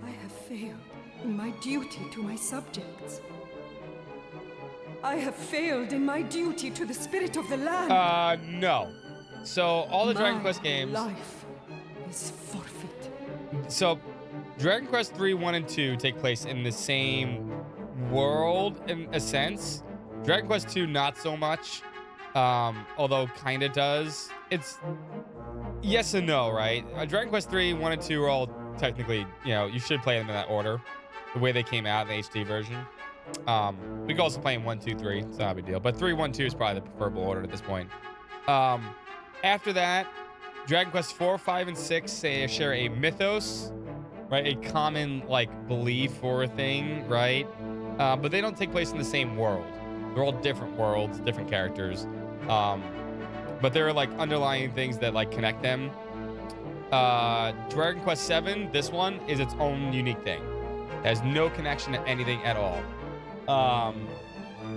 I have failed in my duty to my subjects. I have failed in my duty to the spirit of the land. No. So all the Dragon Quest games. Life is forfeit. So Dragon Quest 3, 1, and 2 take place in the same world in a sense. Dragon Quest 2 not so much. Although kinda does. It's yes and no, right? Dragon Quest 3, 1, and 2 are all technically, you should play them in that order. The way they came out in the HD version. We can also play in 1, 2, 3. It's not a big deal. But 3, 1, 2 is probably the preferable order at this point. After that, Dragon Quest 4, 5, and 6 share a mythos, right? A common, belief or a thing, right? But they don't take place in the same world. They're all different worlds, different characters. But there are, underlying things that, connect them. Dragon Quest 7, this one, is its own unique thing. It has no connection to anything at all.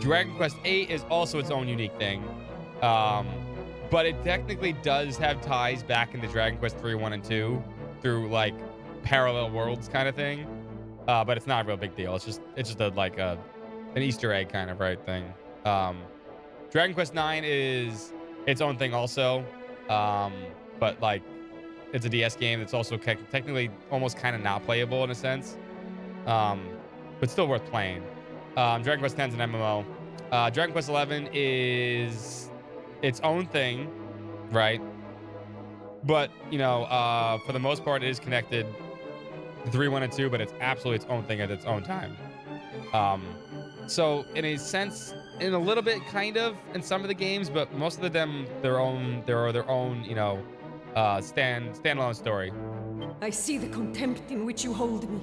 Dragon Quest 8 is also its own unique thing. But it technically does have ties back into Dragon Quest 3, 1, and 2 through parallel worlds kind of thing. But it's not a real big deal. It's just an Easter egg kind of thing. Dragon Quest 9 is its own thing also. But it's a DS game that's also technically almost kind of not playable in a sense. But still worth playing. Dragon Quest 10 is an MMO. Dragon Quest 11 is its own thing, right? But, for the most part, it is connected to 3, 1, and 2, but it's absolutely its own thing at its own time. So, in a sense, in a little bit, kind of, in some of the games, but most of them, their own, standalone story. I see the contempt in which you hold me.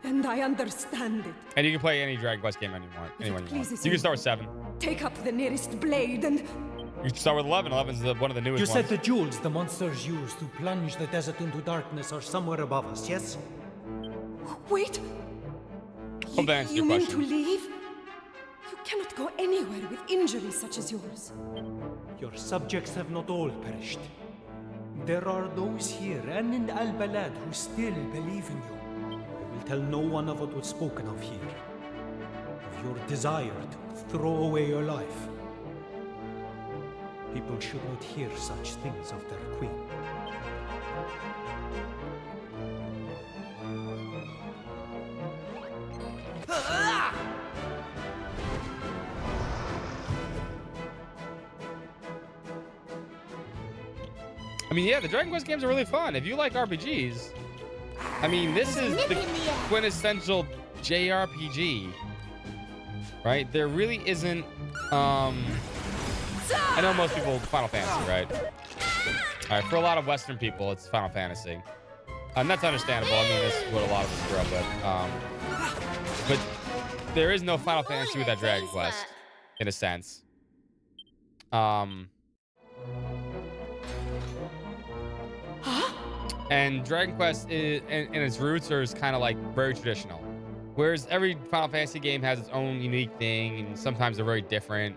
And I understand it. And you can play any Dragon Quest game anyone you want. You can start with 7. Take up the nearest blade and... You can start with 11. 11 is one of the newest You said ones. the jewels the monsters use to plunge the desert into darkness are somewhere above us, yes? Wait! Hope that answers your You mean question. to leave? You cannot go anywhere with injuries such as yours. Your subjects have not all perished. There are those here and in Al-Balad who still believe in you. I will tell no one of what was spoken of here. Of your desire to throw away your life. People should not hear such things of their queen. I mean, yeah, the Dragon Quest games are really fun. If you like RPGs, I mean, this is the quintessential JRPG, right? There really isn't, I know most people, Final Fantasy, right? All right, for a lot of Western people, it's Final Fantasy. And that's understandable. I mean, that's what a lot of us grew up with. But there is no Final Fantasy without Dragon Quest, in a sense. And Dragon Quest is, and its roots are kind of very traditional. Whereas every Final Fantasy game has its own unique thing, and sometimes they're very different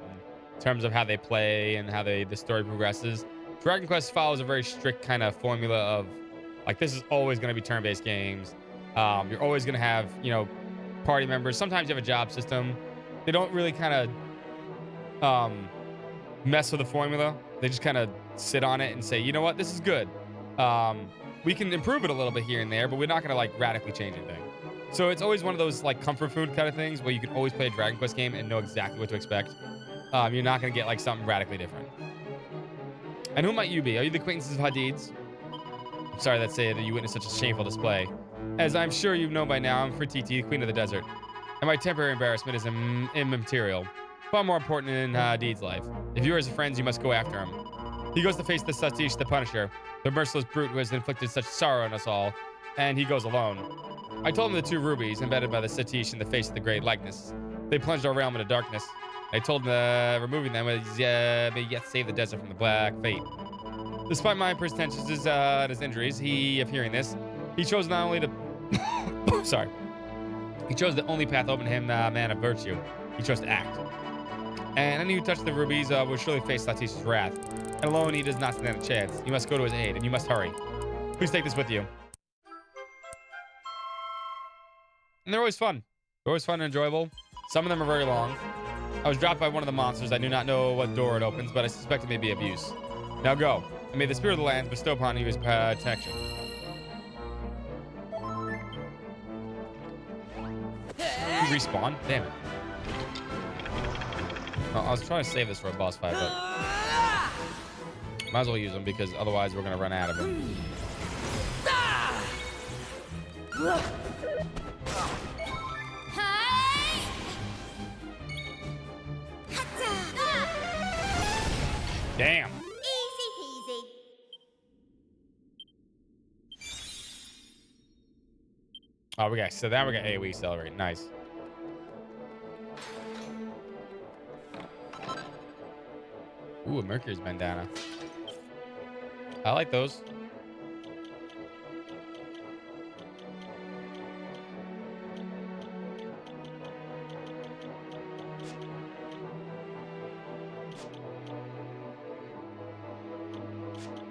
in terms of how they play and how the story progresses. Dragon Quest follows a very strict kind of formula of, this is always going to be turn-based games. You're always going to have, party members. Sometimes you have a job system. They don't really kind of mess with the formula. They just kind of sit on it and say, you know what, this is good. We can improve it a little bit here and there, but we're not going to radically change anything. So it's always one of those comfort food kind of things where you can always play a Dragon Quest game and know exactly what to expect. You're not going to get something radically different. And who might you be? Are you the acquaintances of Hadid's? I'm sorry that you witnessed such a shameful display. As I'm sure you know by now, I'm Fertiti, Queen of the Desert. And my temporary embarrassment is immaterial. Far more important in Hadid's life. If you are his friends, you must go after him. He goes to face the Satish, the Punisher, the merciless brute who has inflicted such sorrow on us all, and he goes alone. I told him the 2 rubies embedded by the Satish in the face of the great likeness. They plunged our realm into darkness. I told him removing them may yet save the desert from the black fate. Despite my pretensions and his injuries, of hearing this, he chose not only to... Sorry. He chose the only path open to him, man of virtue. He chose to act. And any who touch the rubies will surely face Latish's wrath. And alone, he does not stand a chance. You must go to his aid, and you must hurry. Please take this with you. And they're always fun. They're always fun and enjoyable. Some of them are very long. I was dropped by one of the monsters. I do not know what door it opens, but I suspect it may be of use. Now go, and may the spirit of the lands bestow upon you his protection. You respawn? Damn it. Well, I was trying to save this for a boss fight, but might as well use them because otherwise we're going to run out of them. Damn. Easy peasy. Oh, so now we got AoE accelerate. Nice. Ooh, a Mercury's bandana. I like those.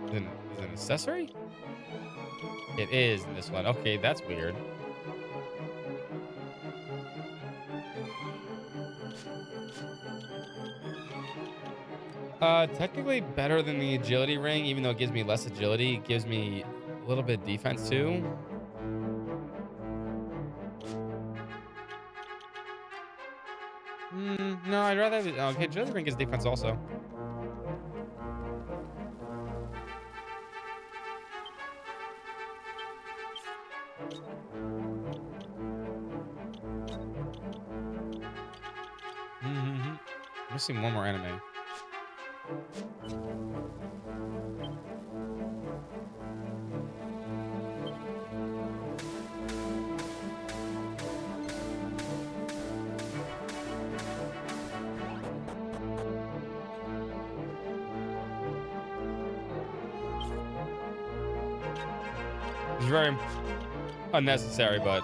Is it an accessory? It is in this one. Okay, that's weird. Technically better than the agility ring, even though it gives me less agility. It gives me a little bit of defense too. No, I'd rather have it. Okay, agility ring gives defense also. I'm missing one more enemy. It's very unnecessary, but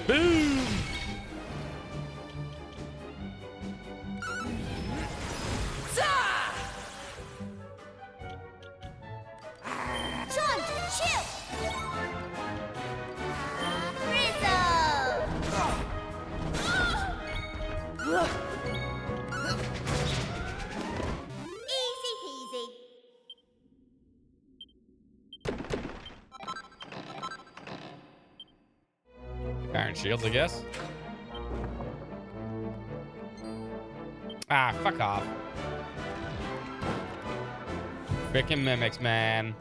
boom! John, chill. Easy peasy. Iron shields, I guess. Ah, fuck off. Frickin' mimics, man.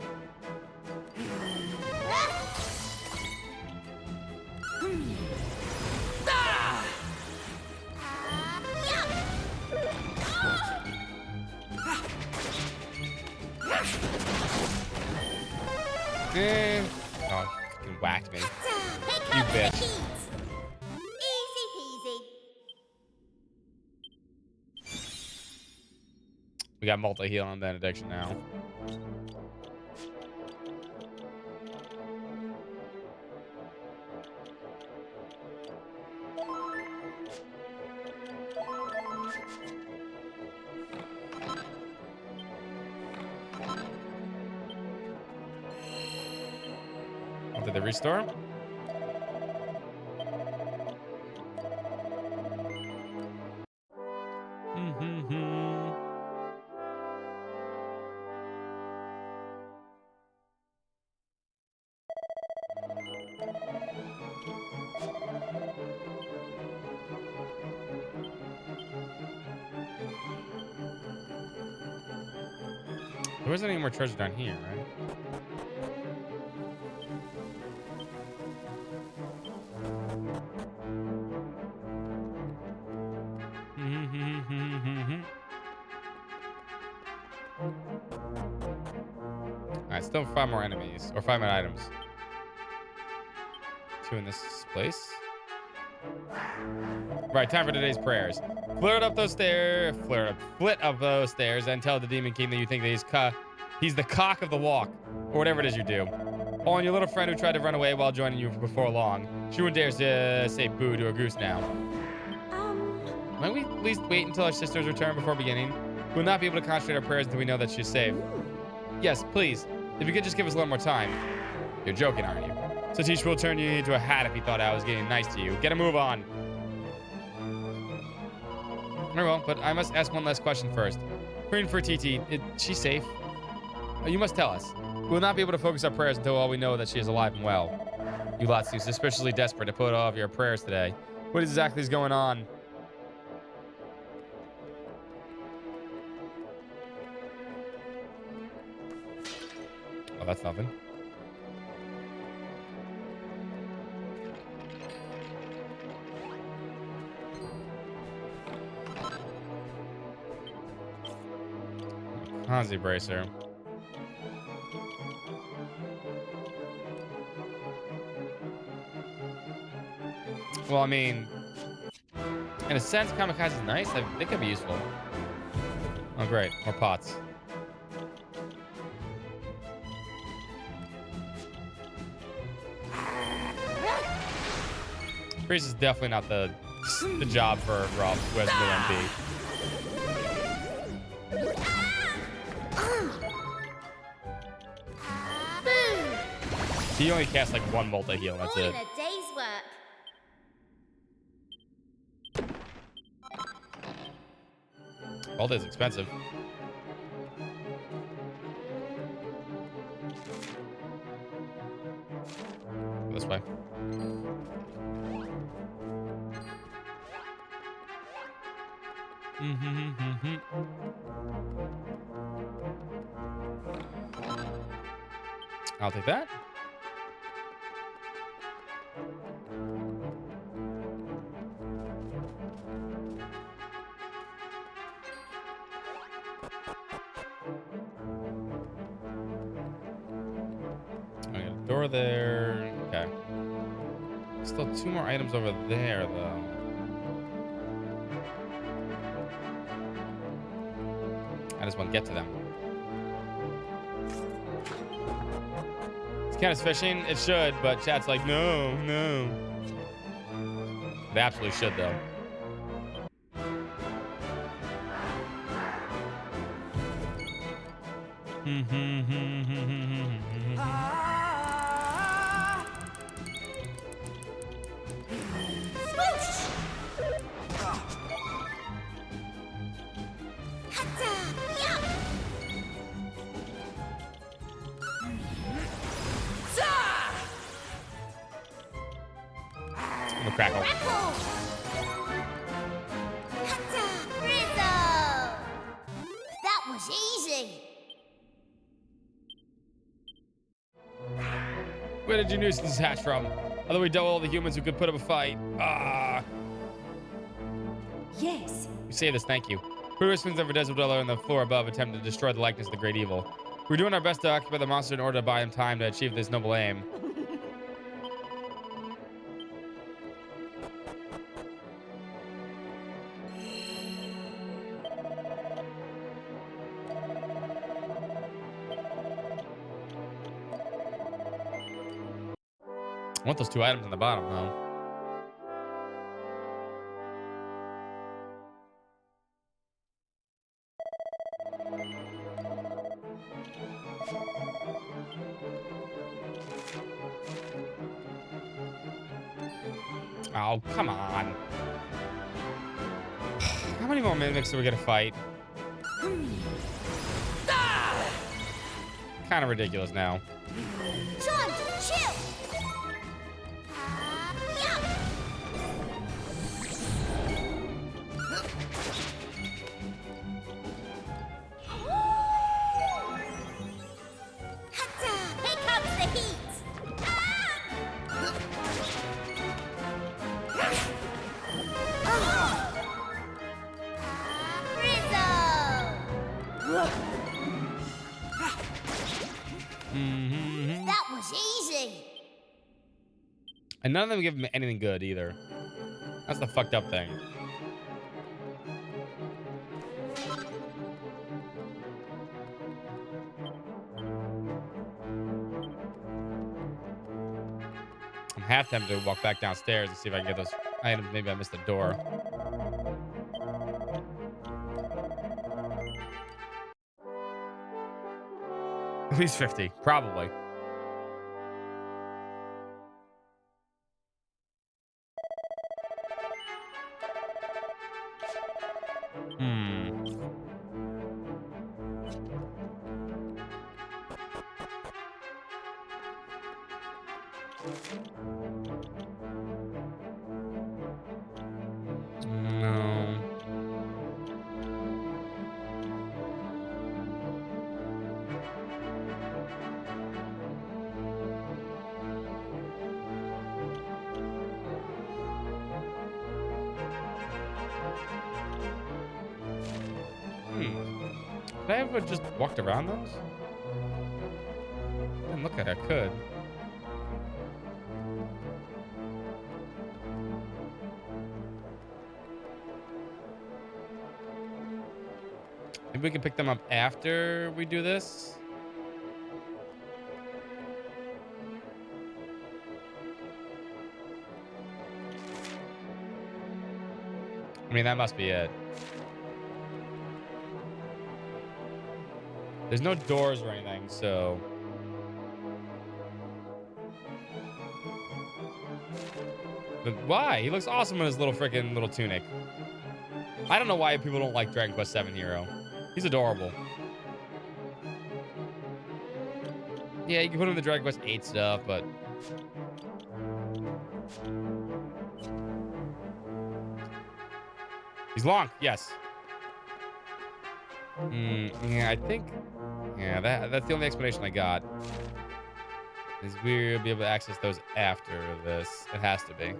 Oh, fucking whacked me. You bitch. Easy peasy. We got multi-heal on Benediction now. Oh, did they restore him? There wasn't any more treasure down here, right? Alright, still 5 more enemies. Or 5 more items. 2 in this place. Right, time for today's prayers. Flit up those stairs, and tell the Demon King that you think that he's the cock of the walk, or whatever it is you do. Oh, and your little friend who tried to run away while joining you before long. She wouldn't dare to say boo to a goose now. Might we at least wait until our sisters return before beginning? We'll not be able to concentrate our prayers until we know that she's safe. Yes, please. If you could just give us a little more time. You're joking, aren't you? Satish will turn you into a hat if he thought I was getting nice to you. Get a move on. Very well, but I must ask one last question first. Queen Fertiti, is she safe? You must tell us. We will not be able to focus our prayers until all we know that she is alive and well. You lot seem suspiciously desperate to put off your prayers today. What exactly is going on? Oh, that's nothing. Hanzi bracer. Well, I mean, in a sense, kamikaze is nice. It could be useful. Oh, great. More pots. Priest is definitely not the job for Rob, who has no MP. He only casts like 1 multi-heal, that's it. A day's work. All is expensive. This way. I'll take that. I got a door there. Okay. Still 2 more items over there, though. I just want to get to them. It's kind of fishing. It should, but chat's like, no, no. They absolutely should, though. Crackle. That was easy. Where did you nuisance hatch from? Although we double all the humans who could put up a fight. Ah. Yes. You say this, thank you. Participants of a desert dweller on the floor above attempt to destroy the likeness of the great evil. We're doing our best to occupy the monster in order to buy him time to achieve this noble aim. I want those 2 items on the bottom, though. Oh, come on. How many more mimics are we gonna fight? Kind of ridiculous now. John, chill. Mm-hmm. That was easy. And none of them give him anything good either. That's the fucked up thing. I'm half tempted to walk back downstairs and see if I can get those items. Maybe I missed the door. At least 50, probably. No. Could I ever just walked around those? Didn't look like I could. Maybe we can pick them up after we do this. I mean, that must be it. There's no doors or anything, so. But why? He looks awesome in his little tunic. I don't know why people don't like Dragon Quest VII Hero. He's adorable. Yeah, you can put him in the Dragon Quest VIII stuff, but. He's long, yes. Yeah, I think. Yeah, that's the only explanation I got. Is we'll be able to access those after this. It has to be.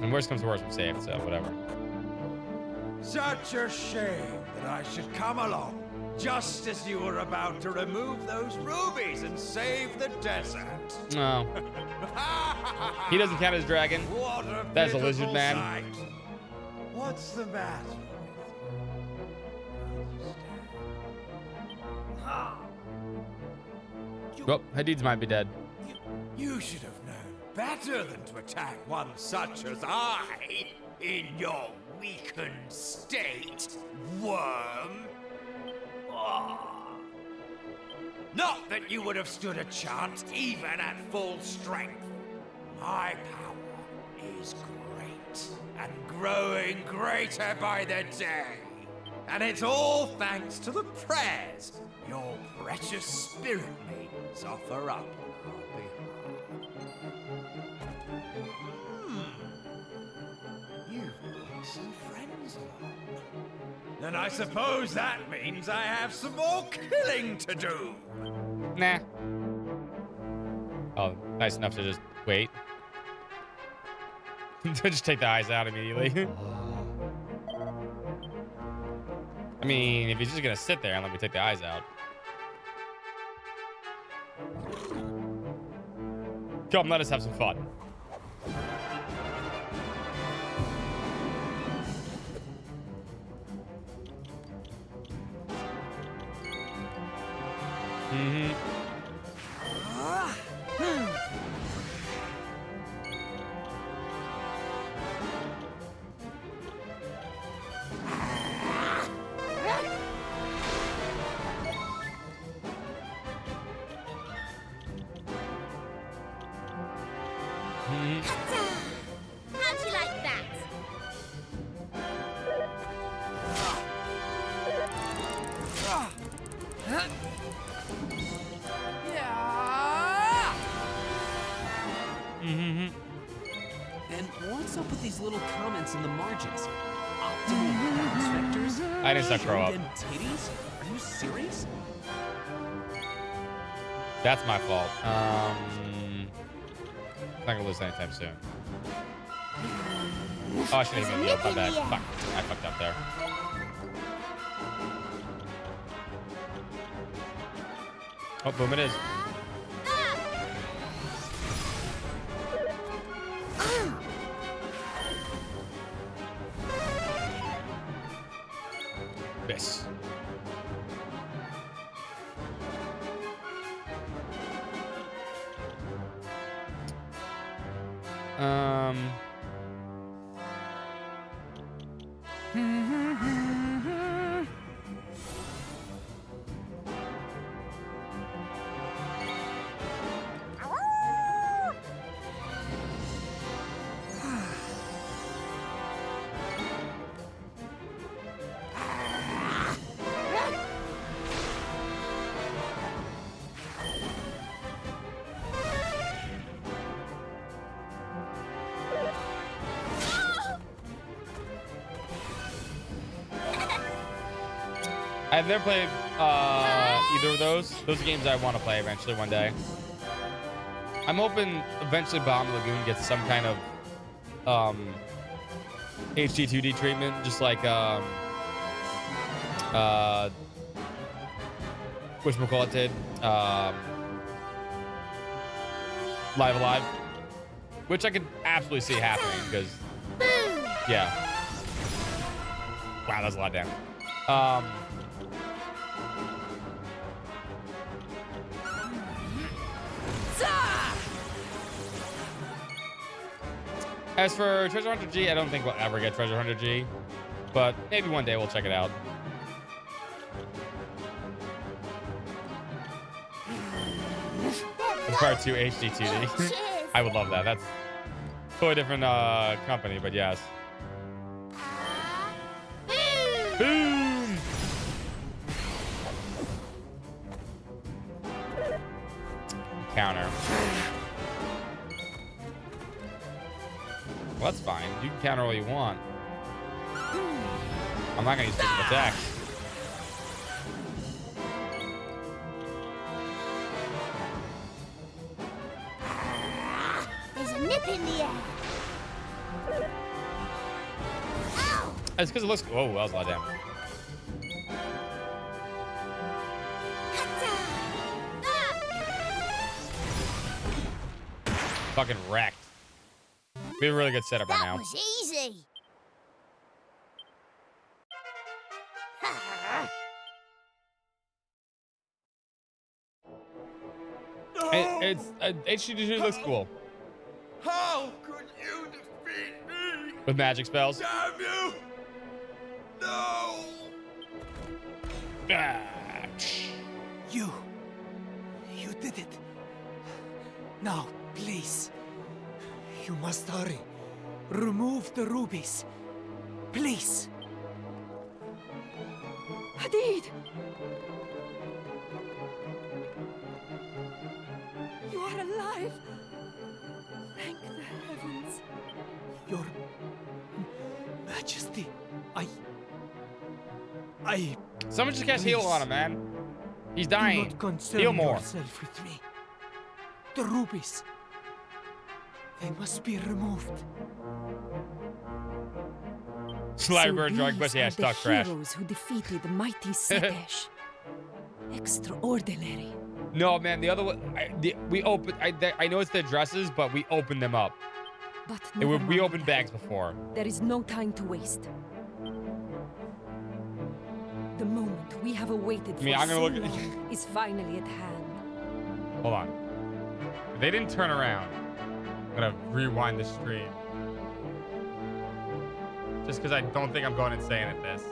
And worst comes to worst, we're saved, so whatever. Such a shame that I should come along just as you were about to remove those rubies and save the desert. No. He doesn't count as dragon. What a That's a pitiful lizard man. sight. What's the matter? Well, Hadid's might be dead. You should have known better than to attack one such as I in your weakened state, worm. Not that you would have stood a chance even at full strength. My power is great and growing greater by the day. And it's all thanks to the prayers your precious spirit maidens offer up on our behalf. You've got some friends along. Then I suppose that means I have some more killing to do. Nah. Oh, nice enough to just wait. Just take the eyes out immediately. I mean, if he's just gonna sit there and let me take the eyes out. Come, let us have some fun. How'd you like that? And what's up with these little comments in the margins? Optimal bounce vectors? I didn't start grow up. And titties? Are you serious? That's my fault. Not gonna lose anytime soon. Oh, I shouldn't even yield. My bad. Fuck. I fucked up there. Oh, boom it is. Miss. I've never played either of those. Those are games I want to play eventually one day. I'm hoping eventually Bomb Lagoon gets some kind of HD 2D treatment, just like whatchamacallit did, Live Alive, which I could absolutely see happening because, yeah. Wow, that's a lot of damage. As for Treasure Hunter G, I don't think we'll ever get Treasure Hunter G, but maybe one day we'll check it out. Part 2 HD 2D. I would love that. That's a totally different company, but yes. Boom! Counter. Well, that's fine. You can counter all you want. I'm not gonna use physical attacks. There's a nip in the air. Ow! It's because it looks. Whoa, that was a lot of damage. Fucking wrecked. We have a really good setup right now. That was easy. It's HD2 looks cool. How could you defeat me? With magic spells. Damn you! No! Ah. You did it. Now, please. You must hurry. Remove the rubies. Please. Hadid! You are alive! Thank the heavens. Your Majesty, Someone just cast heal on him, man. He's do dying. not concern Heal more. yourself with me. The rubies. They must be removed. Slider drug, but yeah, these are stock the trash. heroes who defeated the mighty Sepesh. Extraordinary. No, man, the other one. We opened. I know it's the dresses, but we opened them up. But We never opened mind. bags before. There is no time to waste. The moment we have awaited I mean, for I'm gonna so look at- long is finally at hand. Hold on. If they didn't turn around, I'm gonna rewind the stream. Just because I don't think I'm going insane at this.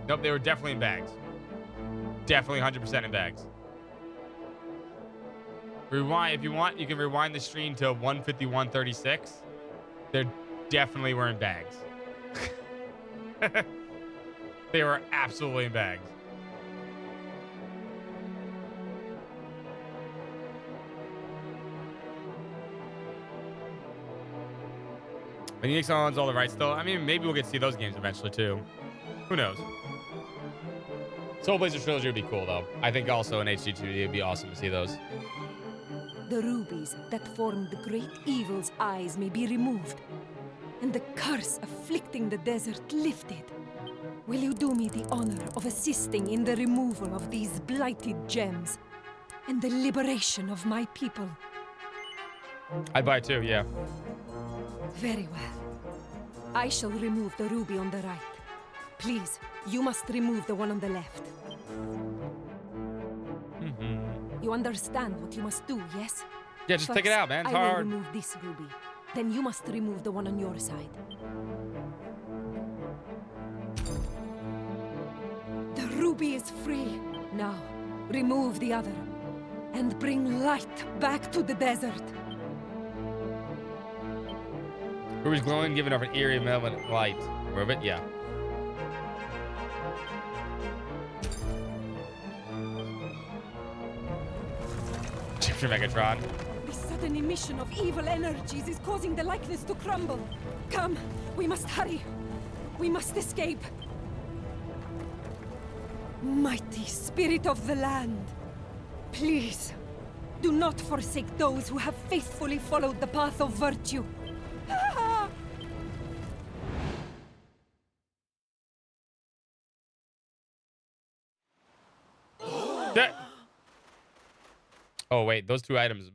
Nope, they were definitely in bags. Definitely 100% in bags. Rewind, if you want, you can rewind the stream to 151:36. They're definitely were in bags. They were absolutely in bags. When Enix owns all the rights, though, I mean, maybe we'll get to see those games eventually too. Who knows? Soul Blazer Trilogy would be cool, though. I think also in HD 2D would be awesome to see those. The rubies that form the great evil's eyes may be removed, and the curse afflicting the desert lifted. Will you do me the honor of assisting in the removal of these blighted gems and the liberation of my people? I'd buy it too, yeah. Very well. I shall remove the ruby on the right. Please, you must remove the one on the left. You understand what you must do, yes? Yeah, just pick it out, man. It's I will hard. remove this ruby. Then you must remove the one on your side. The ruby is free. Now, remove the other. And bring light back to the desert. Ruby's glowing, giving off an eerie malevolent light. Remove it? Yeah. Chipster Megatron. The sudden emission of evil energies is causing the likeness to crumble. Come, we must hurry. We must escape. Mighty spirit of the land, please, do not forsake those who have faithfully followed the path of virtue. Oh, wait, those two items.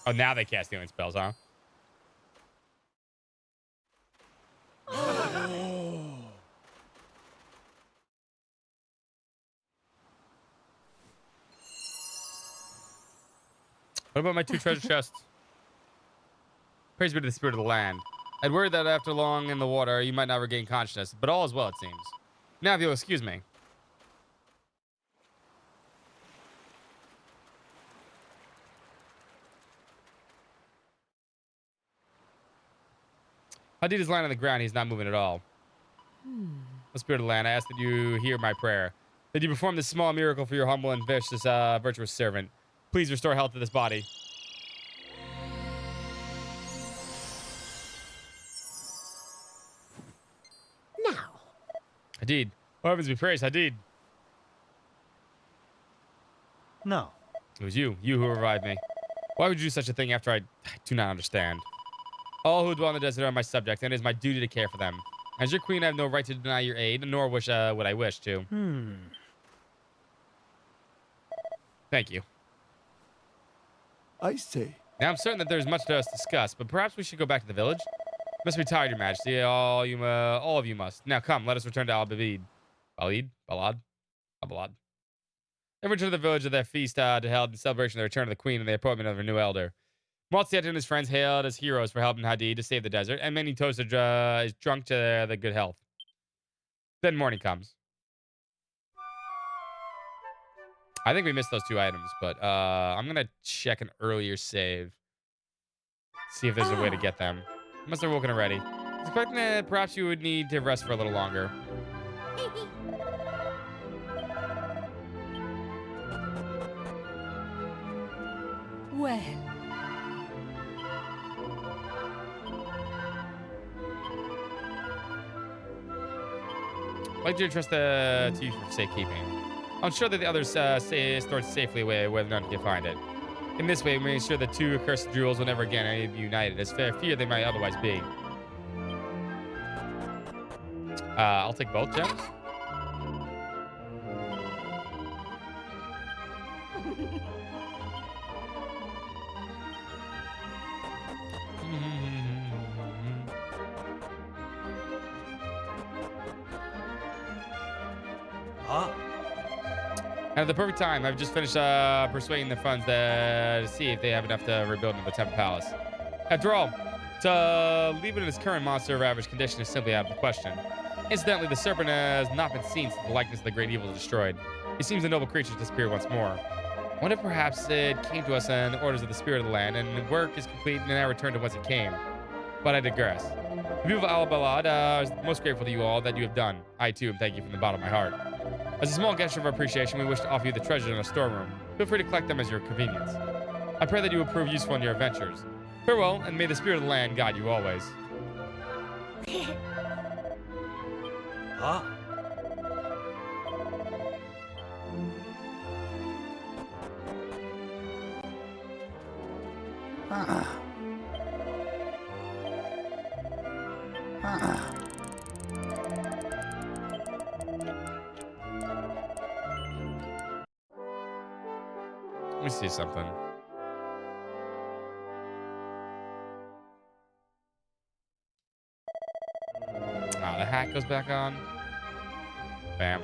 Oh, now they cast healing spells, huh? What about my two treasure chests? Praise be to the spirit of the land. I'd worried that after long in the water, you might not regain consciousness, but all is well, it seems. Now, if you'll excuse me. Hadid is lying on the ground. He's not moving at all. The spirit of the land, I ask that you hear my prayer. That you perform this small miracle for your humble and vicious, virtuous servant. Please restore health to this body. Now. Hadid. Oh, heavens be praised, Hadid. No. It was you. You who revived me. Why would you do such a thing after I do not understand? All who dwell in the desert are my subjects, and it is my duty to care for them. As your queen, I have no right to deny your aid, nor would I wish to. Thank you. I say. Now, I'm certain that there's much to discuss, but perhaps we should go back to the village? Must be tired, your majesty. All of you must. Now, come, let us return to Al-Babid. Balad? They returned to the village of their feast to held in celebration of the return of the queen and the appointment of her new elder. Maltsiet and his friends hailed as heroes for helping Hadid to save the desert, and many toasted his drunk to the good health. Then morning comes. I think we missed those two items, but I'm going to check an earlier save. See if there's a way to get them. Must have woken already. I was expecting that perhaps you would need to rest for a little longer. Well. I'd like to trust to you for safekeeping. I'm sure that the others stored safely away where none can find it. In this way, we make sure the two accursed jewels will never again be united, as fear they might otherwise be. I'll take both gems. And at the perfect time, I've just finished persuading the funds to see if they have enough to rebuild the Temple Palace. After all, to leave it in its current monster-ravaged condition is simply out of the question. Incidentally, the serpent has not been seen since the likeness of the great evil is destroyed. It seems the noble creature disappeared once more. I wonder if perhaps it came to us in the orders of the spirit of the land, and the work is complete and now returned to whence it came. But I digress. The people of Al-Balad are most grateful to you all that you have done. I, too, am thanking you from the bottom of my heart. As a small gesture of appreciation, we wish to offer you the treasures in our storeroom. Feel free to collect them as your convenience. I pray that you will prove useful in your adventures. Farewell, and may the spirit of the land guide you always. Ah. Let me see something. Ah, the hat goes back on. Bam.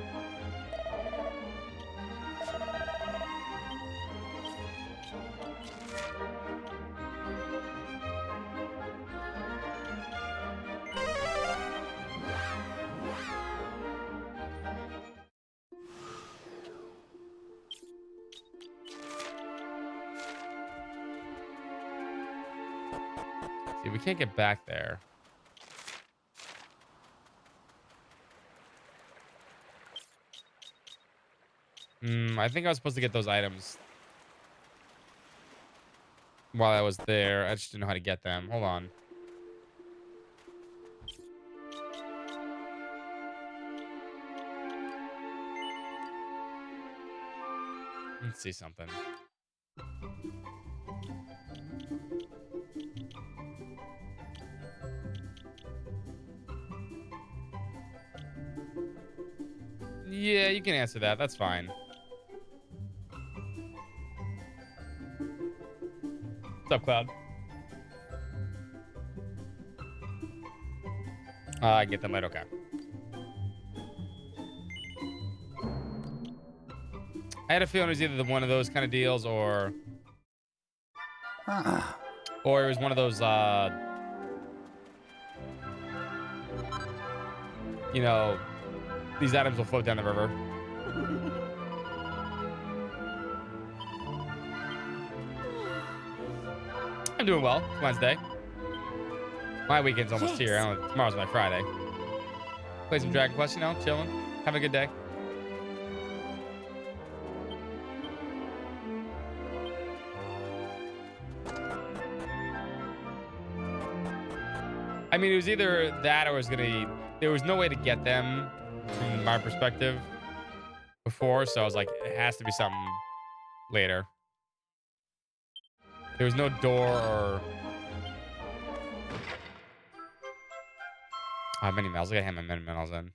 See, we can't get back there. I think I was supposed to get those items while I was there. I just didn't know how to get them. Hold on. Let's see something. Yeah, you can answer that. That's fine. What's up, Cloud? I get them later. Okay. I had a feeling it was either one of those kind of deals or it was one of those, you know, these items will float down the river. I'm doing well. It's Wednesday. My weekend's almost here. Tomorrow's my Friday. Play some Dragon Quest, you know, chilling. Having a good day. I mean, it was either that or it was there was no way to get them from my perspective before, so I was like, it has to be something later. There was no door or mini miles. I gotta hand my mini miles in.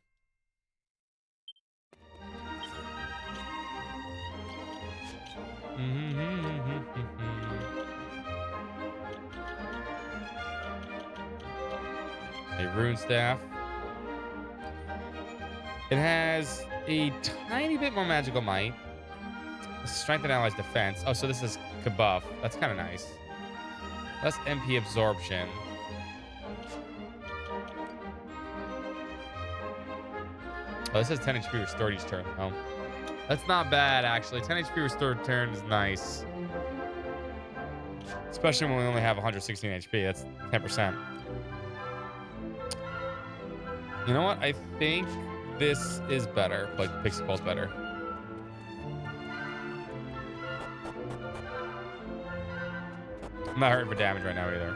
A rune staff. It has a tiny bit more magical might. Strengthen allies' defense. Oh, so this is Kabuff. That's kind of nice. Less MP absorption. Oh, this says 10 HP restored each turn. Oh, that's not bad, actually. 10 HP restored turn is nice. Especially when we only have 116 HP. That's 10%. You know what? I think this is better. Like, Pixie Pulse better. I'm not hurting for damage right now either.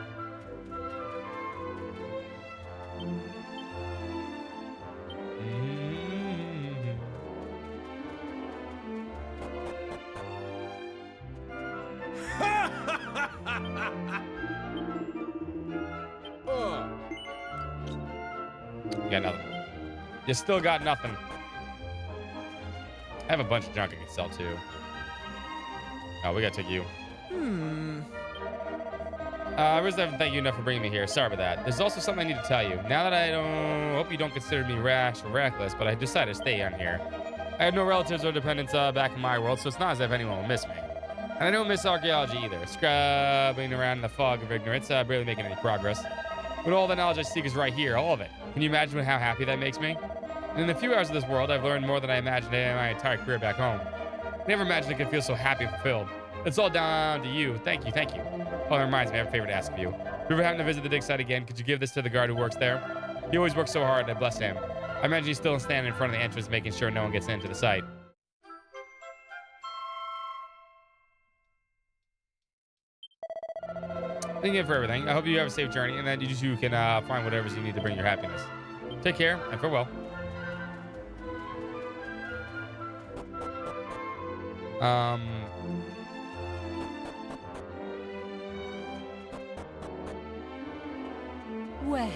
You got nothing. You still got nothing. I have a bunch of junk I can sell too. Oh, we gotta take you. I really haven't thanked you enough for bringing me here. Sorry about that. There's also something I need to tell you. Now that I hope you don't consider me rash or reckless, but I decided to stay on here. I have no relatives or dependents back in my world, so it's not as if anyone will miss me. And I don't miss archaeology either. Scrubbing around in the fog of ignorance, barely making any progress. But all the knowledge I seek is right here, all of it. Can you imagine how happy that makes me? And in a few hours of this world, I've learned more than I imagined in my entire career back home. I never imagined I could feel so happy and fulfilled. It's all down to you. Thank you, thank you. Oh, it reminds me, I have a favor to ask of you. If you ever happen to visit the dig site again, could you give this to the guard who works there? He always works so hard, and I bless him. I imagine he's still standing in front of the entrance, making sure no one gets into the site. Thank you for everything. I hope you have a safe journey, and that you can find whatever you need to bring your happiness. Take care, and farewell. Well,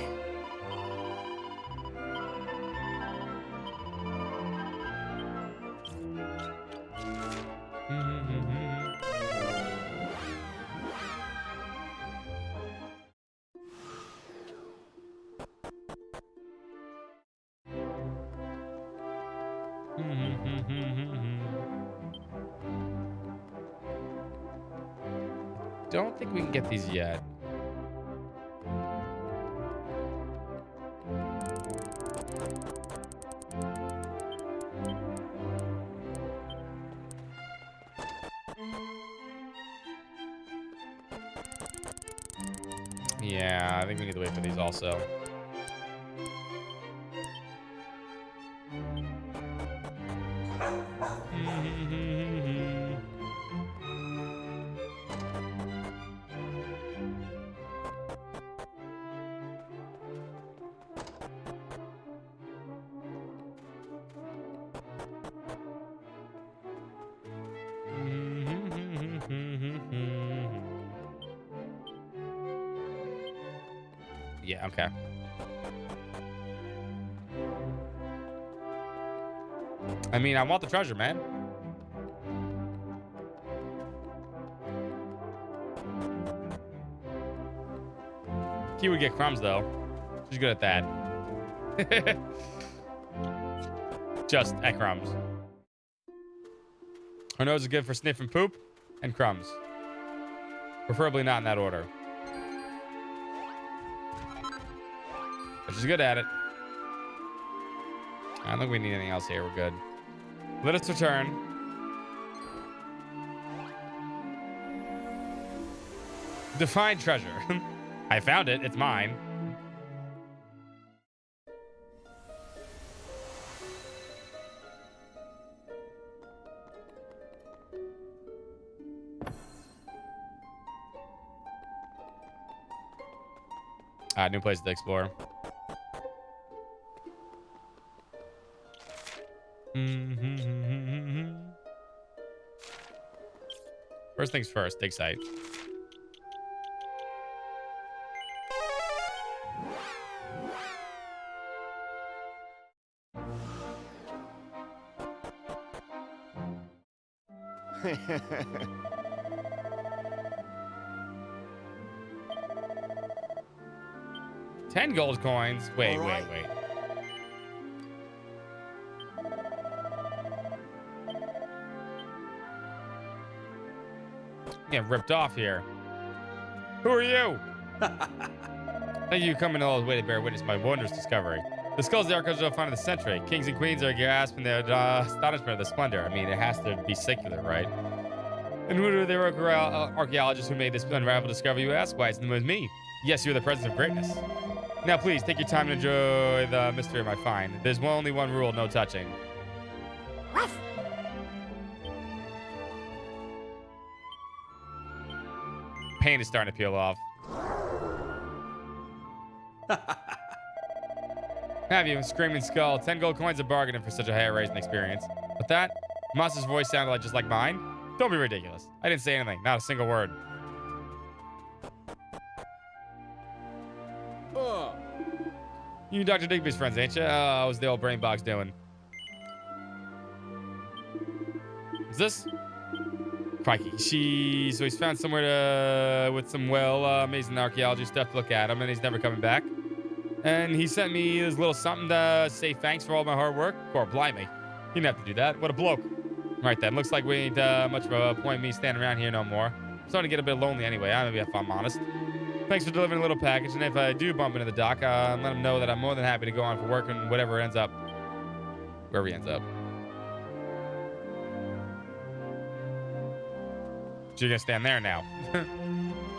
Don't think we can get these yet. Yeah, I think we need to wait for these also. Yeah, okay. I mean, I want the treasure, man. Key would get crumbs, though. She's good at that. Just at crumbs. Her nose is good for sniffing poop and crumbs. Preferably not in that order. But she's good at it. I don't think we need anything else here. We're good. Let us return. Define treasure. I found it. It's mine. New places to explore. First things first, dig site. $10 gold coins. Wait. Getting ripped off here. Who are you? Thank you for coming all the way to bear witness to my wondrous discovery. The skulls of the archives are found in the century. Kings and queens are gasping their astonishment of the splendor. I mean, it has to be secular, right? And who are the archaeologists who made this unraveled discovery, you ask? Why, it was me. Yes, you're the presence of greatness. Now, please, take your time and enjoy the mystery of my find. There's only one rule, no touching. Ruff. Paint is starting to peel off. Have you? Screaming skull. 10 gold coins a bargain for such a hair-raising experience. With that, Monster's voice sounded just like mine. Don't be ridiculous. I didn't say anything. Not a single word. You Dr. Digby's friends, ain't you? How's the old brain box doing? Is this? Crikey. So he's found somewhere with some, amazing archaeology stuff to look at him, and he's never coming back. And he sent me this little something to say thanks for all my hard work. Poor blimey. He didn't have to do that. What a bloke. Right then. Looks like we ain't much of a point me standing around here no more. I'm starting to get a bit lonely anyway. If I'm honest. Thanks for delivering a little package, and if I do bump into the doc, let him know that I'm more than happy to go on for work and whatever ends up. Wherever he ends up. So you're gonna stand there now.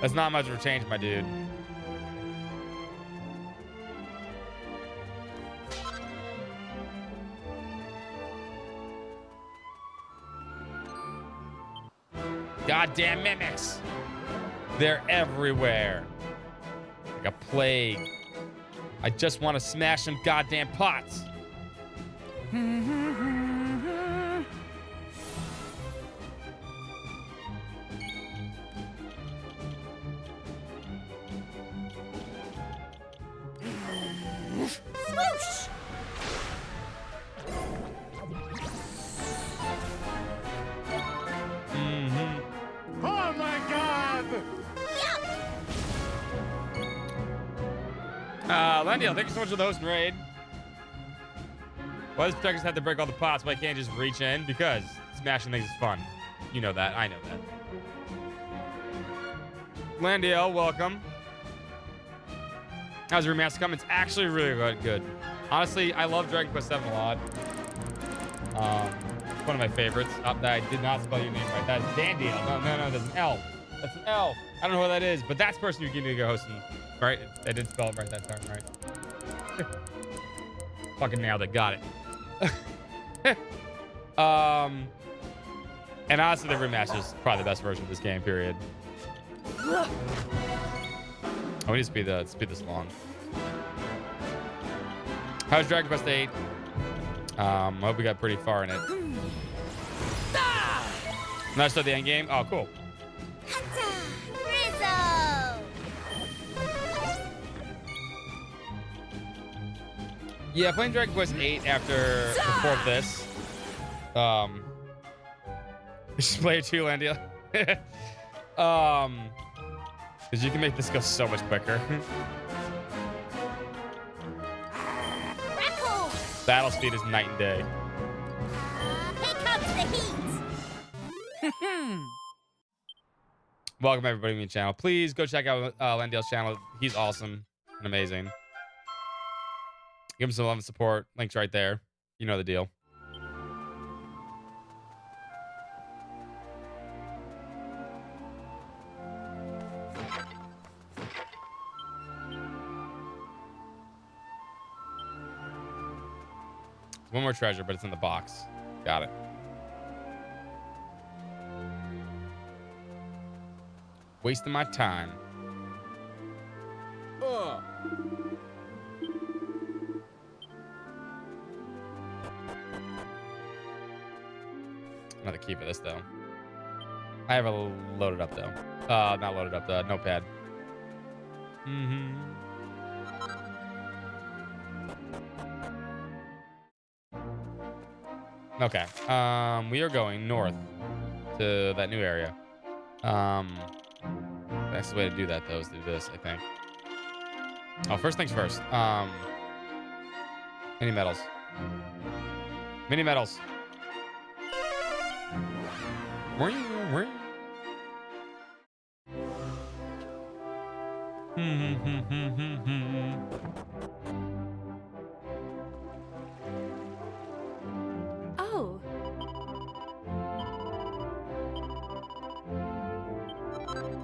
That's not much of a change, my dude. Goddamn mimics. They're everywhere. Like a plague. I just want to smash some goddamn pots. Swoosh! Oh my god! Lendiel, thank you so much for the host and raid. Why does Protectors have to break all the pots? Why can't just reach in? Because smashing things is fun. You know that. I know that. Landiel, welcome. How's your remaster come? It's actually really good. Honestly, I love Dragon Quest VII a lot. It's one of my favorites. That I did not spell your name right. That's Dandiel. No, that's an L. That's an L. I don't know what that is, but that's the person you need to go hosting. Right? I did spell it right that time, right? Fucking nailed it. Got it. And honestly, the remaster is probably the best version of this game, period. I need to speed this along. How's Dragon Quest VIII? I hope we got pretty far in it. Now start the end game. Oh, cool. Yeah, playing Dragon Quest VIII before this. Just play it too, Landia. Because you can make this go so much quicker. Battle speed is night and day. Here comes the heat. Welcome everybody to my channel. Please go check out Landiel's channel. He's awesome and amazing. Give him some love and support. Link's right there. You know the deal. One more treasure, but it's in the box. Got it. Wasting my time. Another key for this, though. I have a loaded up, though. Not loaded up, the notepad. Okay. We are going north to that new area. That's the way to do that, though, is to do this, I think. Oh, first things first. Mini medals. Mini medals. Oh.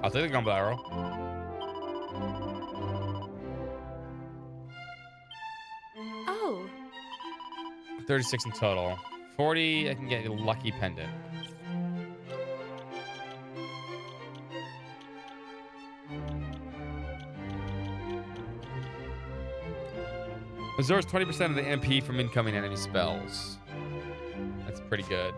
I'll take the gun barrel. Oh. 36 in total. 40, I can get a lucky pendant. Absorbs 20% of the MP from incoming enemy spells. That's pretty good.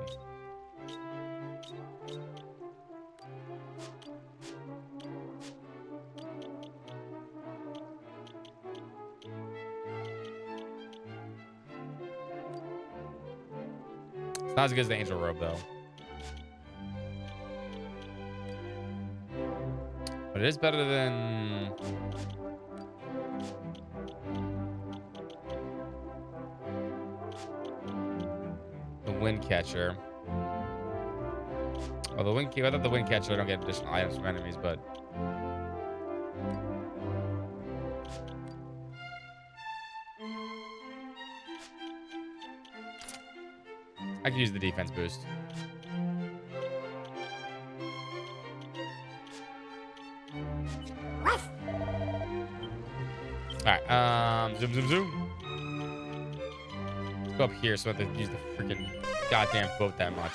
It's not as good as the Angel Robe, though. But it is better than... the Wind Catcher. Oh, the Wind Catcher. I thought the Wind Catcher I don't get additional items from enemies, but... I could use the defense boost. Alright, zoom, zoom, zoom. Let's go up here so I don't have to use the freaking goddamn boat that much.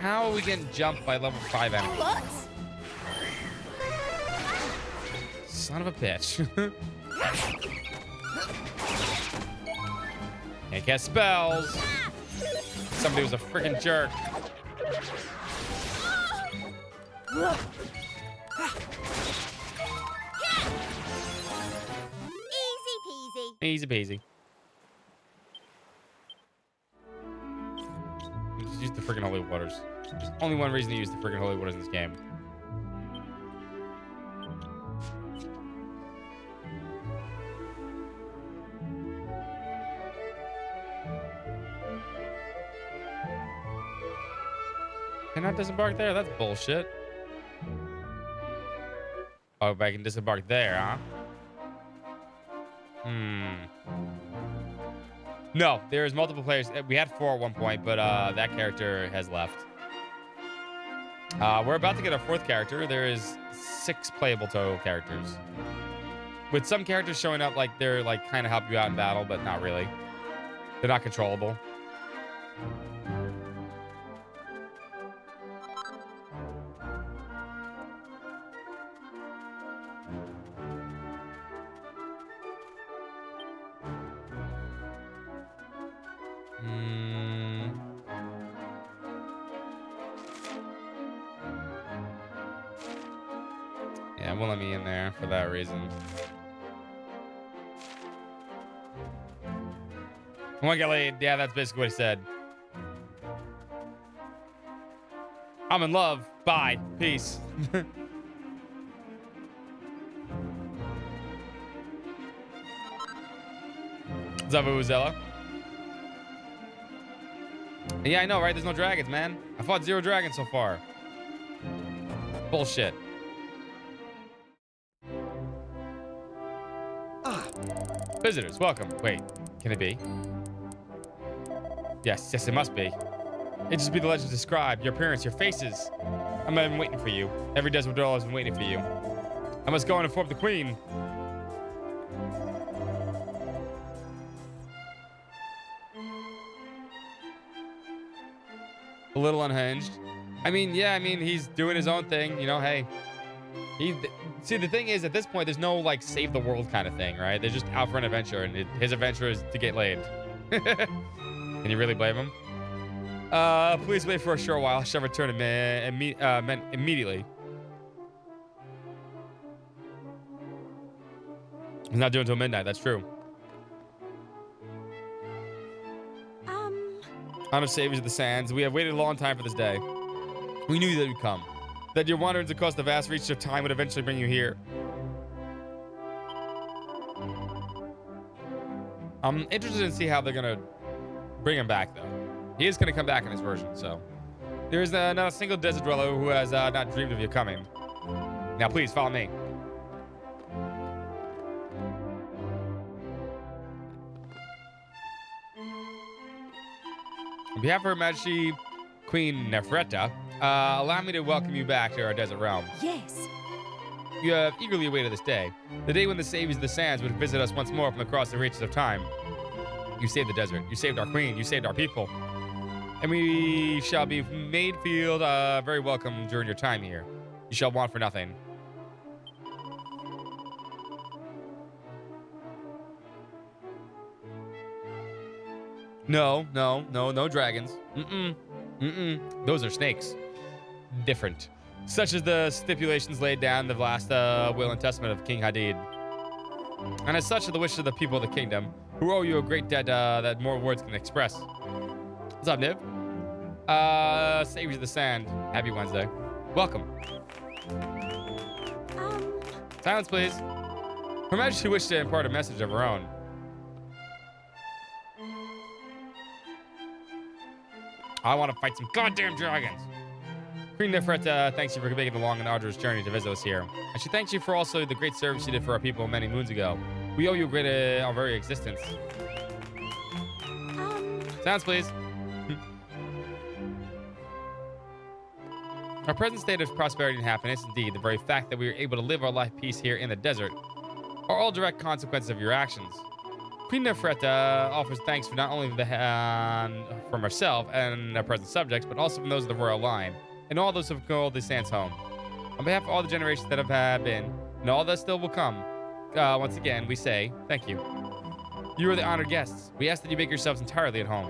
How are we getting jumped by level 5 enemies? What? Son of a bitch. Can't cast spells. Somebody was a freaking jerk. Easy peasy. Easy peasy. Just use the freaking holy waters. There's only one reason to use the freaking holy waters in this game. Can I disembark there? That's bullshit. Oh, but I can disembark there, huh? No, there's multiple players. We had 4 at one point, but that character has left. We're about to get our 4th character. There is 6 playable total characters. With some characters showing up like they're like kind of help you out in battle, but not really. They're not controllable. Yeah, won't let me in there for that reason. I want to get laid. Yeah, that's basically what he said. I'm in love. Bye. Peace. What's up, Uzella? Yeah, I know, right? There's no dragons, man. I fought 0 dragons so far. Bullshit. Visitors, welcome. Wait, can it be? Yes, it must be. It just be the legends described. Your appearance, your faces. I've been waiting for you. Every desert dweller has been waiting for you. I must go and inform the queen. A little unhinged. I mean, yeah, he's doing his own thing. You know, hey. See, the thing is, at this point, there's no, like, save the world kind of thing, right? They're just out for an adventure, and his adventure is to get laid. Can you really blame him? Please wait for a short while. I shall return immediately. He's not doing until midnight. That's true. Honor Saviors of the Sands. We have waited a long time for this day. We knew that you'd come. That your wanderings across the vast reaches of time would eventually bring you here. I'm interested to see how they're going to bring him back, though. He is going to come back in his version, so. There is not a single desert dweller who has not dreamed of you coming. Now, please, follow me. On behalf of Her Majesty Queen Nefreta, allow me to welcome you back to our desert realm. Yes. You have eagerly awaited this day, the day when the Saviors of the Sands would visit us once more from across the reaches of time. You saved the desert, you saved our queen, you saved our people, and we shall be made feel very welcome during your time here. You shall want for nothing. No dragons. Those are snakes. Different. Such as the stipulations laid down in the last will and testament of King Hadid. And as such are the wishes of the people of the kingdom, who owe you a great debt that more words can express. What's up, Niv? Saviors of the Sand. Happy Wednesday. Welcome. Silence, please. Her Majesty wished to impart a message of her own. I want to fight some goddamn dragons. Queen Nefreta thanks you for making the long and arduous journey to visit us here. And she thanks you for also the great service you did for our people many moons ago. We owe you a great, our very existence. Sounds, please. Our present state of prosperity and happiness, indeed, the very fact that we are able to live our life peace here in the desert, are all direct consequences of your actions. Queen Nefreta offers thanks for not only from herself and her present subjects, but also from those of the royal line, and all those who have called the sands home. On behalf of all the generations that have been, and all that still will come, once again, we say thank you. You are the honored guests. We ask that you make yourselves entirely at home.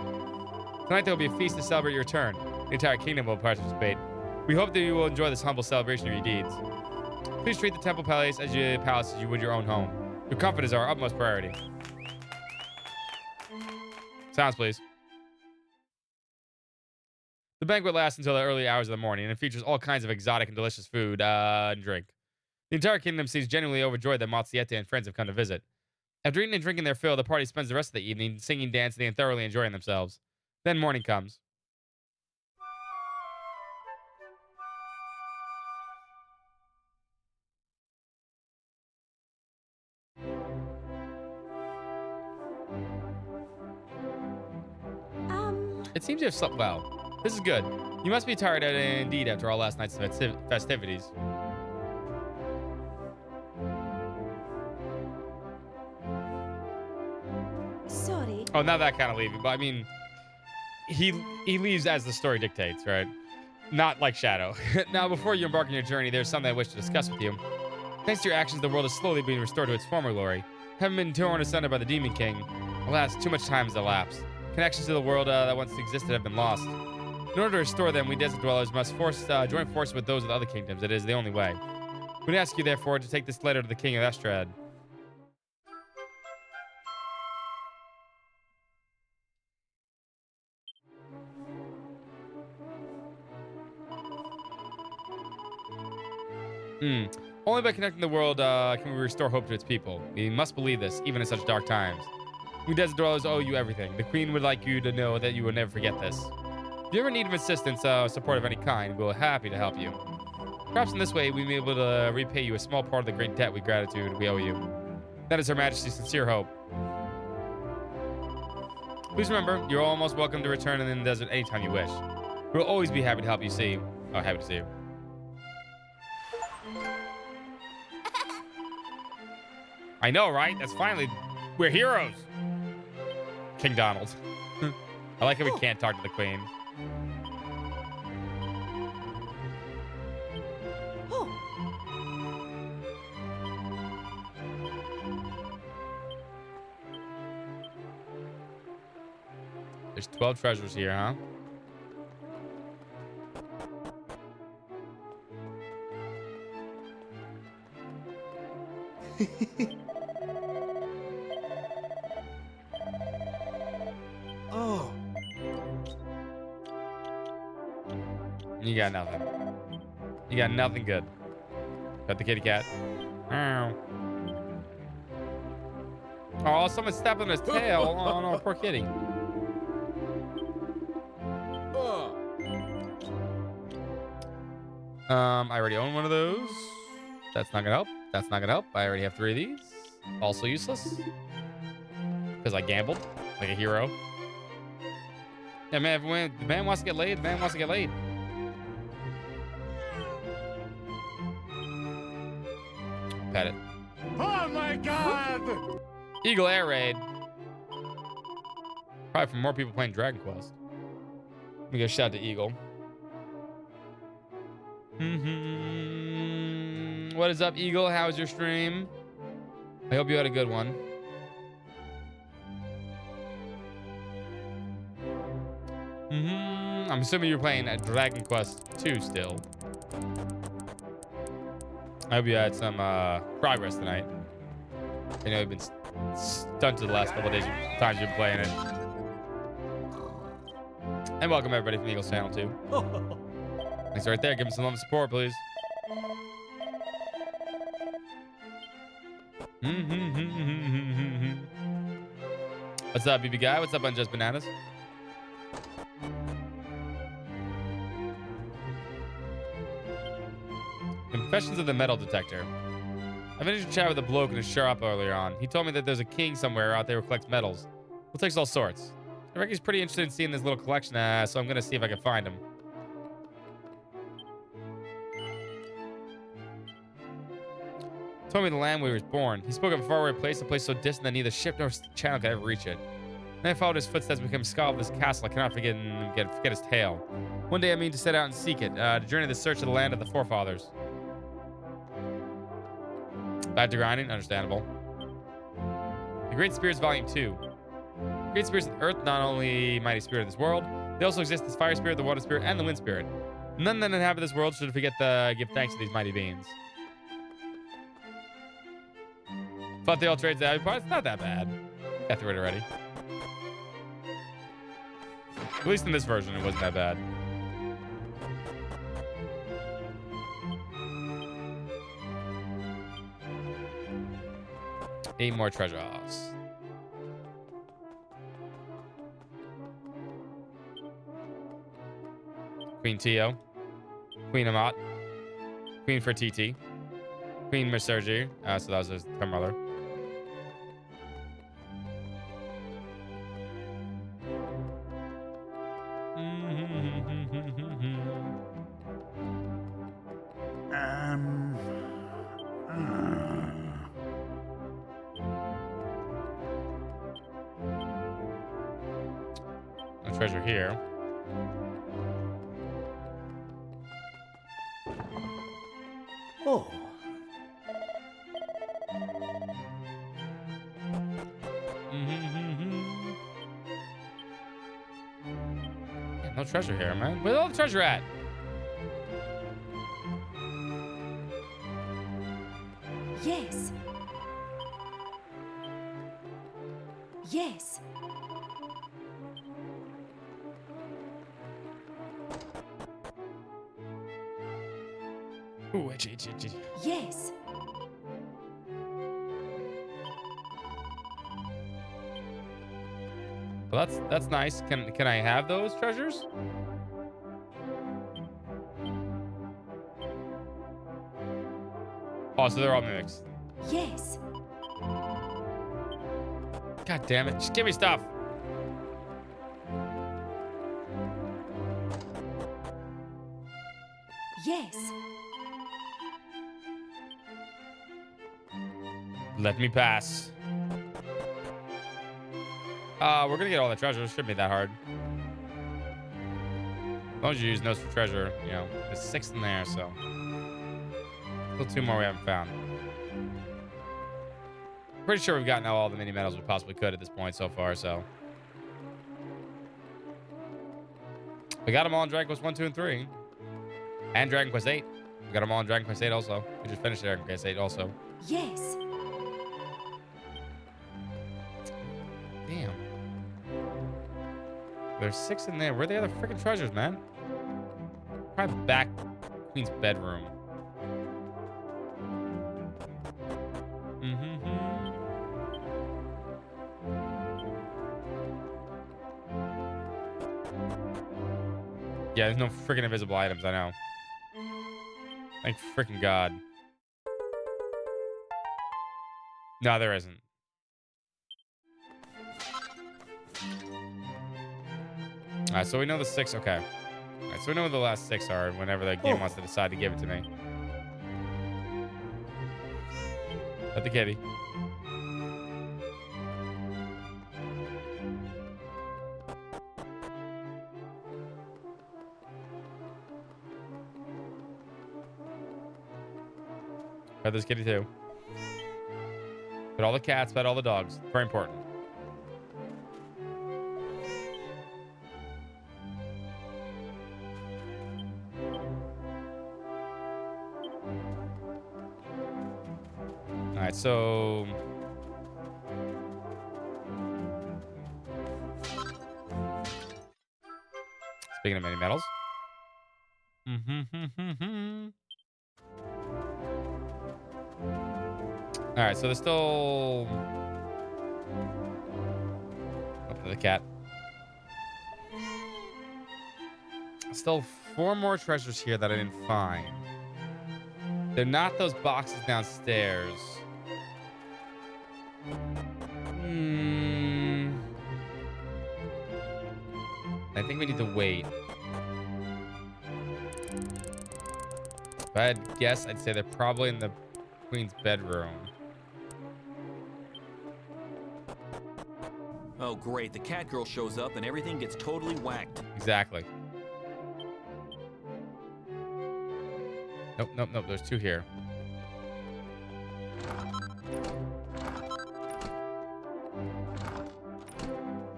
Tonight there will be a feast to celebrate your return. The entire kingdom will participate. We hope that you will enjoy this humble celebration of your deeds. Please treat the temple palace as you would your own home. Your comfort is our utmost priority. Sounds, please. The banquet lasts until the early hours of the morning and features all kinds of exotic and delicious food and drink. The entire kingdom seems genuinely overjoyed that Mazziette and friends have come to visit. After eating and drinking their fill, the party spends the rest of the evening singing, dancing, and thoroughly enjoying themselves. Then morning comes. It seems you have slept well. This is good. You must be tired indeed after all last night's festivities. Sorry. Oh, not that kind of leaving, but I mean, he leaves as the story dictates, right? Not like Shadow. Now, before you embark on your journey, there's something I wish to discuss with you. Thanks to your actions, the world is slowly being restored to its former glory. Having been torn asunder by the Demon King, alas, too much time has elapsed. Connections to the world that once existed have been lost. In order to restore them, we desert dwellers must join forces with those of the other kingdoms. It is the only way. We ask you, therefore, to take this letter to the King of Estrad. Only by connecting the world can we restore hope to its people. We must believe this, even in such dark times. We desert dwellers owe you everything. The Queen would like you to know that you will never forget this. If you ever need assistance or support of any kind, we're happy to help you. Perhaps in this way, we may be able to repay you a small part of the great debt gratitude we owe you. That is Her Majesty's sincere hope. Please remember, you're almost welcome to return in the desert anytime you wish. We'll always be happy to help you see. Happy to see you. I know, right? That's finally... We're heroes! King Donald. I like how we can't talk to the Queen. There's 12 treasures here, huh? Oh. You got nothing. You got nothing good. Got the kitty cat. Oh, someone stepped on his tail. Oh no, poor kitty. I already own one of those. That's not gonna help. That's not gonna help. I already have 3 of these. Also useless. Because I gambled like a hero. Yeah, man, if the man wants to get laid, the man wants to get laid. Pet it. Oh my god! Eagle Air Raid. Probably for more people playing Dragon Quest. Let me go shout to Eagle. What is up, Eagle? How was your stream? I hope you had a good one. I'm assuming you're playing at Dragon Quest 2 still. I hope you had some progress tonight. I know you've been stunted the last couple of days. Times you've been playing it. And welcome everybody from Eagle's channel too. Thanks right there. Give him some love and support, please. What's up, BB Guy? What's up, Unjust Bananas? Confessions of the Metal Detector. I finished a chat with a bloke in a shop earlier on. He told me that there's a king somewhere out there who collects metals. Well, takes all sorts. I reckon he's pretty interested in seeing this little collection, so I'm gonna see if I can find him. Told me the land where he was born. He spoke of a faraway place, a place so distant that neither ship nor channel could ever reach it. Then I followed his footsteps, became a scholar of this castle. I cannot forget his tale. One day I mean to set out and seek it, to journey the search of the land of the forefathers. Back to grinding, understandable. The Great Spirits, Volume 2. Great spirits of the earth, not only mighty spirit of this world, they also exist as fire spirit, the water spirit, and the wind spirit. None that inhabit this world should forget to give thanks to these mighty beings. Fought the all trades that it's not that bad. Got through it already. At least in this version, it wasn't that bad. Eight more treasure house. Queen Tio, Queen Amat, Queen Fertiti, Queen Mersergi. So that was his mother. No treasure here. Oh. Yeah, no treasure here, man. Where's all the treasure at? Yes. Yes. Ooh, itchy. Yes. Well, that's nice. Can I have those treasures? Oh, so they're all mimics. Yes. God damn it. Just give me stuff. Yes. Let me pass. We're gonna get all the treasures. Shouldn't be that hard. As long as you use notes for treasure, you know, there's 6 in there, so. Still 2 more we haven't found. Pretty sure we've gotten all the mini medals we possibly could at this point so far, so. We got them all in Dragon Quest 1, 2, and 3. And Dragon Quest 8. We got them all in Dragon Quest 8 also. We just finished Dragon Quest 8 also. Yes. Damn. There's 6 in there. Where are the other freaking treasures, man? Probably back Queen's bedroom. Yeah, there's no freaking invisible items, I know. Thank freaking God. No, there isn't. Alright, so we know the 6. Okay. Alright, so we know what the last 6 are whenever the game wants to decide to give it to me. Let the kitty. Pet this kitty too. Pet all the cats, pet all the dogs. Very important. Alright, so speaking of mini medals. All right, so there's still up to the cat. Still 4 more treasures here that I didn't find. They're not those boxes downstairs. I think we need to wait. If I had to guess, I'd say they're probably in the Queen's bedroom. Oh, great. The cat girl shows up and everything gets totally whacked. Exactly. Nope, nope, nope. There's two here.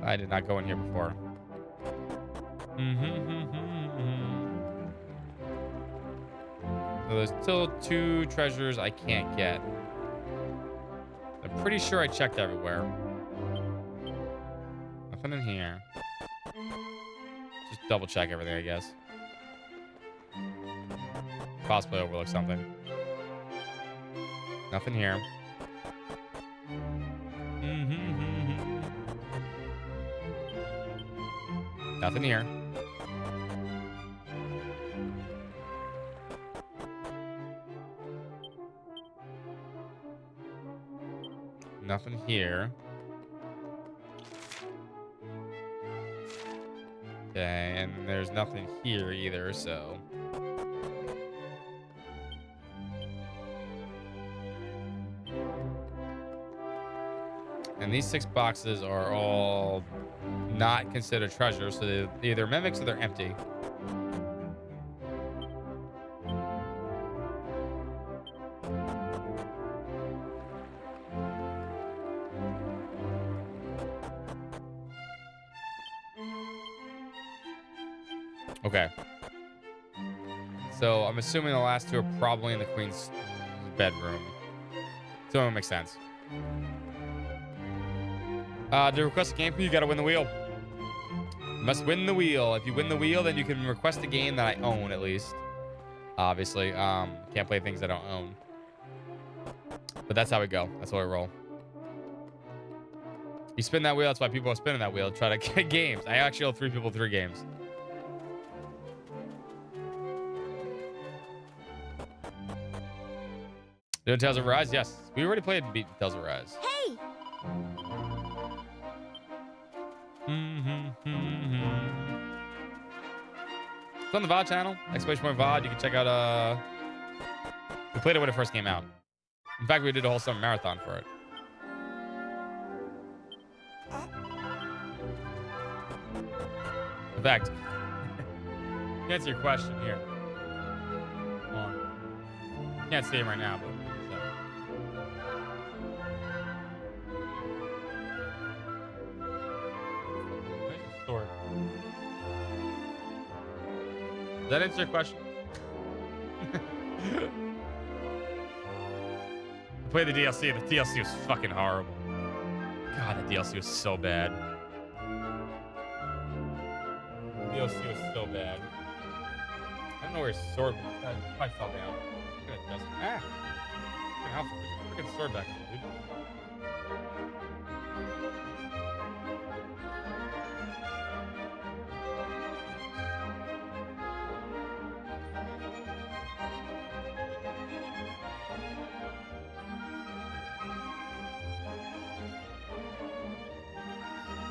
I did not go in here before. So there's still two treasures I can't get. I'm pretty sure I checked everywhere. Nothing in here. Just double check everything, I guess. Possibly overlook something. Nothing here. Nothing here. Nothing here. Okay, and there's nothing here either, so. And these 6 boxes are all not considered treasure, so they're either mimics or they're empty. Okay. So I'm assuming the last 2 are probably in the Queen's bedroom. So it makes sense. To request a game, you gotta win the wheel. You must win the wheel. If you win the wheel, then you can request a game that I own, at least. Obviously. Can't play things I don't own. But that's how we go. That's how we roll. You spin that wheel, that's why people are spinning that wheel. Try to get games. I actually owe 3 people 3 games. Doing Tales of Rise? Yes. We already played beat Tales of Rise. Hey! It's on the VOD channel, !VOD. You can check out, we played it when it first came out. In fact, we did a whole summer marathon for it. In fact, to answer your question here. Hold on. Can't see him right now, but store. Does that answer your question? Play the DLC. The DLC was fucking horrible. God, the DLC was so bad. The DLC was so bad. I don't know where his sword was. I probably fell down. Look at that dust. Ah! How put your freaking sword back in, dude.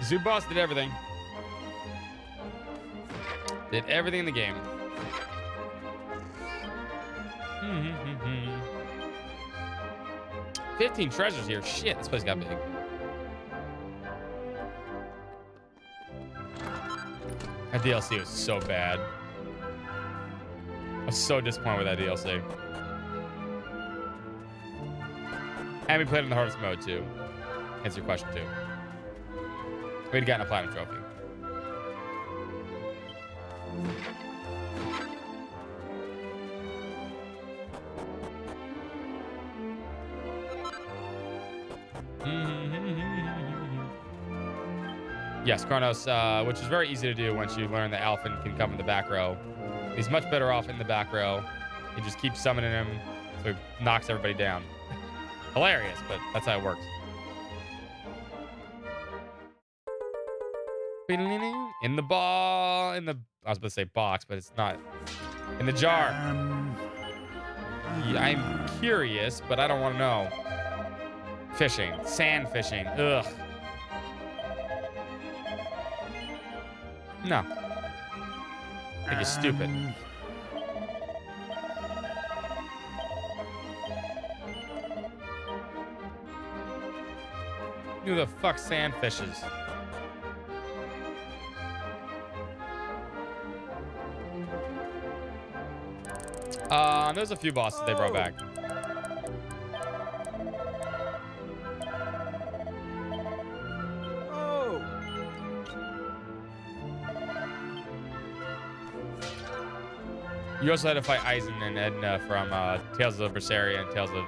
Zoo Boss did everything. Did everything in the game. 15 treasures here. Shit, this place got big. That DLC was so bad. I was so disappointed with that DLC. And we played it in the hardest mode too. Answer your question too. We'd gotten a platinum trophy. Yes, Kronos, which is very easy to do once you learn that Alphen can come in the back row. He's much better off in the back row. You just keep summoning him so he knocks everybody down. Hilarious, but that's how it works. In the ball, in the, I was about to say box, but it's not. In the jar. Yeah, I'm curious, but I don't want to know. Fishing, sand fishing, ugh. No. I think it's stupid. Who the fuck sandfishes? There's a few bosses they brought back. Oh! You also had to fight Aizen and Edna from Tales of Berseria and Tales of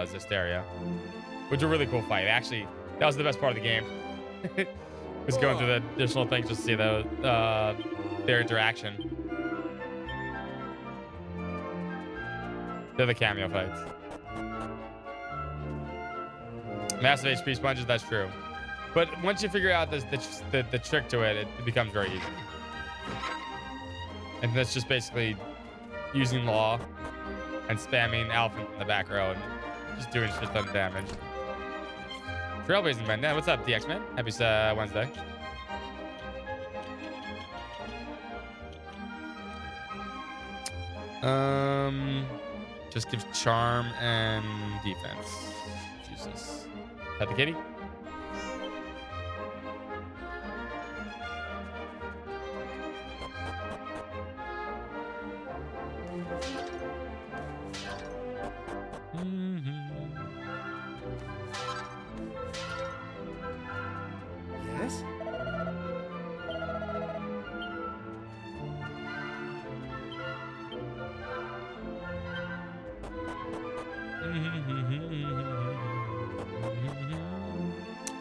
Zestiria, which are a really cool fight. Actually, that was the best part of the game. Was going through the additional things just to see their interaction. They're the cameo fights. Massive HP sponges, that's true. But once you figure out the trick to it, it becomes very easy. And that's just basically using Law and spamming Alpha in the back row and just doing shit ton of damage. Trailblazing Man, yeah, what's up, DX Man? Happy Wednesday. Just gives charm and defense. Jesus. Pet the kitty? Yes?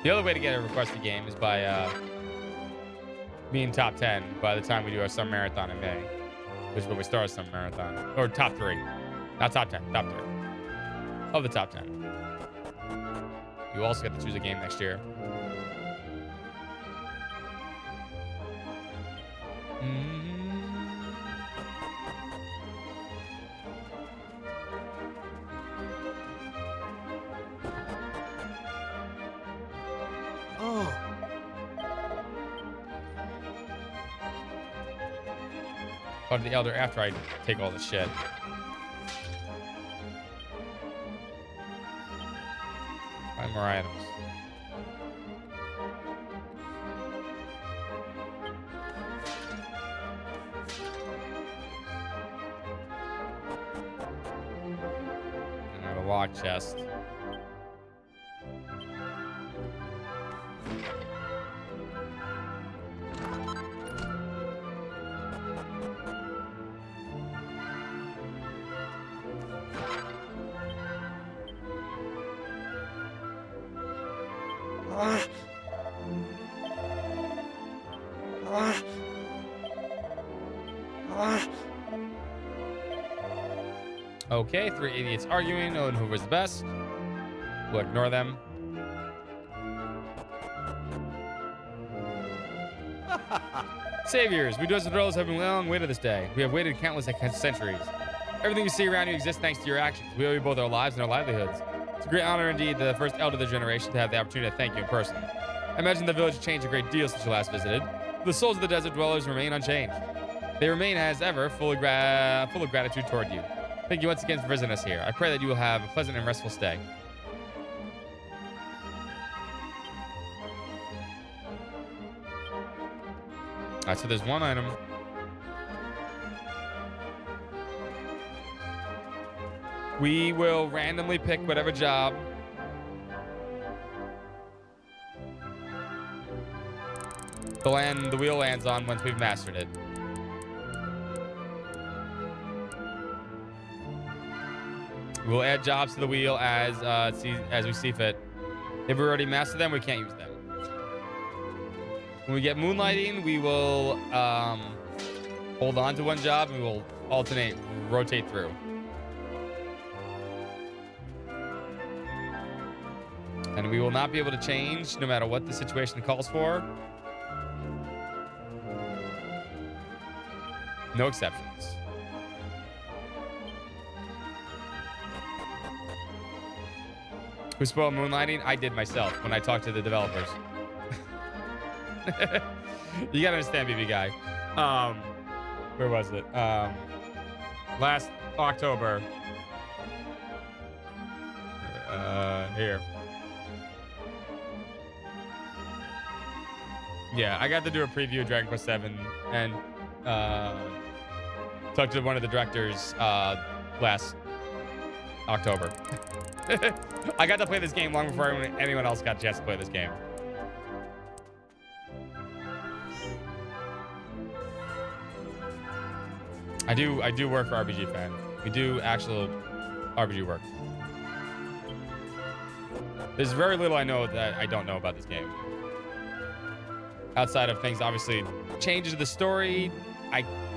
The other way to get a requested game is by being top 10 by the time we do our summer marathon in May, which is when we start our summer marathon. Or top 3. Not top 10, top 3. Of the top 10. You also get to choose a game next year. Oh. Go to the Elder after I take all the shit. Find more items. And I have a lock chest. Okay, 3 idiots arguing on who was the best. We'll ignore them. Saviors, we Dwarves and Dwellers have been long waited this day. We have waited countless centuries. Everything you see around you exists thanks to your actions. We owe you both our lives and our livelihoods. It's a great honor indeed, the first elder of the generation, to have the opportunity to thank you in person. I imagine the village has changed a great deal since you last visited. The souls of the desert dwellers remain unchanged. They remain, as ever, full of gratitude toward you. Thank you once again for visiting us here. I pray that you will have a pleasant and restful stay. All right, so there's one item. We will randomly pick whatever job the wheel lands on once we've mastered it. We'll add jobs to the wheel as we see fit. If we already mastered them, we can't use them. When we get moonlighting, we will hold on to one job and we will rotate through. And we will not be able to change no matter what the situation calls for. No exceptions. Who spoiled moonlighting? I did myself when I talked to the developers. You gotta understand, BB guy. Where was it? Last October. Here. Yeah, I got to do a preview of Dragon Quest 7 and talked to one of the directors last October. I got to play this game long before anyone else got a chance to play this game. I do work for RPG Fan. We do actual RPG work. There's very little I know that I don't know about this game. Outside of things, obviously, changes to the story.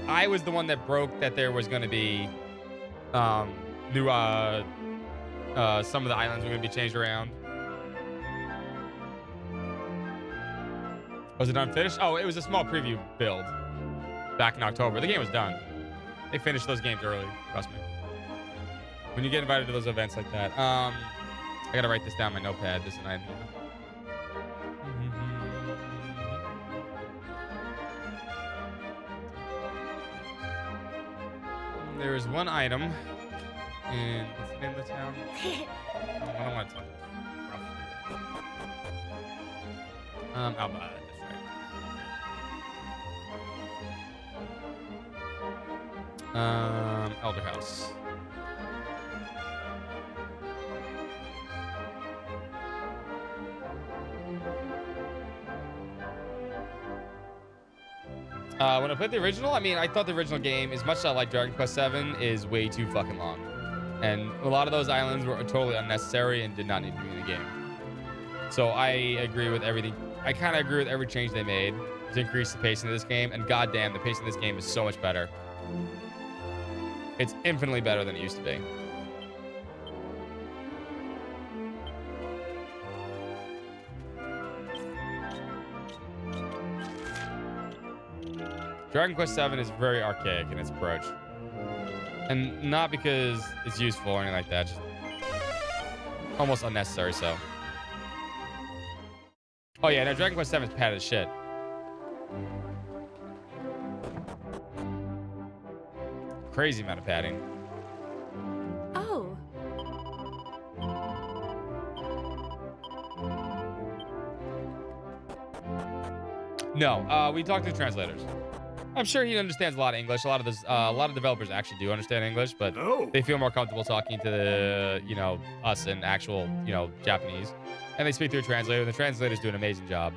I was the one that broke that there was going to be new some of the islands were going to be changed around. Was it unfinished? Oh, it was a small preview build back in October. The game was done. They finished those games early, trust me. When you get invited to those events like that. I got to write this down on my notepad. This is an idea. There is one item in, what's the name of the town? I don't want to talk about it. Alba, that's right. Elder House. When I played the original, I mean, I thought the original game, as much as I like Dragon Quest 7, is way too fucking long. And a lot of those islands were totally unnecessary and did not need to be in the game. So I agree with everything. I kind of agree with every change they made to increase the pacing of this game. And goddamn, the pacing of this game is so much better. It's infinitely better than it used to be. Dragon Quest 7 is very archaic in its approach. And not because it's useful or anything like that, just almost unnecessary so. Oh yeah, no, Dragon Quest 7 is padded as shit. Crazy amount of padding. Oh. No, we talked to the translators. I'm sure he understands a lot of English. A lot of developers actually do understand English, but they feel more comfortable talking to the, us in actual, Japanese, and they speak through a translator. And the translators do an amazing job.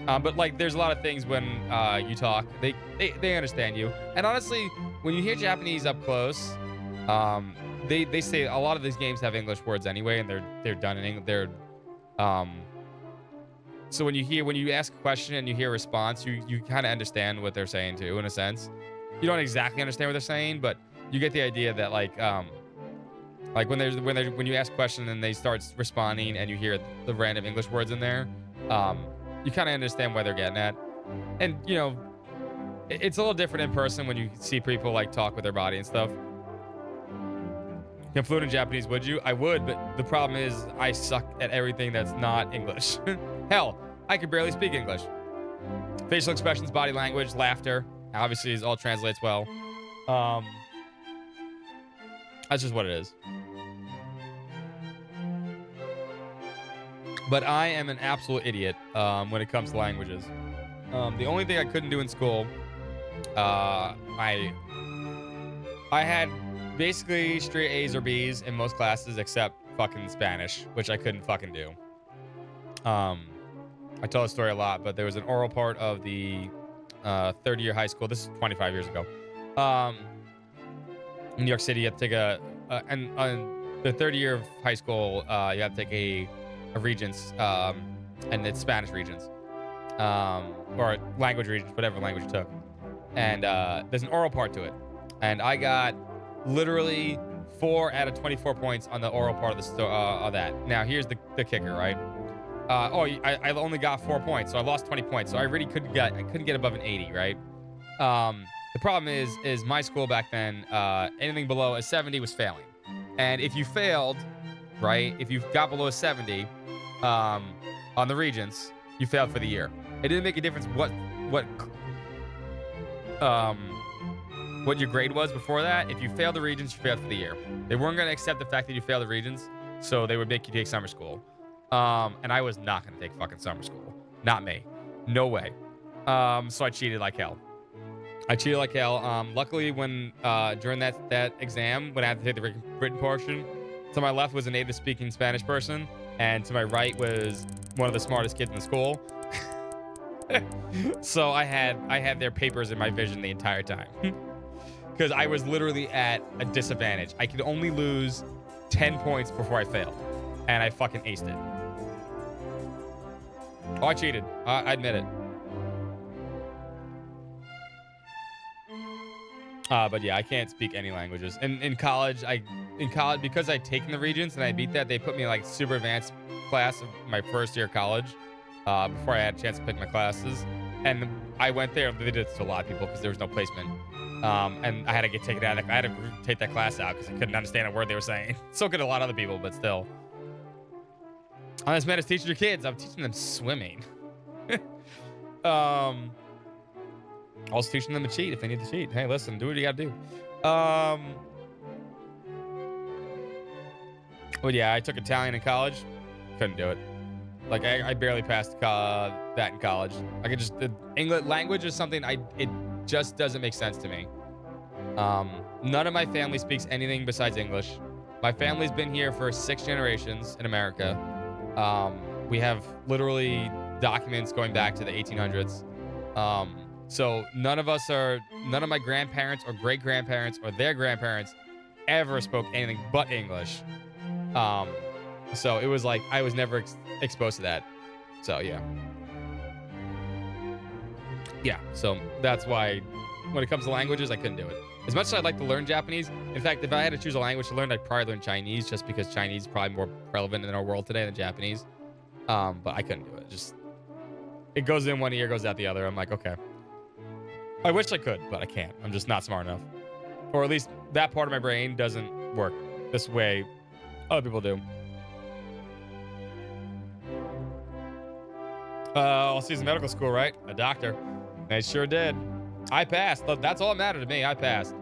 But like, there's a lot of things when you talk, they understand you. And honestly, when you hear Japanese up close, they say a lot of these games have English words anyway, and they're done in English. So when you ask a question and you hear a response, you kind of understand what they're saying too, in a sense. You don't exactly understand what they're saying, but you get the idea that like when you ask a question and they start responding and you hear the random English words in there, you kind of understand where they're getting at. And it's a little different in person when you see people like talk with their body and stuff. If fluent in Japanese, would you? I would, but the problem is I suck at everything that's not English. Hell, I could barely speak English. Facial expressions, body language, laughter, obviously all translates well. That's just what it is. But I am an absolute idiot when it comes to languages. The only thing I couldn't do in school, I had basically straight A's or B's in most classes except fucking Spanish, which I couldn't fucking do. I tell the story a lot, but there was an oral part of the third year high school. This is 25 years ago. In New York City, you have to take the third year of high school, you have to take a Regents, and it's Spanish Regents, or language Regents, whatever language you took. And there's an oral part to it. And I got literally 4 out of 24 points on the oral part of that. Now, here's the kicker, right? I only got 4 points, so I lost 20 points. So I really couldn't get above an 80, right? The problem is my school back then, anything below a 70 was failing. And if you failed, right, if you got below a 70 on the Regents, you failed for the year. It didn't make a difference what your grade was before that. If you failed the Regents, you failed for the year. They weren't going to accept the fact that you failed the Regents, so they would make you take summer school. And I was not going to take fucking summer school. Not me. No way. So I cheated like hell. Luckily, when during that exam, when I had to take the written portion, to my left was a native-speaking Spanish person, and to my right was one of the smartest kids in the school. So I had their papers in my vision the entire time, because I was literally at a disadvantage. I could only lose 10 points before I failed, and I fucking aced it. Oh, I cheated. I admit it. But yeah, I can't speak any languages. In college, because I'd taken the Regents and I beat that, they put me in like super advanced class of my first year of college before I had a chance to pick my classes. And I went there. They did this to a lot of people because there was no placement. And I had to get taken out. I had to take that class out because I couldn't understand a word they were saying. So could a lot of other people, but still. Honest man is teaching your kids. I'm teaching them swimming. Also teaching them to cheat if they need to cheat. Hey, listen, do what you gotta do. But yeah, I took Italian in college. Couldn't do it. Like I barely passed that in college. I could just English language is something it just doesn't make sense to me. None of my family speaks anything besides English. My family's been here for 6 generations in America. We have literally documents going back to the 1800s. So none of my grandparents or great grandparents or their grandparents ever spoke anything but English. So it was like I was never exposed to that. So yeah. Yeah, so that's why when it comes to languages, I couldn't do it. As much as I'd like to learn Japanese, in fact, if I had to choose a language to learn, I'd probably learn Chinese just because Chinese is probably more relevant in our world today than Japanese. But I couldn't do it. It goes in one ear, goes out the other. I'm like, okay. I wish I could, but I can't. I'm just not smart enough. Or at least that part of my brain doesn't work this way other people do. I'll see in medical school, right? A doctor. I sure did. I passed. That's all that mattered to me. I passed.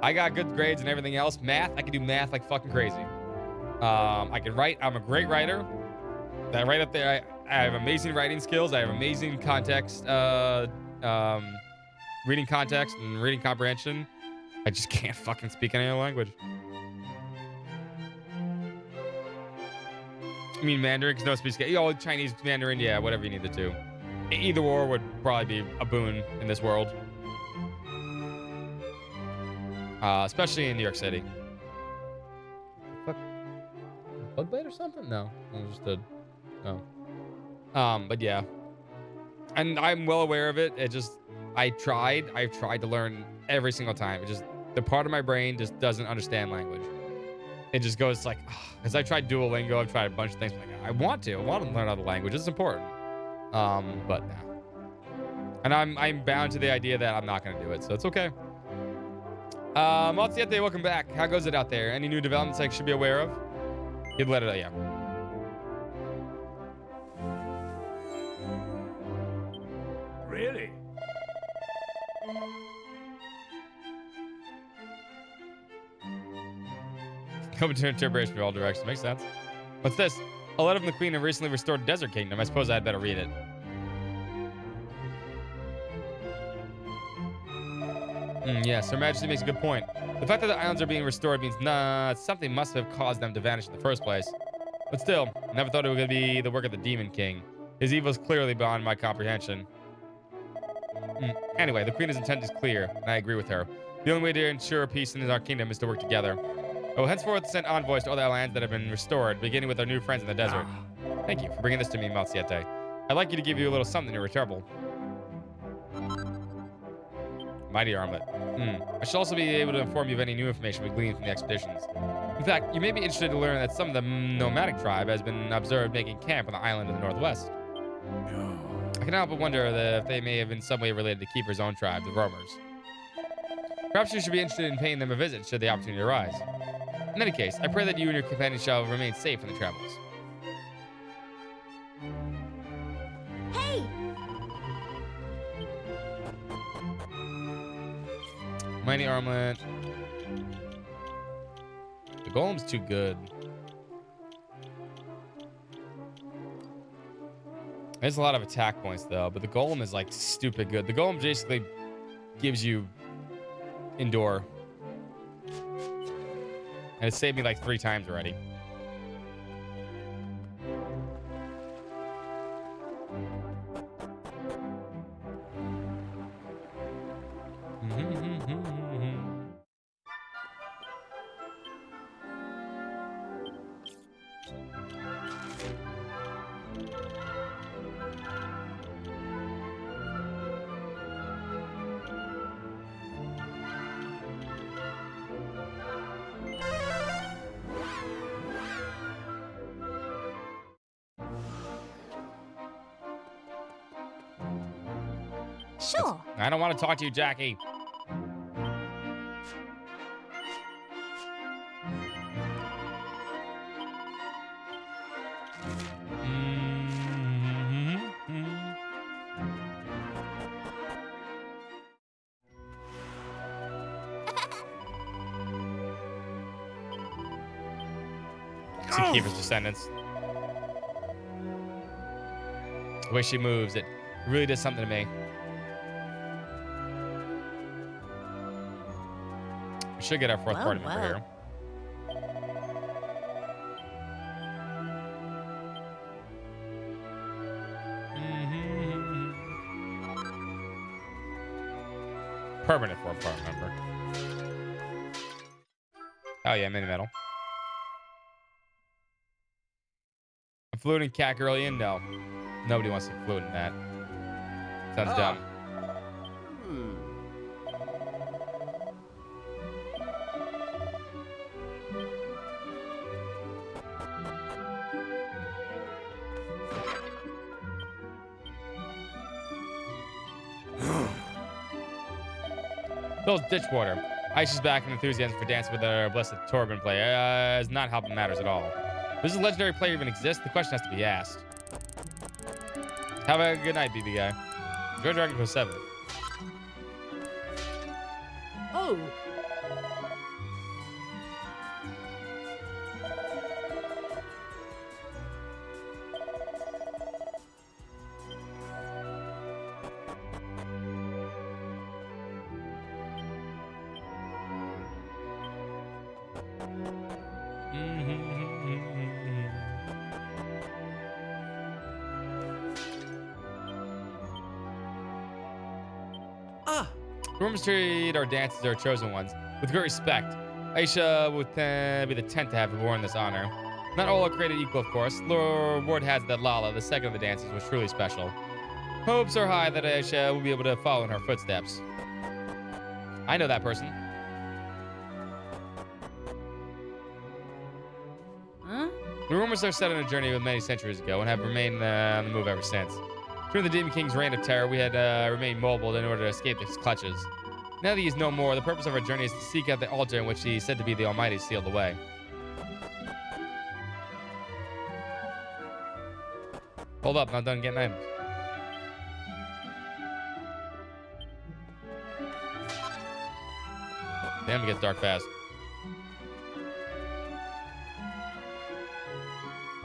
I got good grades and everything else. Math, I can do math like fucking crazy. I can write. I'm a great writer. That right up there. I have amazing writing skills. I have amazing context, reading context and reading comprehension. I just can't fucking speak any other language. I mean Mandarin, because no one speaks. Chinese, Mandarin, yeah, whatever you needed to. Either or would probably be a boon in this world. Especially in New York City. Fuck. Bug bite or something? No. I was just but yeah. And I'm well aware of it. I've tried to learn every single time. The part of my brain just doesn't understand language. It just goes like, because I tried Duolingo, I've tried a bunch of things. Like, I want to learn another language. It's important. But nah. And I'm bound to the idea that I'm not going to do it, so it's okay. Maltiete, welcome back. How goes it out there? Any new developments I should be aware of? You'd let it, yeah. Really? Open to interpretation in all directions. Makes sense. What's this? A letter from the Queen of recently restored Desert Kingdom. I suppose I'd better read it. Yes, Her Majesty makes a good point. The fact that the islands are being restored means something must have caused them to vanish in the first place. But still, I never thought it was going to be the work of the Demon King. His evil is clearly beyond my comprehension. Anyway, the Queen's intent is clear, and I agree with her. The only way to ensure peace in our kingdom is to work together. I will henceforth send envoys to all the lands that have been restored, beginning with our new friends in the desert. Thank you for bringing this to me, Malsiete. I'd like you to give you a little something in return. Mighty armlet. I should also be able to inform you of any new information we gleaned from the expeditions. In fact, you may be interested to learn that some of the nomadic tribe has been observed making camp on the island in the northwest. I cannot help but wonder if they may have in some way related to Keeper's own tribe, the roamers. Perhaps you should be interested in paying them a visit should the opportunity arise. In any case, I pray that you and your companions shall remain safe in the travels. Hey! Mighty armlet. The golem's too good. There's a lot of attack points though, but the golem is like stupid good. The golem basically gives you endure. And it saved me like 3 times already. Sure. I don't want to talk to you, Jackie. Keeper's descendants. The way she moves, it really does something to me. We should get our 4th party member here. Permanent 4th party member. Oh yeah, mini metal. A flute and cat girl in? No. Nobody wants to flute in that. Sounds dumb. Bill's ditch water. Aisha's back and enthusiasm for dancing with her blessed Torben player is not helping matters at all. Does a legendary player even exist? The question has to be asked. Have a good night, BB guy. Enjoy Dragon Quest 7. Oh. Rumors treat our dances, our chosen ones, with great respect. Aisha would be the 10th to have worn this honor. Not all are created equal, of course. Lord Ward has that Lala, the second of the dances, was truly special. Hopes are high that Aisha will be able to follow in her footsteps. I know that person. Huh? The rumors are set on a journey many centuries ago and have remained on the move ever since. During the Demon King's reign of terror, we had remained mobile in order to escape his clutches. Now that he is no more, the purpose of our journey is to seek out the altar in which he is said to be the Almighty sealed away. Hold up, not done getting items. Damn, it gets dark fast.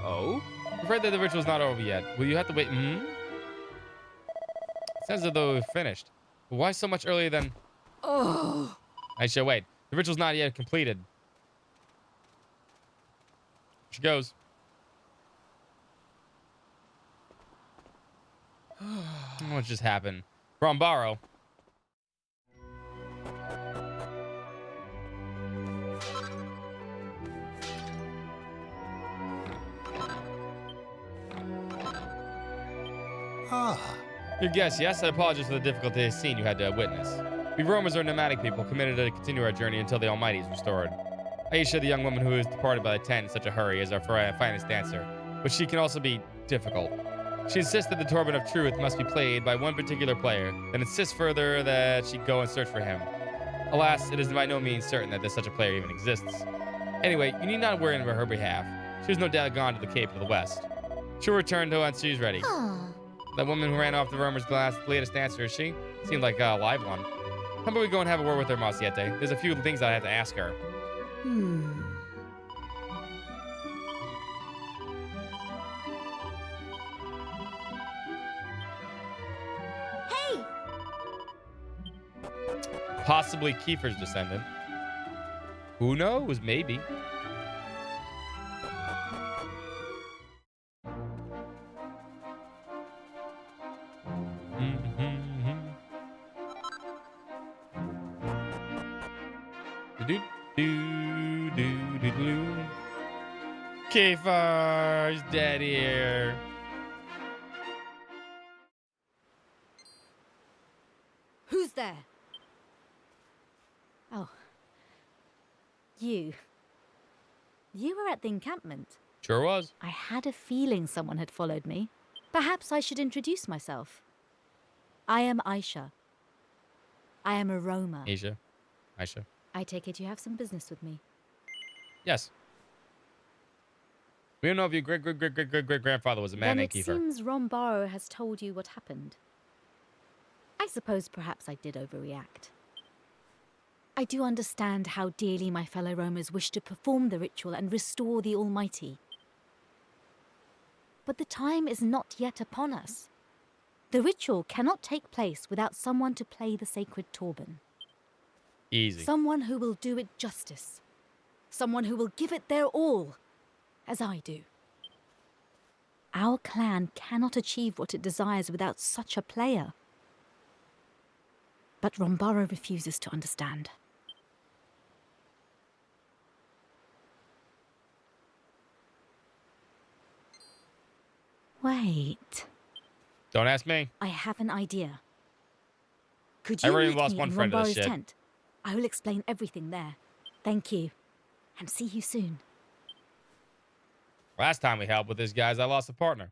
Oh? I'm afraid that the ritual's not over yet. Will you have to wait? Sounds as though we've finished. But why so much earlier than... Oh. Aisha, wait. The ritual's not yet completed. She goes. What just happened? Brombaro. Your guess, yes? I apologize for the difficulty scene you had to witness. We Romans are nomadic people committed to continue our journey until the Almighty is restored. Aisha, the young woman who is departed by the tent in such a hurry, is our finest dancer, but she can also be difficult. She insists that the Torben of Truth must be played by one particular player, then insists further that she go and search for him. Alas, it is by no means certain that such a player even exists. Anyway, you need not worry on her behalf. She has no doubt gone to the Cape to the west. She'll return to once she's ready. That woman who ran off the rumors latest dancer, is she? Seemed like a live one. How about we go and have a word with her, Masiete? There's a few things I have to ask her. Possibly Kiefer's descendant. Who knows? Maybe. Kiefer's dead here. Who's there? Oh. You. You were at the encampment. Sure was. I had a feeling someone had followed me. Perhaps I should introduce myself. I am Aisha. I am a Roma. Aisha. I take it you have some business with me. Yes. We don't know if your great-great-great-great-great-grandfather was a man Then named it Kiefer. seems Rombaro has told you what happened. I suppose perhaps I did overreact. I do understand how dearly my fellow Romans wish to perform the ritual and restore the Almighty. But the time is not yet upon us. The ritual cannot take place without someone to play the sacred turban. Easy. Someone who will do it justice. Someone who will give it their all, as I do. Our clan cannot achieve what it desires without such a player. But Rombaro refuses to understand. Wait. Don't ask me. I have an idea. Could I you already meet lost me one in friend to this Rombaro's shit. tent? I will explain everything there. Thank you. And see you soon. Last time we helped with this, guys, I lost a partner.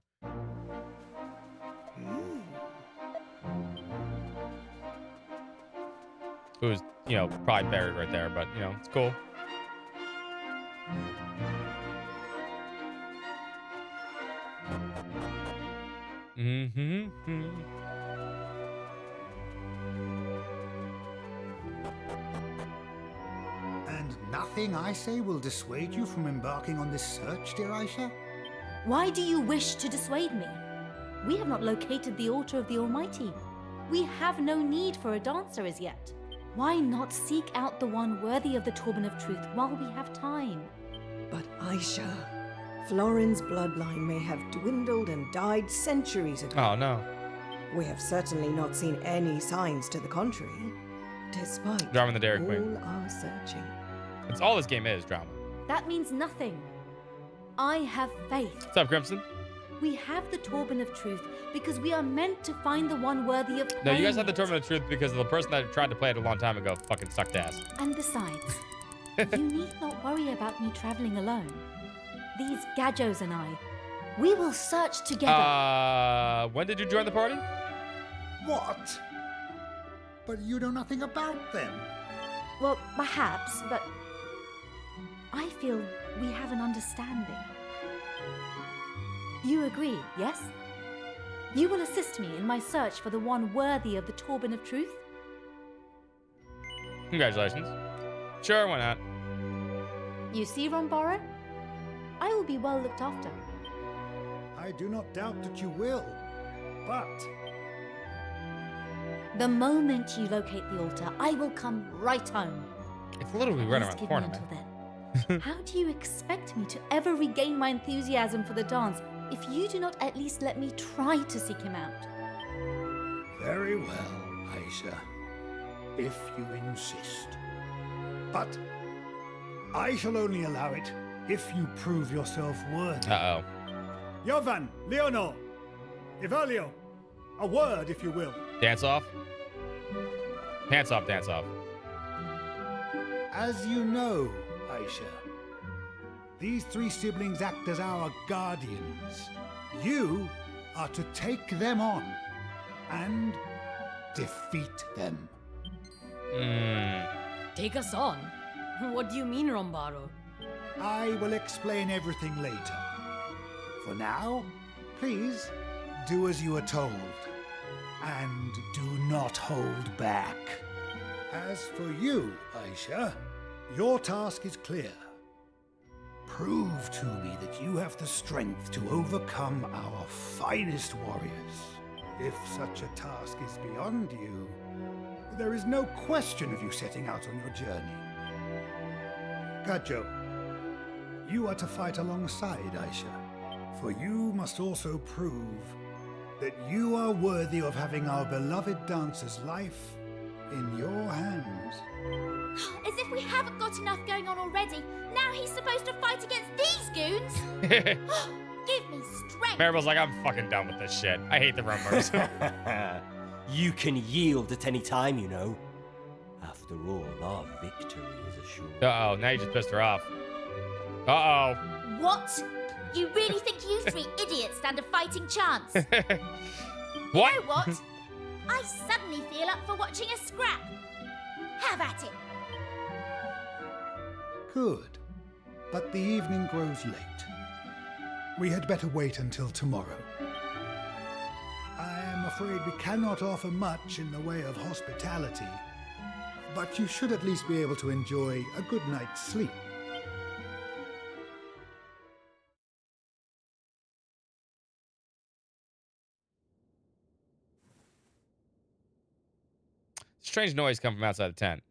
Who was, you know, probably buried right there, but, you know, it's cool. And nothing I say will dissuade you from embarking on this search, dear Aisha? Why do you wish to dissuade me? We have not located the altar of the Almighty. We have no need for a dancer as yet. Why not seek out the one worthy of the Turban of Truth while we have time? But Aisha, Florin's bloodline may have dwindled and died centuries ago. Oh, no. We have certainly not seen any signs to the contrary, despite Drama in the Dairy all Queen. our searching. That's all this game is, drama. That means nothing. I have faith. What's up, Crimson? We have the Turban of Truth because we are meant to find the one worthy of No, playing you guys have the it. Tournament of Truth because the person that tried to play it a long time ago fucking sucked ass. And besides, you need not worry about me traveling alone. These Gajos and I, we will search together. When did you join the party? What? But you know nothing about them. Well, perhaps, but I feel we have an understanding. You agree, yes? You will assist me in my search for the one worthy of the Turban of Truth? Congratulations. Sure, why not? You see, Rombaro? I will be well looked after. I do not doubt that you will, but The moment you locate the altar, I will come right home. It's literally right Please around the give corner, me man. until then. How do you expect me to ever regain my enthusiasm for the dance if you do not at least let me try to seek him out? very well, Aisha, if you insist. But I shall only allow it if you prove yourself worthy. Uh-oh. Jovan, Leonor, Evalio, a word, if you will. Dance off? Pants off, dance off. As you know, Aisha, these three siblings act as our guardians. You are to take them on and defeat them. Take us on? What do you mean, Rombaro? I will explain everything later. For now, please do as you are told. And do not hold back. As for you, Aisha, your task is clear. Prove to me that you have the strength to overcome our finest warriors. If such a task is beyond you, there is no question of you setting out on your journey. Gajo, you are to fight alongside Aisha, for you must also prove that you are worthy of having our beloved dancer's life in your hands. As if we haven't got enough going on already. Now he's supposed to fight against these goons? Give me strength. Maribel's like, I'm fucking done with this shit. I hate the rumors. You can yield at any time, you know. After all, our victory is assured. Uh-oh, now you just pissed her off. Uh-oh. What? You really think you three idiots stand a fighting chance? What? You know what? I suddenly feel up for watching a scrap. Have at it. Good. But the evening grows late. We had better wait until tomorrow. I am afraid we cannot offer much in the way of hospitality, but you should at least be able to enjoy a good night's sleep. Strange noise coming from outside the tent.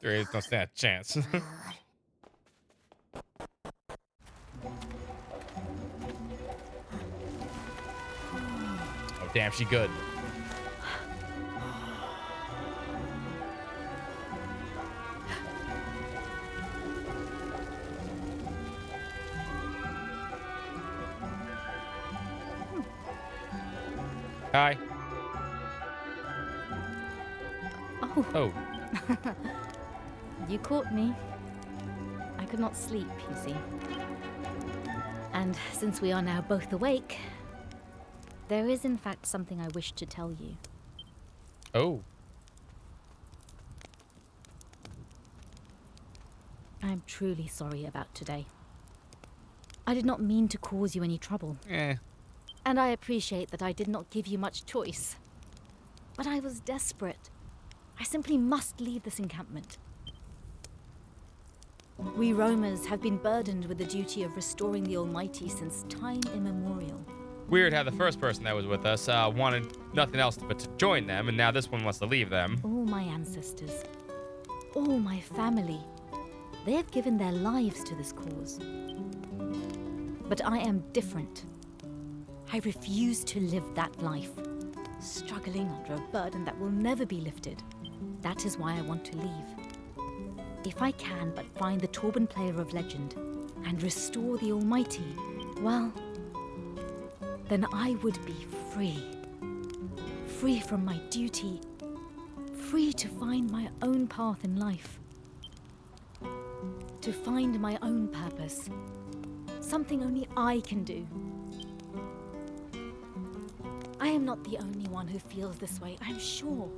There is no stand a chance. Oh, damn, she good. Hi. Oh. You caught me. I could not sleep, you see. And since we are now both awake, there is in fact something I wish to tell you. Oh. I'm truly sorry about today. I did not mean to cause you any trouble. And I appreciate that I did not give you much choice. But I was desperate. I simply must leave this encampment. We roamers have been burdened with the duty of restoring the Almighty since time immemorial. Weird how the first person that was with us wanted nothing else but to join them, and now this one wants to leave them. All my ancestors, all my family, they have given their lives to this cause. But I am different. I refuse to live that life, struggling under a burden that will never be lifted. That is why I want to leave. If I can but find the Torban player of legend and restore the Almighty, well, then I would be free. Free from my duty, free to find my own path in life. To find my own purpose. Something only I can do. I am not the only one who feels this way, I'm sure.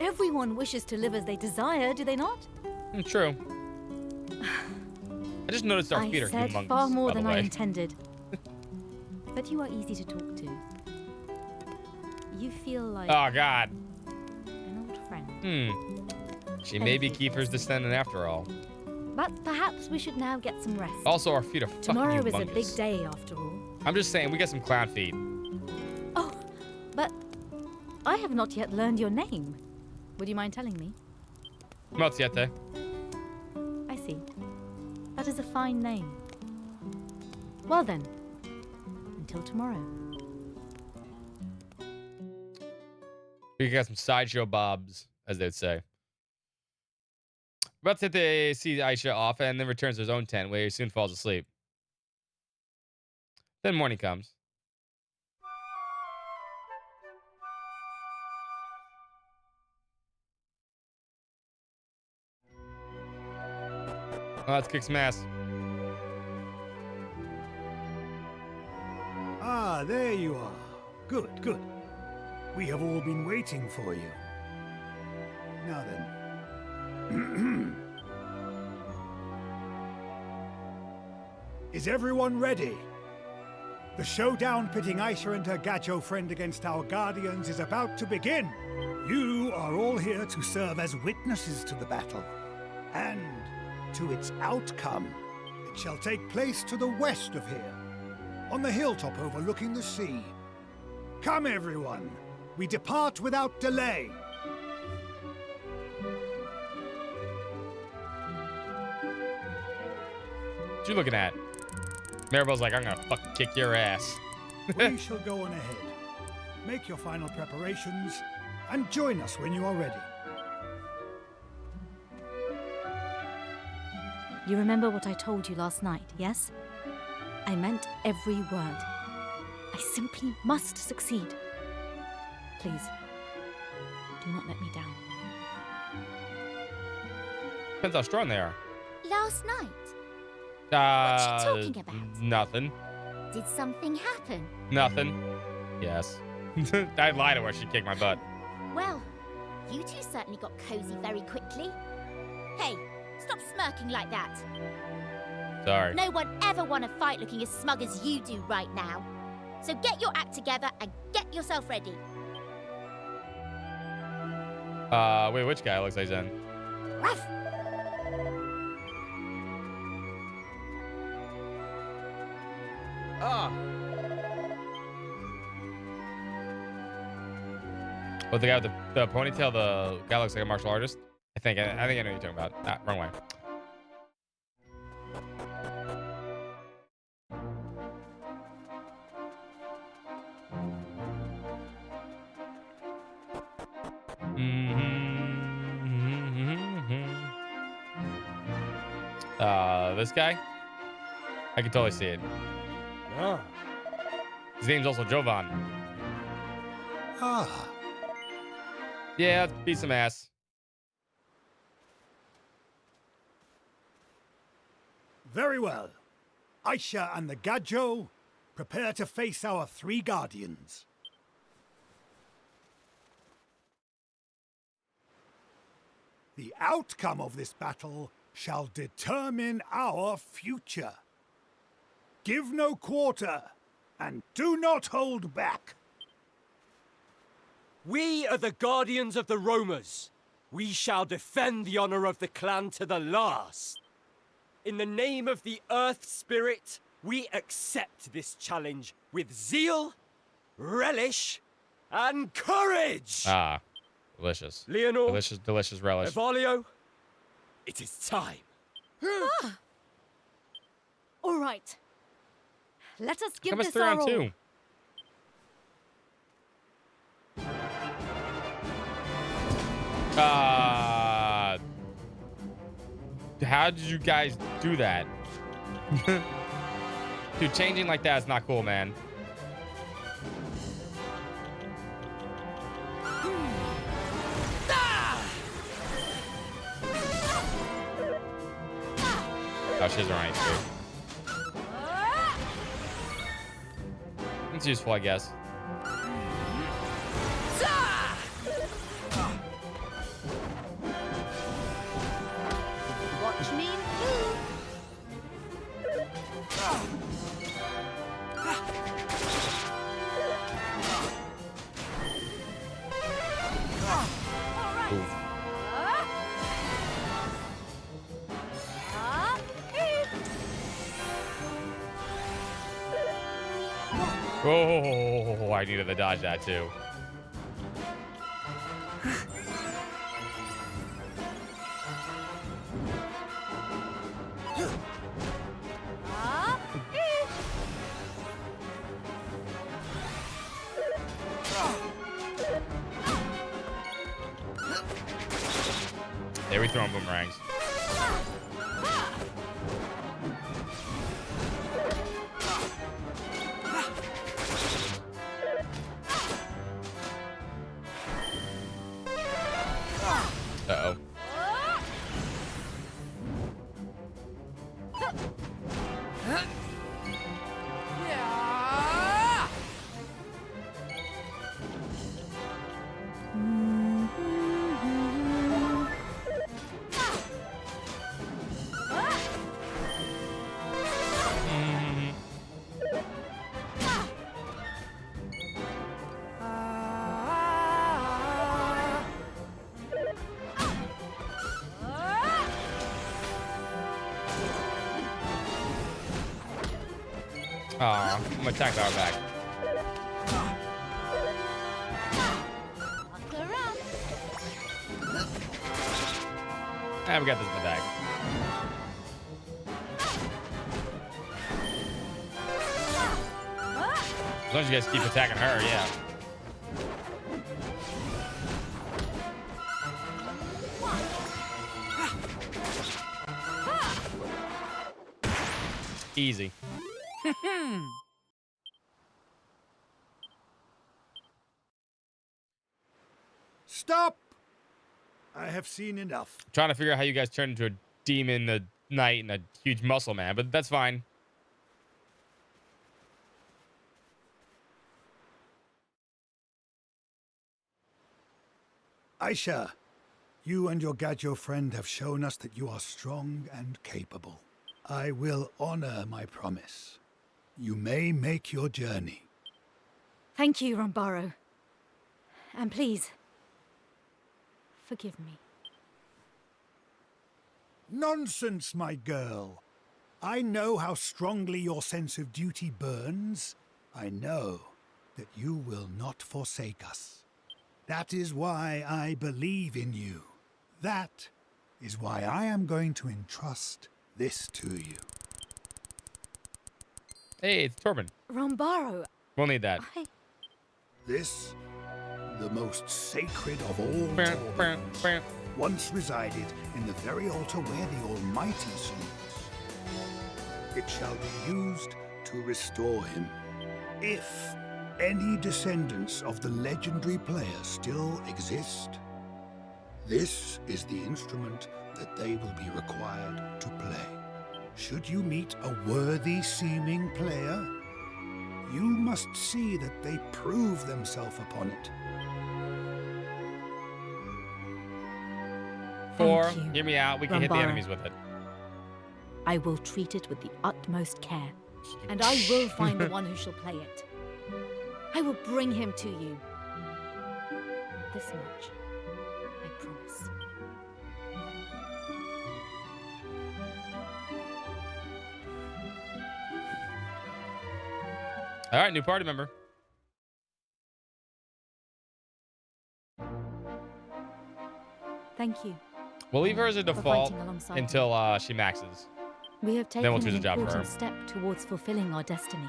Everyone wishes to live as they desire, do they not? True. I just noticed our feet are I humongous, said far more by the than I way. intended. But you are easy to talk to. You feel like Oh, God. an old friend. She may be Kiefer's descendant after all. But perhaps we should now get some rest. Also, our feet are fucking Tomorrow is a humongous. big day, after all. I'm just saying, we got some clown feet. Oh, but I have not yet learned your name. Would you mind telling me? Moziete. I see. That is a fine name. Well then, until tomorrow. We got some sideshow bobs, as they'd say. Moziete sees Aisha off and then returns to his own tent, where he soon falls asleep. Then morning comes. Oh, let's kick some ass. Ah, there you are. Good, good. We have all been waiting for you. Now then. Is everyone ready? The showdown pitting Aisha and her Gajo friend against our guardians is about to begin. You are all here to serve as witnesses to the battle. And to its outcome. It shall take place to the west of here, on the hilltop overlooking the sea. Come, everyone. we depart without delay. What you looking at? Maribel's like, I'm gonna fucking kick your ass. We shall go on ahead. Make your final preparations and join us when you are ready. You remember what I told you last night, yes? I meant every word. I simply must succeed. Please, do not let me down. Depends how strong they are. Last night? What you talking about? Nothing. Did something happen? Nothing. Yes. I'd lie to her. She'd kick my butt. Well, you two certainly got cozy very quickly. Hey, stop smirking like that. Sorry. No one ever won a fight looking as smug as you do right now. So get your act together and get yourself ready. Wait, which guy looks like he's in? Ruff. Oh, the guy with the ponytail, the guy looks like a martial artist. I think I know what you're talking about. Ah, wrong way. This guy? I can totally see it. Ah. His name's also Jovan. Ah. Yeah, let's beat some ass. Very well. Aisha and the Gajo, prepare to face our 3 guardians. The outcome of this battle shall determine our future. Give no quarter, and do not hold back. We are the guardians of the Romas. We shall defend the honor of the clan to the last. In the name of the Earth Spirit, we accept this challenge with zeal, relish, and courage. Ah, delicious. Leonor, delicious, delicious relish. Evalio, it is time. All right. Let us give Come this our all. 2. How did you guys do that? Dude, changing like that is not cool, man. Oh, she's right too. It's useful, I guess. Watch me move. Oh, I needed to dodge that too. There we throwing boomerangs. Uh-oh. Aw, I'm gonna attack our back. We got this in the bag. As long as you guys keep attacking her, yeah. Easy. Stop! I have seen enough. Trying to figure out how you guys turn into a demon, a knight, and a huge muscle man, but that's fine. Aisha, you and your Gadjo friend have shown us that you are strong and capable. I will honor my promise. You may make your journey. Thank you, Rombaro. And please, forgive me. Nonsense, my girl. I know how strongly your sense of duty burns. I know that you will not forsake us. That is why I believe in you. That is why I am going to entrust this to you. Hey, it's Torben. Rombaro. We'll need that. This, the most sacred of all tournaments, once resided in the very altar where the Almighty sleeps. It shall be used to restore him. If any descendants of the legendary player still exist, this is the instrument that they will be required to play. Should you meet a worthy-seeming player, you must see that they prove themselves upon it. Four, Thank you, hear me out. We can hit the Rombaro. enemies with it. I will treat it with the utmost care, and I will find the one who shall play it. I will bring him to you. This much, I promise. All right, new party member. Thank you. We'll leave her as a for default fighting alongside me. until she maxes. We have Then taken we'll choose an a job for important her. step towards fulfilling our destiny.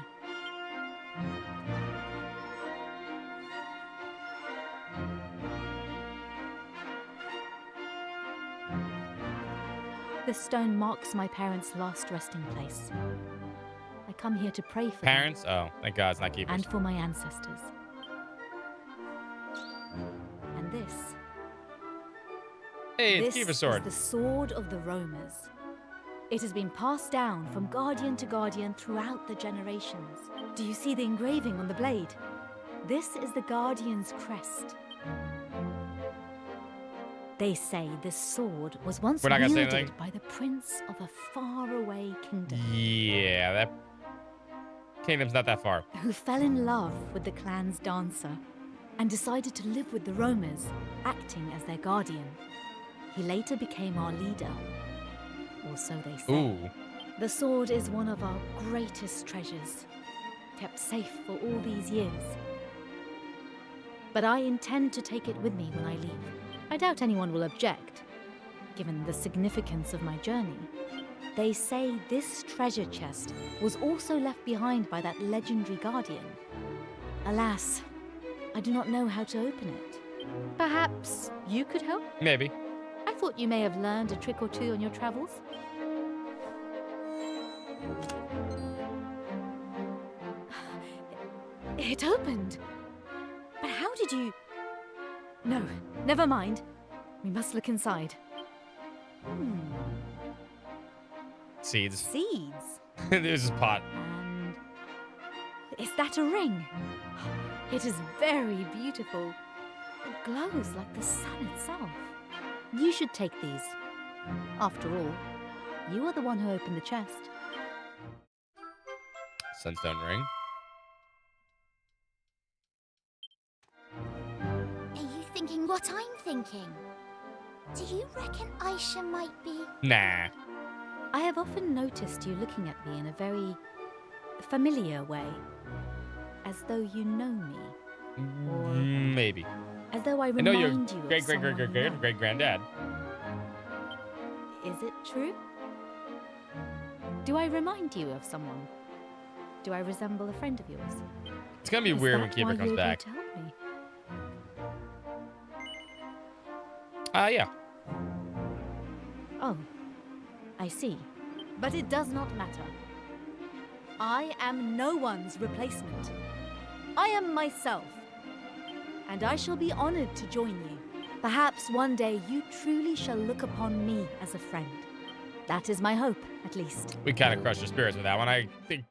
This stone marks my parents' last resting place. I come here to pray for Parents? them Oh, thank God it's not keepers. and for my ancestors. And this. Hey, it's This Keeper is Sword. the sword of the Roamers. It has been passed down from guardian to guardian throughout the generations. Do you see the engraving on the blade? This is the Guardian's crest. They say this sword was once We're not gonna say wielded anything. by the prince of a faraway kingdom Yeah, that kingdom's not that far. who fell in love with the clan's dancer and decided to live with the Roamers, acting as their guardian. He later became our leader, or so they say. Ooh. The sword is one of our greatest treasures, kept safe for all these years. But I intend to take it with me when I leave. I doubt anyone will object, given the significance of my journey. They say this treasure chest was also left behind by that legendary guardian. Alas, I do not know how to open it. Perhaps you could help? Maybe. I thought you may have learned a trick or two on your travels. It opened. But how did you... No, never mind. We must look inside. Seeds. Seeds? There's this pot. And... Is that a ring? It is very beautiful. It glows like the sun itself. You should take these. After all, you are the one who opened the chest. Sunstone ring. Are you thinking what I'm thinking? Do you reckon Aisha might be? Nah. I have often noticed you looking at me in a very familiar way. As though you know me. Or Maybe. as though I I know remind your you of great someone you know. great granddad. Is it true? Do I remind you of someone? Do I resemble a friend of yours? It's gonna be weird when Keeper comes back. To help me? Yeah. Oh, I see. But it does not matter. I am no one's replacement. I am myself. And I shall be honored to join you. Perhaps one day you truly shall look upon me as a friend. That is my hope, at least. We kind of crushed your spirits with that one. I think.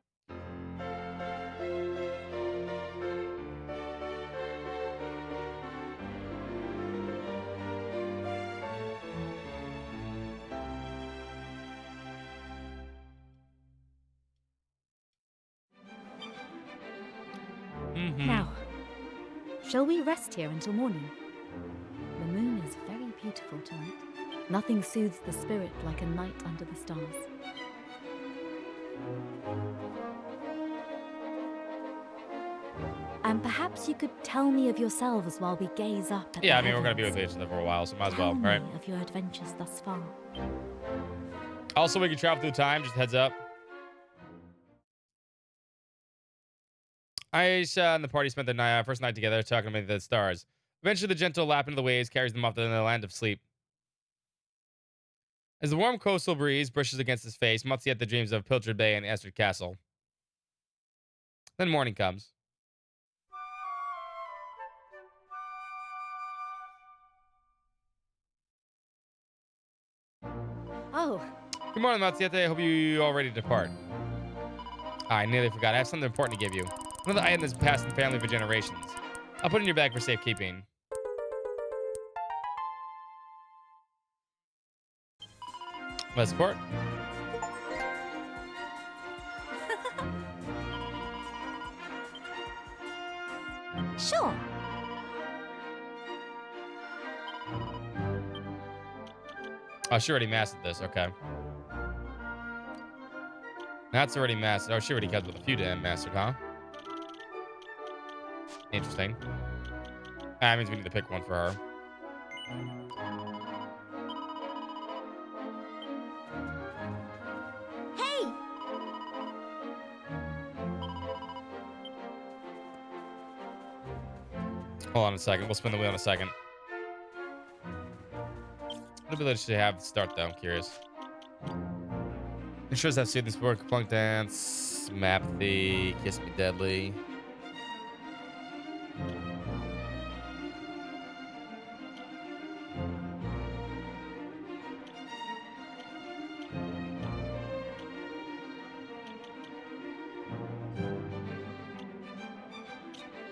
Now, shall we rest here until morning? The moon is very beautiful tonight. Nothing soothes the spirit like a night under the stars. And perhaps you could tell me of yourselves while we gaze up at Yeah, I the mean, we're gonna heavens. be with each other for a while, so might as Tell well, me right? of your adventures thus far. Also, we can travel through time. Just heads up. Aisha and the party spent the first night together, talking about the stars. Eventually, the gentle lapping of the waves carries them off to the land of sleep. As the warm coastal breeze brushes against his face, Matsueta dreams of Pilchard Bay and Estrid Castle. Then morning comes. Oh. Good morning, Matsueta. I hope you all ready to depart. I nearly forgot. I have something important to give you. One of the items that's passed in the family for generations. I'll put it in your bag for safekeeping. Let's support. Sure. Oh, she already mastered this. Okay. That's already mastered. Oh, she already comes with a few to mastered, huh? Interesting. That means we need to pick one for her. Hey! Hold on a second. We'll spin the wheel in a second. What ability should I have to start, though? I'm curious. Ensures I've seen this work. Plunk Dance, Mapathy, Kiss Me Deadly.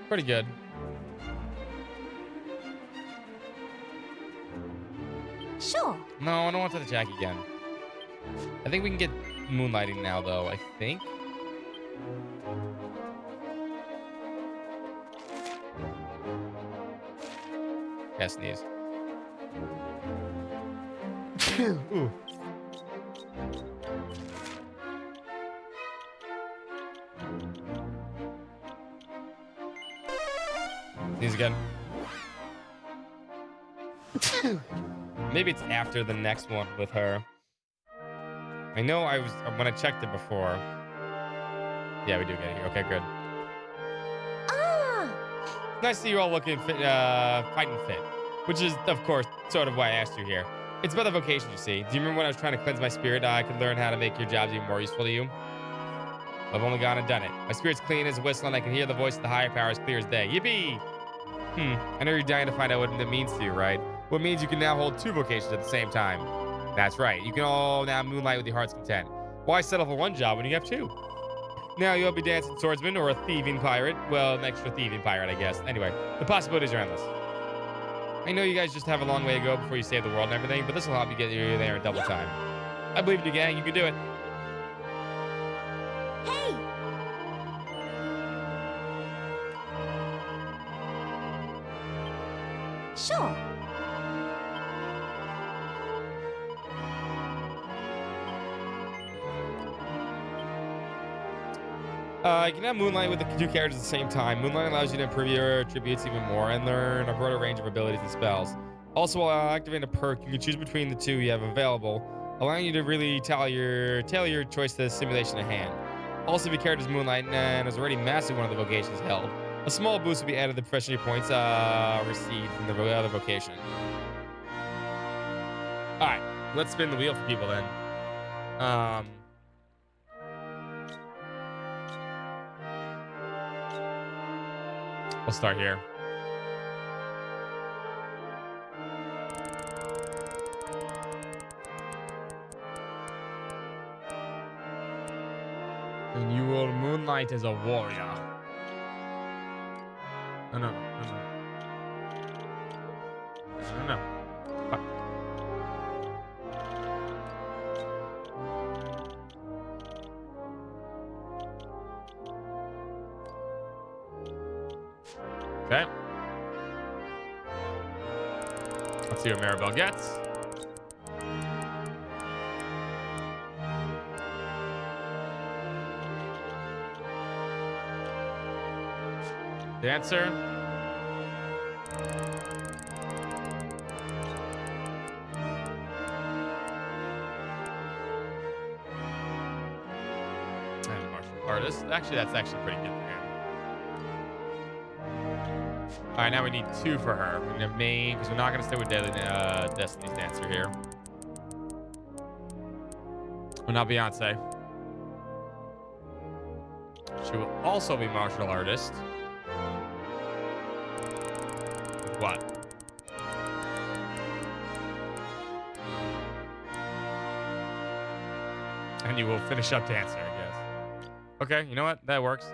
Pretty good. Sure. No, I don't want to attack again. I think we can get moonlighting now, though. I think. Yeah, sneeze. Ooh. Sneeze again. Maybe it's after the next one with her. I know I was when I checked it before. Yeah, we do get it here. Okay, good. Nice to see you all looking fit, fighting fit, which is, of course, sort of why I asked you here. It's about the vocation, you see. Do you remember when I was trying to cleanse my spirit? I could learn how to make your jobs even more useful to you. I've only gone and done it. My spirit's clean as a whistle, and I can hear the voice of the higher power as clear as day. Yippee! I know you're dying to find out what it means to you, right? What means you can now hold two vocations at the same time. That's right. You can all now moonlight with your heart's content. Why settle for one job when you have two? Now you'll be dancing swordsman or a thieving pirate. Well, an extra thieving pirate, I guess. Anyway, the possibilities are endless. I know you guys just have a long way to go before you save the world and everything, but this will help you get you there in double time. I believe in you, gang. You can do it. Hey! Sure. You can have Moonlight with the two characters at the same time. Moonlight allows you to improve your attributes even more and learn a broader range of abilities and spells. Also, while activating a perk, you can choose between the two you have available allowing you to really tailor your choice to the simulation at hand. Also, if your character's Moonlight and has already mastered one of the vocations held, a small boost will be added to the proficiency points received from the other vocation. All right, let's spin the wheel for people then. We'll start here. And you will moonlight as a warrior. No. Fuck. Okay. Let's see what Maribel gets. Dancer. And martial artist. Actually, that's actually pretty good for him. All right, now we need 2 for her. We're gonna have main because we're not gonna stay with Destiny's Dancer here. We're not Beyonce. She will also be martial artist. What? And you will finish up dancer, I guess. Okay, you know what? That works.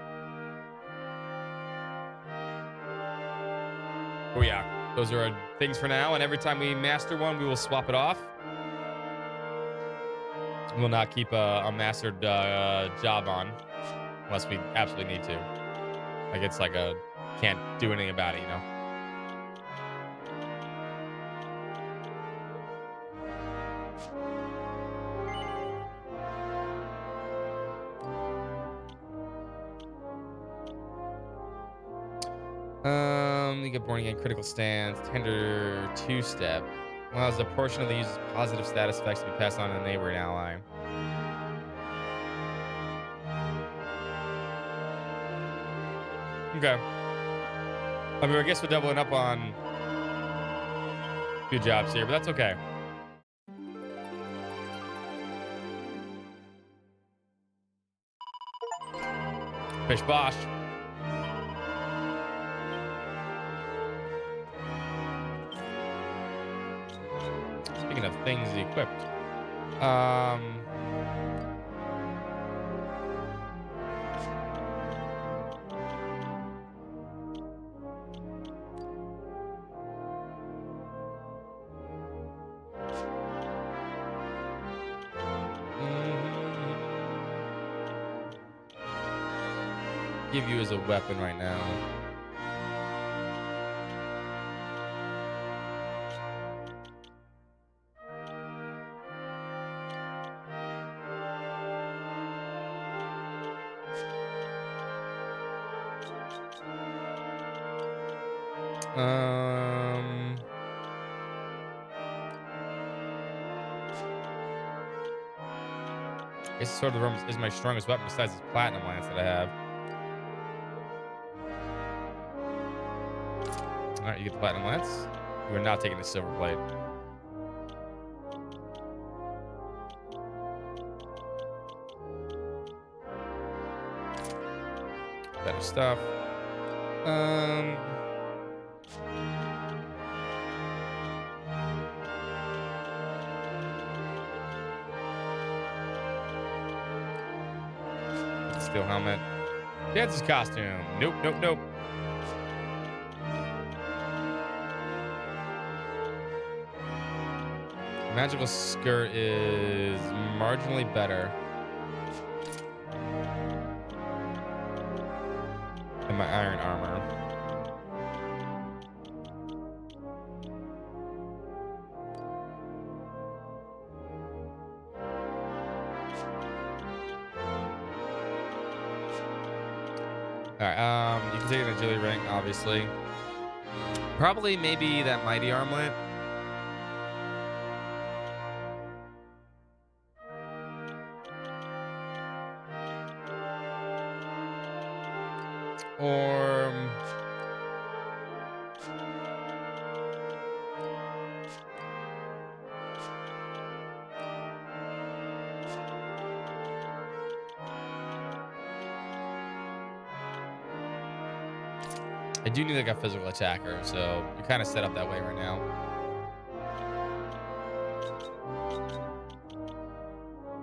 Oh yeah, those are our things for now. And every time we master one, we will swap it off. We'll not keep a mastered job on unless we absolutely need to. Like it's like a can't do anything about it, you know. You get born again, critical stance, tender 2-step. Allows a portion of the user's positive status effects to be passed on to a neighboring ally. Okay. I mean, I guess we're doubling up on a few jobs here, but that's okay. Bish Bosh. Speaking of things equipped. Give you as a weapon right now. This sword of the realms is my strongest weapon besides this platinum lance that I have. All right, you get the platinum lance. You are not taking the silver blade. Better stuff. Steel helmet. Dancer's costume. Nope. Magical skirt is marginally better than my iron armor. Alright, you can take an agility rank, obviously. Probably maybe that mighty armlet. Or I do need like a physical attacker, so you're kind of set up that way right now.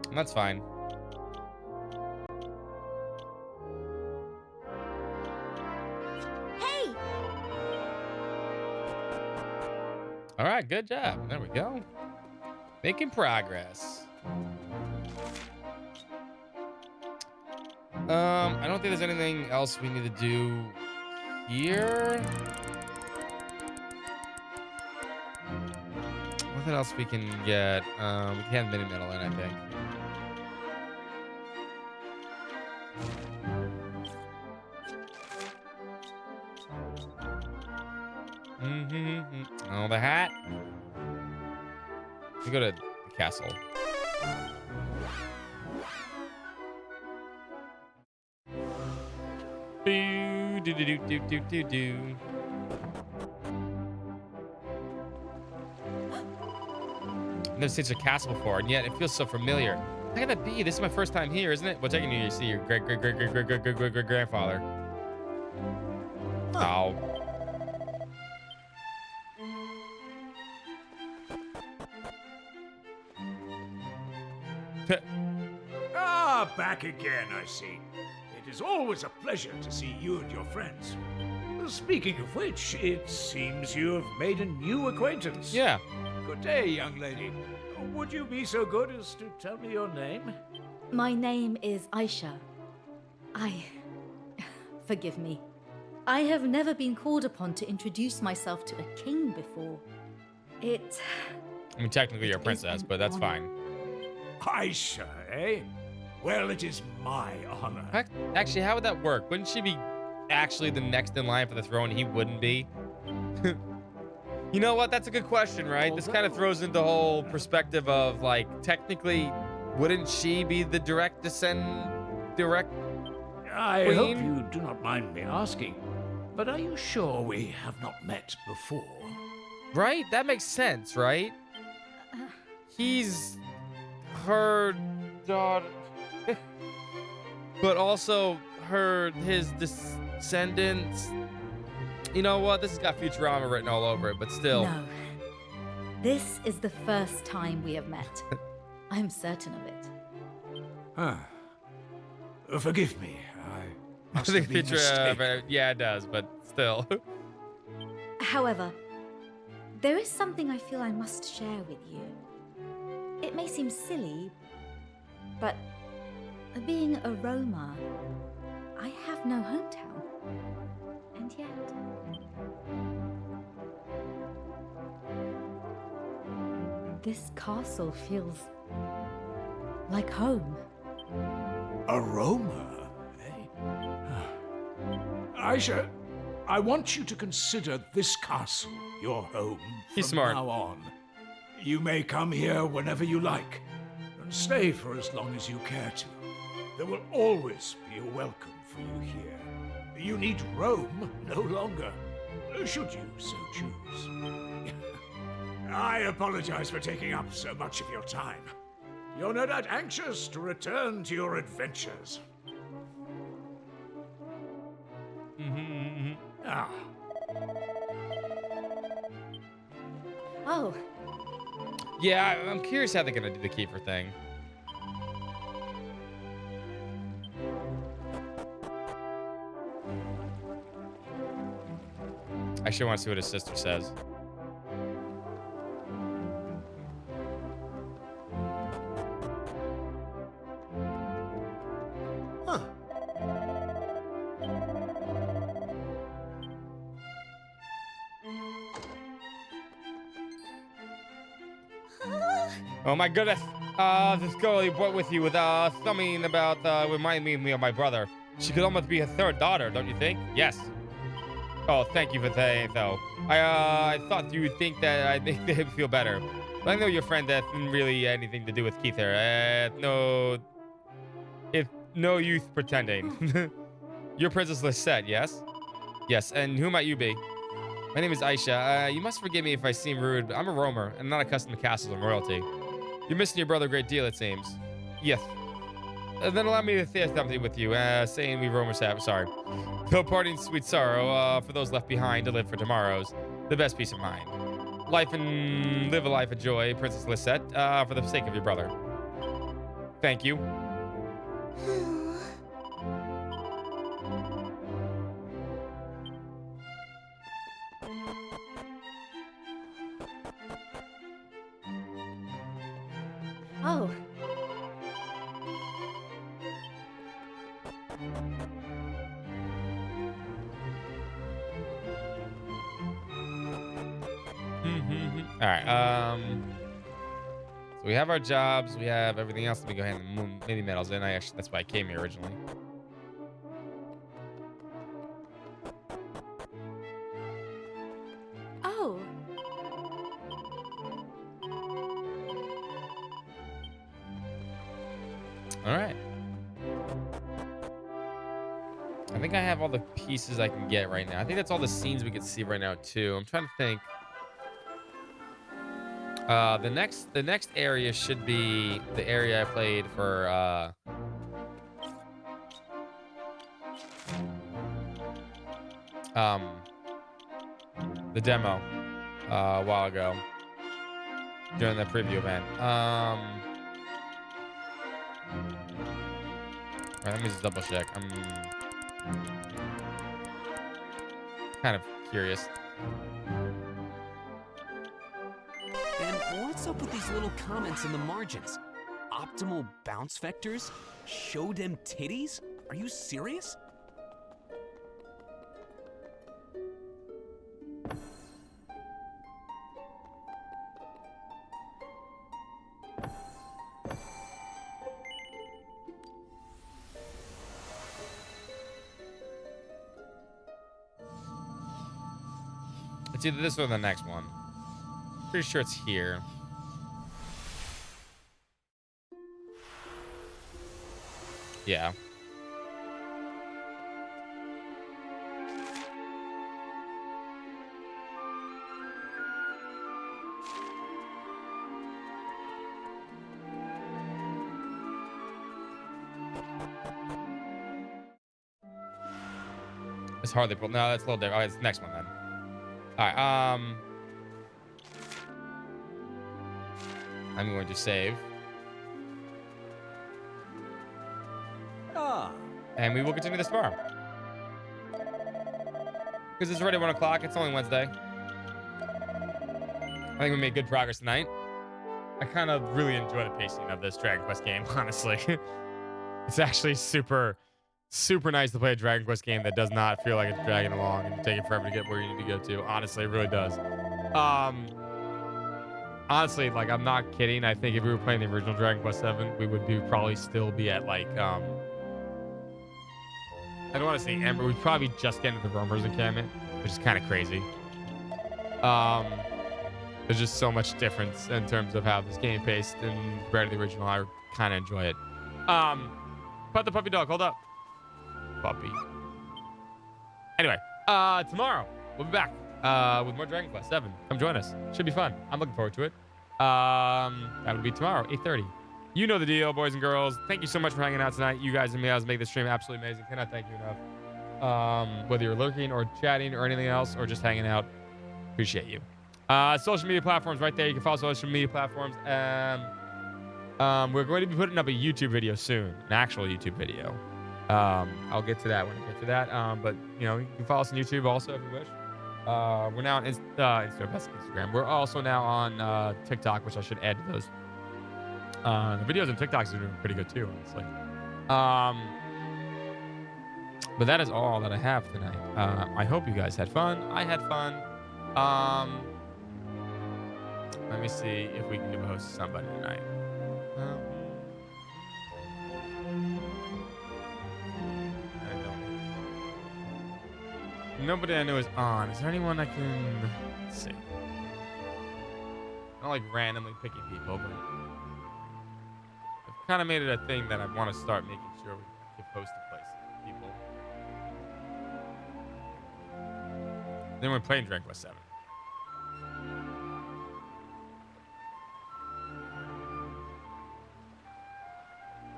And that's fine. Hey! All right, good job. There we go. Making progress. I don't think there's anything else we need to do here. Nothing else we can get. We can mini metal in, I think. Oh, the hat. We go to the castle. Boo, do do do do do do do. I've never seen such a castle before, and yet it feels so familiar. How can that be? This is my first time here, isn't it? Well, taking you to see your great grandfather. Oh. Ah, back again, I see. It is always a pleasure to see you and your friends. Speaking of which, it seems you have made a new acquaintance. Yeah. Good day, young lady. Would you be so good as to tell me your name? My name is Aisha. Forgive me. I have never been called upon to introduce myself to a king before. I mean, technically you're a princess, but that's fine. Aisha, eh? Well, it is my honor. Actually, how would that work? Wouldn't she be actually the next in line for the throne? He wouldn't be. You know what? That's a good question, right? This kind of throws into the whole perspective of, like, technically, wouldn't she be the direct I queen? hope you do not mind me asking, but are you sure we have not met before? Right? That makes sense, right? He's her daughter, but also his descendants. You know what? This has got Futurama written all over it, but still. No. This is the first time we have met. I'm certain of it. Forgive me. I must I think have been mistaken. yeah, it does, but still. However, there is something I feel I must share with you. It may seem silly, but being a Roma, I have no hometown. And yet... this castle feels like home. Aroma, eh? Aisha, I want you to consider this castle your home He's from smart. now on. You may come here whenever you like, and stay for as long as you care to. There will always be a welcome for you here. You need roam no longer, should you so choose. I apologize for taking up so much of your time. You're no doubt anxious to return to your adventures. Ah. Oh, Yeah, I'm curious how they're gonna do the Kiefer thing. I sure want to see what his sister says. Oh my goodness. This girl you brought with you with something about reminding me of my brother. She could almost be a third daughter, don't you think? Yes. Oh, thank you for saying so. I thought you would think that I'd make him feel better. But I know your friend that didn't really anything to do with Keith here. No use pretending. You're Princess Lisette, yes? Yes, and who might you be? My name is Aisha. You must forgive me if I seem rude, but I'm a roamer and not accustomed to castles and royalty. You're missing your brother a great deal, it seems. Yes. Then allow me to share something with you, saying we roamers have, sorry. No parting sweet sorrow, for those left behind to live for tomorrows. The best peace of mind. Live a life of joy, Princess Lisette, for the sake of your brother. Thank you. Oh. All right. So we have our jobs. We have everything else. Let me go ahead and move mini medals in. That's why I came here originally. Oh. All right. I think I have all the pieces I can get right now. I think that's all the scenes we can see right now too. I'm trying to think. The next area should be the area I played for the demo a while ago during the preview event. All right, let me just double check. I'm kind of curious. And what's up with these little comments in the margins? Optimal bounce vectors? Show them titties? Are you serious? It's either this or the next one. Pretty sure it's here. Yeah. It's hardly. No, that's a little different. Oh, it's the next one then. All right. I'm going to save. And we will continue this tomorrow. Because it's already 1 o'clock. It's only Wednesday. I think we made good progress tonight. I kind of really enjoy the pacing of this Dragon Quest game, honestly. It's actually super nice to play a Dragon Quest game that does not feel like it's dragging along and taking forever to get where you need to go to. Honestly, it really does. Honestly, like, I'm not kidding. I think if we were playing the original Dragon Quest 7, we would probably still be at, like, I don't want to say Ember. We'd probably just get into the Roamers encampment, which is kind of crazy. There's just so much difference in terms of how this game paced and compared to the original. I kind of enjoy it. Put the puppy dog. Hold up. Puppy. Anyway, tomorrow we'll be back with more Dragon Quest 7. Come join us. Should be fun. I'm looking forward to it. That would be tomorrow, 8:30. You know the deal, boys and girls. Thank you so much for hanging out tonight. You guys and me make this stream absolutely amazing. Cannot thank you enough. Whether you're lurking or chatting or anything else or just hanging out, appreciate you. Social media platforms right there. You can follow social media platforms. We're going to be putting up a YouTube video soon, an actual YouTube video. I'll get to that when I get to that. But you know, you can follow us on YouTube also if you wish. We're now on Instagram. We're also now on TikTok, which I should add to those. The videos on TikToks are doing pretty good too, honestly. But that is all that I have tonight. I hope you guys had fun. I had fun. Let me see if we can give a host to somebody tonight. Nobody I know is on. Is there anyone I can... Let's see. I don't like randomly picking people, but I've kind of made it a thing that I want to start making sure we give host to places, people. Then we're playing Dragon Quest 7.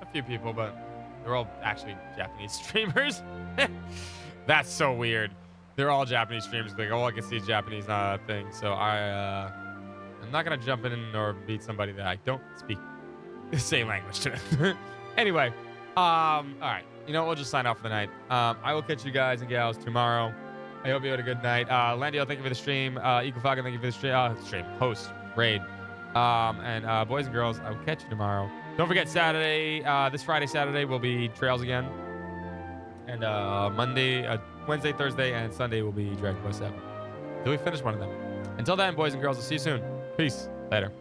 A few people, but they're all actually Japanese streamers. That's so weird. They're all Japanese streamers. Like, all I can see is Japanese thing. So I'm not gonna jump in or beat somebody that I don't speak the same language to. Anyway, all right. You know, we'll just sign off for the night. I will catch you guys and gals tomorrow. I hope you had a good night. Landio, thank you for the stream. Equalfalcon, thank you for the stream. Host, raid. And boys and girls, I will catch you tomorrow. Don't forget Saturday, this Friday, Saturday will be Trails again. And Wednesday, Thursday, and Sunday will be Dragon Quest 7. Till we finish one of them. Until then, boys and girls, I'll see you soon. Peace. Later.